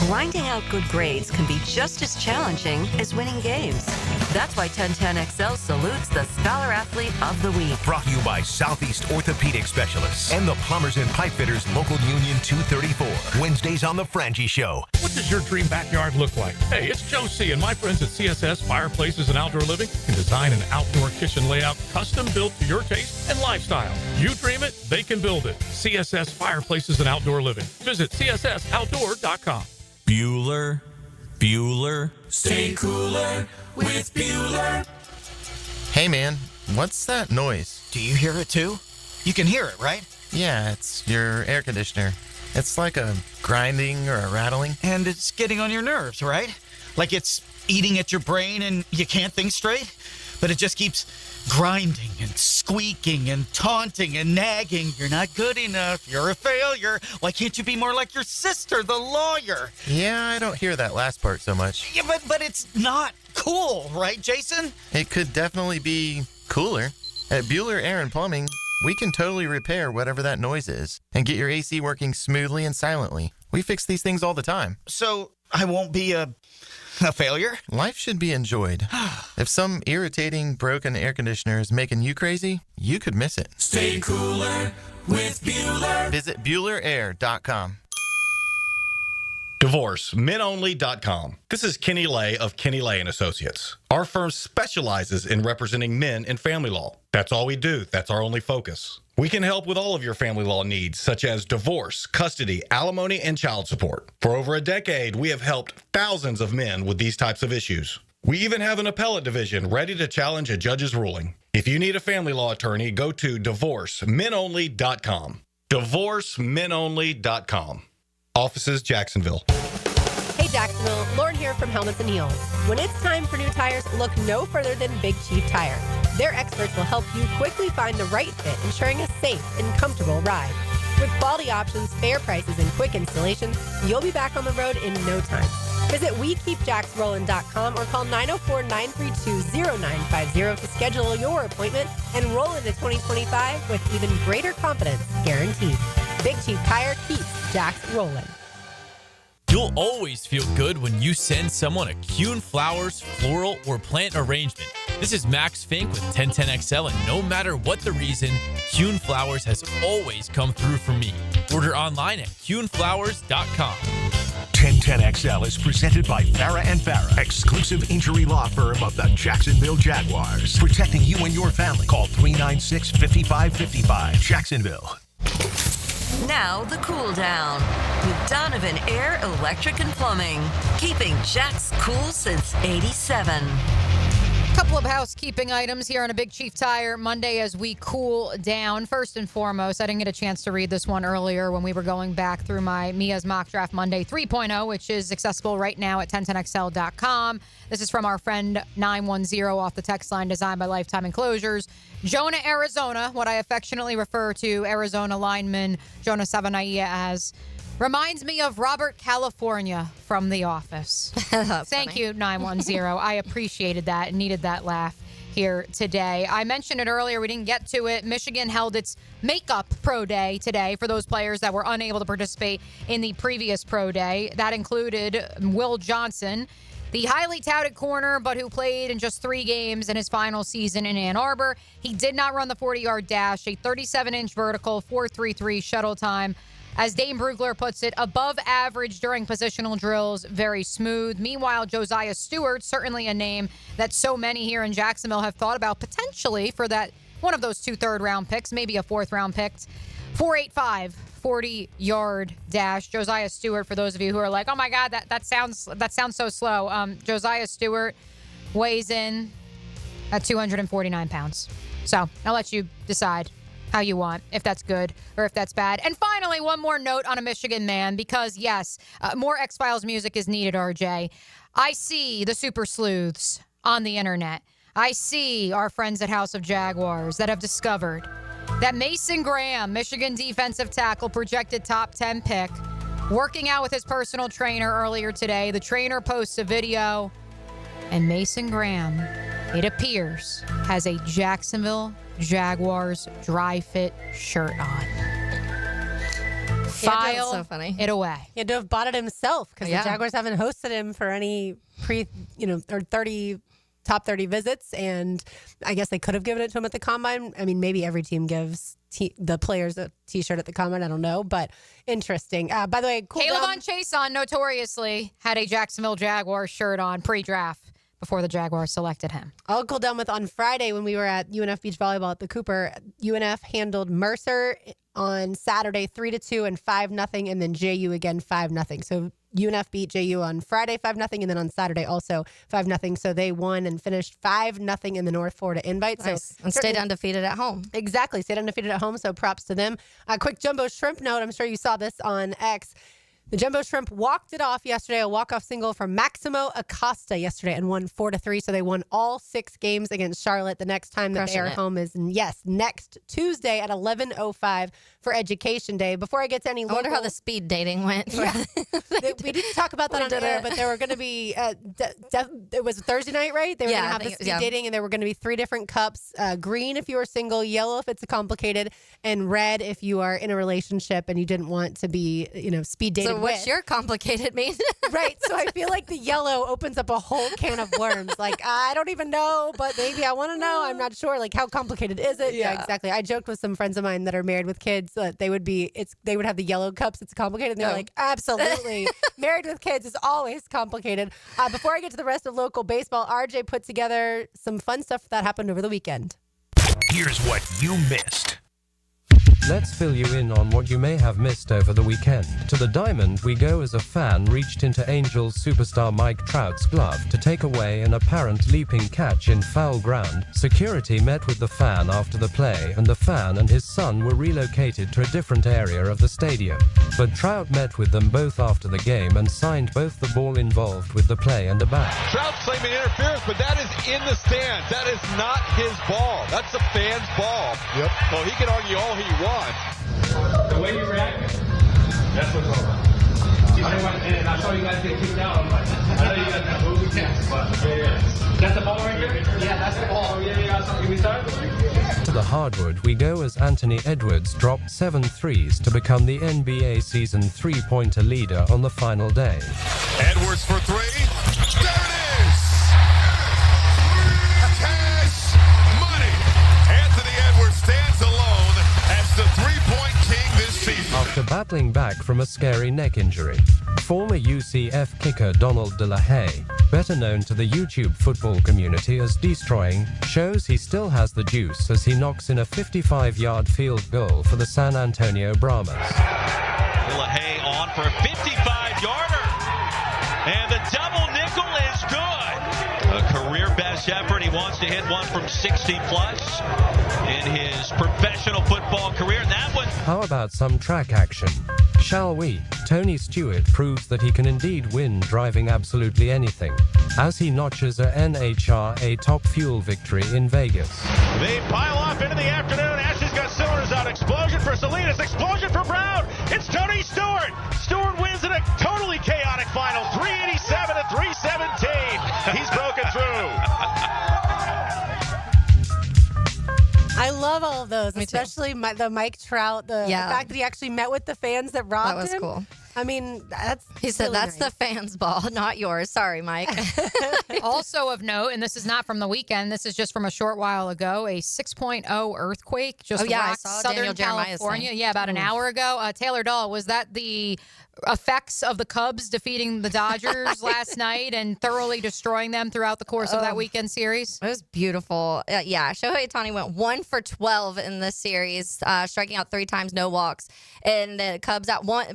Grinding out good grades can be just as challenging as winning games. That's why 1010XL salutes the Scholar Athlete of the Week. Brought to you by Southeast Orthopedic Specialists and the Plumbers and Pipe Fitters Local Union 234. Wednesdays on The Frangie Show. What does your dream backyard look like? Hey, it's Joe C. and my friends at CSS Fireplaces and Outdoor Living can design an outdoor kitchen layout custom built to your taste and lifestyle. You dream it, they can build it. CSS Fireplaces and Outdoor Living. Visit CSSOutdoor.com. Bueller. Stay cooler with Bueller. Hey man, what's that noise? Do you hear it too? You can hear it, right? Yeah, it's your air conditioner. It's like a grinding or a rattling. And it's getting on your nerves, right? Like it's eating at your brain and you can't think straight? But it just keeps grinding and squeaking and taunting and nagging. You're not good enough. You're a failure. Why can't you be more like your sister, the lawyer? Yeah, I don't hear that last part so much. Yeah, but it's not cool, right, Jason? It could definitely be cooler. At Bueller Air and Plumbing, we can totally repair whatever that noise is and get your AC working smoothly and silently. We fix these things all the time. So I won't be a failure? Life should be enjoyed. If some irritating, broken air conditioner is making you crazy, you could miss it. Stay cooler with Bueller. Visit BuellerAir.com. DivorceMenOnly.com. This is Kenny Lay of Kenny Lay & Associates. Our firm specializes in representing men in family law. That's all we do. That's our only focus. We can help with all of your family law needs, such as divorce, custody, alimony, and child support. For over a decade, we have helped thousands of men with these types of issues. We even have an appellate division ready to challenge a judge's ruling. If you need a family law attorney, go to DivorceMenOnly.com. DivorceMenOnly.com. Offices, Jacksonville. Hey Jacksonville, Lauren here from Helmets and Heels. When it's time for new tires, look no further than Big Chief Tire. Their experts will help you quickly find the right fit, ensuring a safe and comfortable ride. With quality options, fair prices, and quick installation, you'll be back on the road in no time. Visit WeKeepJacksRollin.com or call 904-932-0950 to schedule your appointment and roll into 2025 with even greater confidence, guaranteed. Big Chief Tire keeps Jacks rolling. You'll always feel good when you send someone a Kuhn Flowers floral or plant arrangement. This is Max Fink with 1010XL, and no matter what the reason, Kuhn Flowers has always come through for me. Order online at KuhnFlowers.com. 1010XL is presented by Farah & Farah, exclusive injury law firm of the Jacksonville Jaguars. Protecting you and your family. Call 396-5555. Jacksonville. Now the cool down with Donovan Air, Electric and Plumbing, keeping Jack's cool since '87. Couple of housekeeping items here on a Big Chief Tire Monday as we cool down. First and foremost, I didn't get a chance to read this one earlier when we were going back through my Mia's Mock Draft Monday 3.0, which is accessible right now at 1010XL.com. This is from our friend 910 off the text line, designed by Lifetime Enclosures. Jonah, Arizona, what I affectionately refer to Arizona lineman Jonah Savanaia as, reminds me of Robert California from The Office. Thank you, 910. I appreciated that and needed that laugh here today. I mentioned it earlier. We didn't get to it. Michigan held its makeup pro day today for those players that were unable to participate in the previous pro day. That included Will Johnson, The highly touted corner, but who played in just 3 games in his final season in Ann Arbor. He did not run the 40-yard dash, a 37-inch vertical, 4.33 shuttle time. As Dane Brugler puts it, above average during positional drills, very smooth. Meanwhile, Josiah Stewart, certainly a name that so many here in Jacksonville have thought about potentially for that one of those 2 third-round picks, maybe a 4th-round pick. 4.85, 40-yard dash. Josiah Stewart, for those of you who are like, oh my God, that sounds so slow. Josiah Stewart weighs in at 249 pounds. So I'll let you decide how you want, if that's good or if that's bad. And finally, one more note on a Michigan man, because yes, more X-Files music is needed, RJ. I see the super sleuths on the internet. I see our friends at House of Jaguars that have discovered that Mason Graham, Michigan defensive tackle, projected top 10 pick, working out with his personal trainer earlier today. The trainer posts a video, and Mason Graham, it appears, has a Jacksonville Jaguars dry fit shirt on. File so funny. it away. He had to have bought it himself because Yeah. the Jaguars haven't hosted him for any top 30 visits, and I guess they could have given it to him at the combine. I mean, maybe every team gives the players a T-shirt at the combine. I don't know, but interesting. By the way, Caleb Von Chason notoriously had a Jacksonville Jaguars shirt on pre-draft before the Jaguars selected him. I'll cool down with on Friday when we were at UNF Beach Volleyball at the Cooper. UNF handled Mercer on Saturday 3-2 and 5-0, and then JU again 5-0. So UNF beat JU on Friday 5-0, and then on Saturday also 5-0. So they won and finished 5-0 in the North Florida Invite. Nice. So And stayed undefeated at home. Exactly. Stayed undefeated at home, so props to them. A quick Jumbo Shrimp note. I'm sure you saw this on X. The Jumbo Shrimp walked it off yesterday, a walk-off single from Maximo Acosta yesterday, and won 4-3. So they won all 6 games against Charlotte. The next time that they are home is, next Tuesday at 11:05 for Education Day. Before I get to any I wonder how the speed dating went. Yeah. We didn't talk about that on air, but there were going to be, it was Thursday night, right? They were going to have the speed dating, and there were going to be 3 different cups, green if you were single, yellow if it's complicated, and red if you are in a relationship and you didn't want to be, speed dated. So what's your complicated mean? Right. So I feel like the yellow opens up a whole can of worms. Like, I don't even know, but maybe I want to know. I'm not sure. Like, how complicated is it? Yeah, exactly. I joked with some friends of mine that are married with kids that they would have the yellow cups. It's complicated. And they're like, absolutely. Married with kids is always complicated. Before I get to the rest of local baseball, RJ put together some fun stuff that happened over the weekend. Here's what you missed. Let's fill you in on what you may have missed over the weekend. To the diamond we go as a fan reached into Angels superstar Mike Trout's glove to take away an apparent leaping catch in foul ground. Security met with the fan after the play, and the fan and his son were relocated to a different area of the stadium. But Trout met with them both after the game and signed both the ball involved with the play and a bat. Trout's claiming interference, but that is in the stands. That is not his ball. That's the fan's ball. Yep. Well, he can argue all he wants. The way you reacted, that's what's wrong. And I saw you guys get kicked out. I know you guys got moved, but yeah. That's the ball right here? Yeah, that's the ball. Yeah. So can we start? To the hardwood we go as Anthony Edwards dropped 7 threes to become the NBA season three-pointer leader on the final day. Edwards for 3. There it is! Cash money! Anthony Edwards stands alone as the three-point king this season. After battling back from a scary neck injury, former UCF kicker Donald De La Haye, better known to the YouTube football community as Destroying, shows he still has the juice as he knocks in a 55-yard field goal for the San Antonio Brahmas. De La Haye on for a 55-yarder, and the double nickel is good. A career best effort. He wants to hit one from 60-plus in his professional football career. That one. How about some track action? Shall we? Tony Stewart proves that he can indeed win driving absolutely anything, as he notches a NHRA Top Fuel victory in Vegas. They pile off into the afternoon. Ashley's got cylinders out. Explosion for Salinas. Explosion for Brown. It's Tony Stewart. Stewart wins in a totally chaotic final. 387 to 317. He's broken through. I love all of those, especially the Mike Trout, the fact that he actually met with the fans that robbed him. That was cool. I mean, He said, really that's nice. the fans' ball, not yours. Sorry, Mike. Also of note, and this is not from the weekend, this is just from a short while ago, a 6.0 earthquake just I rocked saw Southern Daniel Jeremiah's California. thing. Yeah, about an hour ago. Taylor Dahl, was that the effects of the Cubs defeating the Dodgers last night and thoroughly destroying them throughout the course of that weekend series? It was beautiful. Yeah, Shohei Ohtani went 1 for 12 in this series, striking out 3 times, no walks. And the Cubs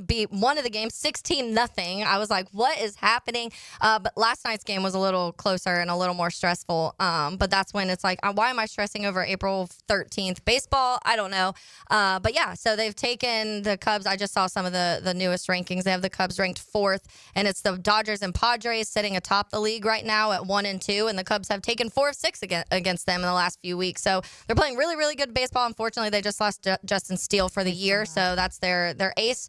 beat one of the games 16-0. I was like, what is happening? But last night's game was a little closer and a little more stressful. But that's when it's like, why am I stressing over April 13th baseball? I don't know. But yeah, so they've taken the Cubs. I just saw some of the newest rankings. They have the Cubs ranked 4th, and it's the Dodgers and Padres sitting atop the league right now at 1 and 2, and the Cubs have taken 4 of 6 against them in the last few weeks. So they're playing really, really good baseball. Unfortunately, they just lost Justin Steele for the year, so that's their ace,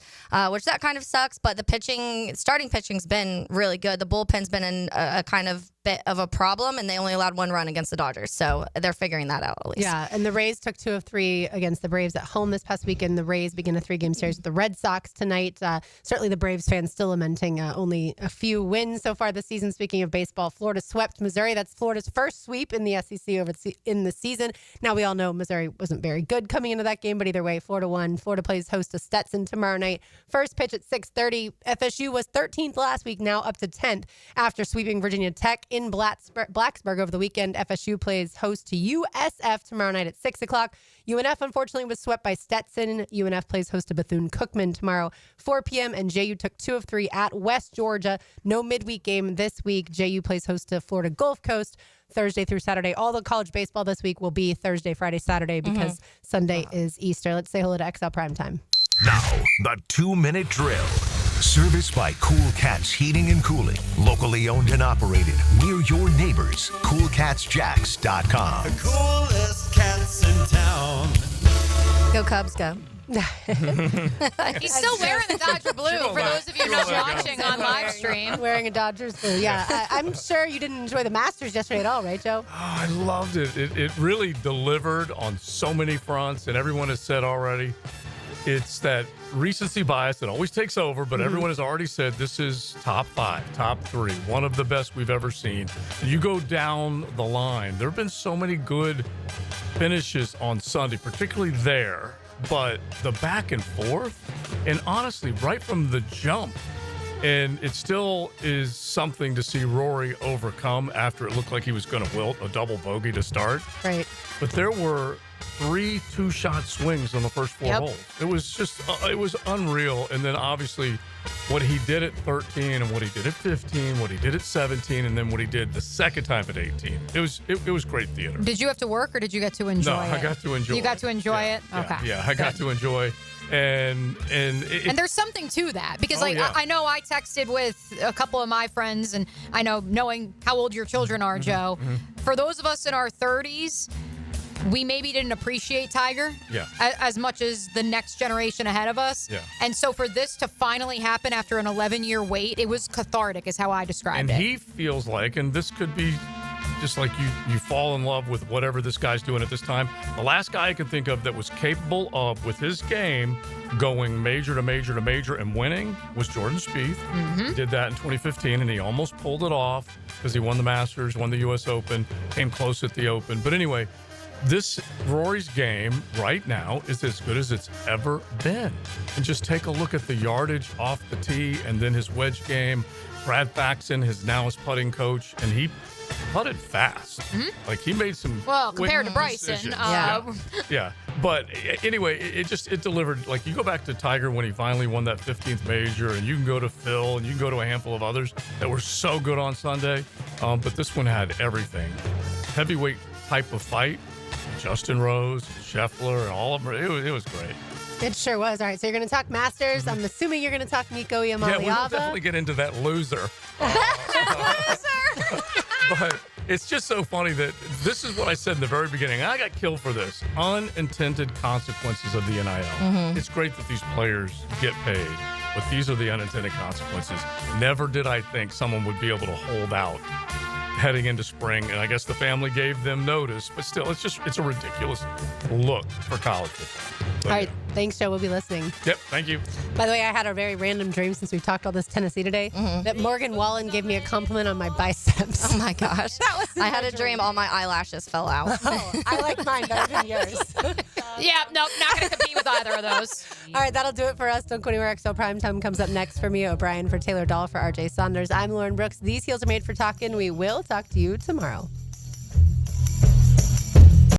which that kind of sucks. But the starting pitching's been really good. The bullpen's been in a kind of bit of a problem, and they only allowed 1 run against the Dodgers, so they're figuring that out at least. Yeah, and the Rays took 2 of 3 against the Braves at home this past weekend. The Rays begin a 3-game series with the Red Sox tonight. Certainly the Braves fans still lamenting only a few wins so far this season. Speaking of baseball, Florida swept Missouri. That's Florida's first sweep in the SEC in the season. Now we all know Missouri wasn't very good coming into that game, but either way, Florida won. Florida plays host to Stetson tomorrow night. First pitch at 6:30. FSU was 13th last week, now up to 10th after sweeping Virginia Tech in Blacksburg over the weekend. FSU plays host to USF tomorrow night at 6 o'clock. UNF, unfortunately, was swept by Stetson. UNF plays host to Bethune-Cookman tomorrow, 4 p.m., and JU took 2 of 3 at West Georgia. No midweek game this week. JU plays host to Florida Gulf Coast Thursday through Saturday. All the college baseball this week will be Thursday, Friday, Saturday because Sunday is Easter. Let's say hello to XL Primetime. Now, the 2-minute drill. Serviced by Cool Cats Heating and Cooling. Locally owned and operated. We're your neighbors. CoolCatsJacks.com. The coolest cats in town. Go Cubs, go. He's still wearing the Dodger blue for those of you not watching on live stream. Wearing a Dodgers blue. Yeah, I'm sure you didn't enjoy the Masters yesterday at all, right, Joe? Oh, I loved it. It really delivered on so many fronts, and everyone has said already, it's that recency bias that always takes over, but everyone has already said this is top 5, top 3, one of the best we've ever seen. You go down the line, there have been so many good finishes on Sunday, particularly there, but the back and forth, and honestly, right from the jump, and it still is something to see Rory overcome after it looked like he was going to wilt a double bogey to start. Right. But there were 3 2-shot swings on the first 4 holes. It was just, it was unreal. And then obviously what he did at 13 and what he did at 15, what he did at 17, and then what he did the second time at 18. It was great theater. Did you have to work or did you get to enjoy it? No, I got to enjoy it. You got to enjoy it? Okay. Yeah, I got to enjoy. And there's something to that because I know I texted with a couple of my friends, and I know, knowing how old your children are, Joe, for those of us in our 30s, we maybe didn't appreciate Tiger as much as the next generation ahead of us. Yeah. And so for this to finally happen after an 11-year wait, it was cathartic is how I described it. And he feels like, and this could be just like you fall in love with whatever this guy's doing at this time. The last guy I can think of that was capable of, with his game, going major to major to major and winning was Jordan Spieth. He did that in 2015, and he almost pulled it off because he won the Masters, won the U.S. Open, came close at the Open. But anyway, this Rory's game right now is as good as it's ever been. And just take a look at the yardage off the tee and then his wedge game. Brad Faxon is now his putting coach, and he putted fast. Like, he made some compared to quick Bryson. decisions. Yeah. But anyway, it delivered. Like, you go back to Tiger when he finally won that 15th major, and you can go to Phil, and you can go to a handful of others that were so good on Sunday. But this one had everything. Heavyweight type of fight. Justin Rose, Scheffler, and all of them. It was great. It sure was. All right, so you're going to talk Masters. I'm assuming you're going to talk Nico Iamaleava. Yeah, we'll definitely get into that loser. But it's just so funny that this is what I said in the very beginning. I got killed for this. Unintended consequences of the NIL. It's great that these players get paid, but these are the unintended consequences. Never did I think someone would be able to hold out heading into spring, and I guess the family gave them notice, but still, it's a ridiculous look for college football. But, All right. Thanks, Joe. We'll be listening. Yep. Thank you. By the way, I had a very random dream since we've talked all this Tennessee today that Morgan Wallen gave me a compliment on my biceps. Oh my gosh. I had a dream all my eyelashes fell out. Oh, I like mine better than yours. Yeah, nope, not going to compete with either of those. All right, that'll do it for us. Don't go anywhere. XL Primetime comes up next for Mia O'Brien, for Taylor Dahl, for RJ Saunders. I'm Lauren Brooks. These heels are made for talking. We will talk to you tomorrow.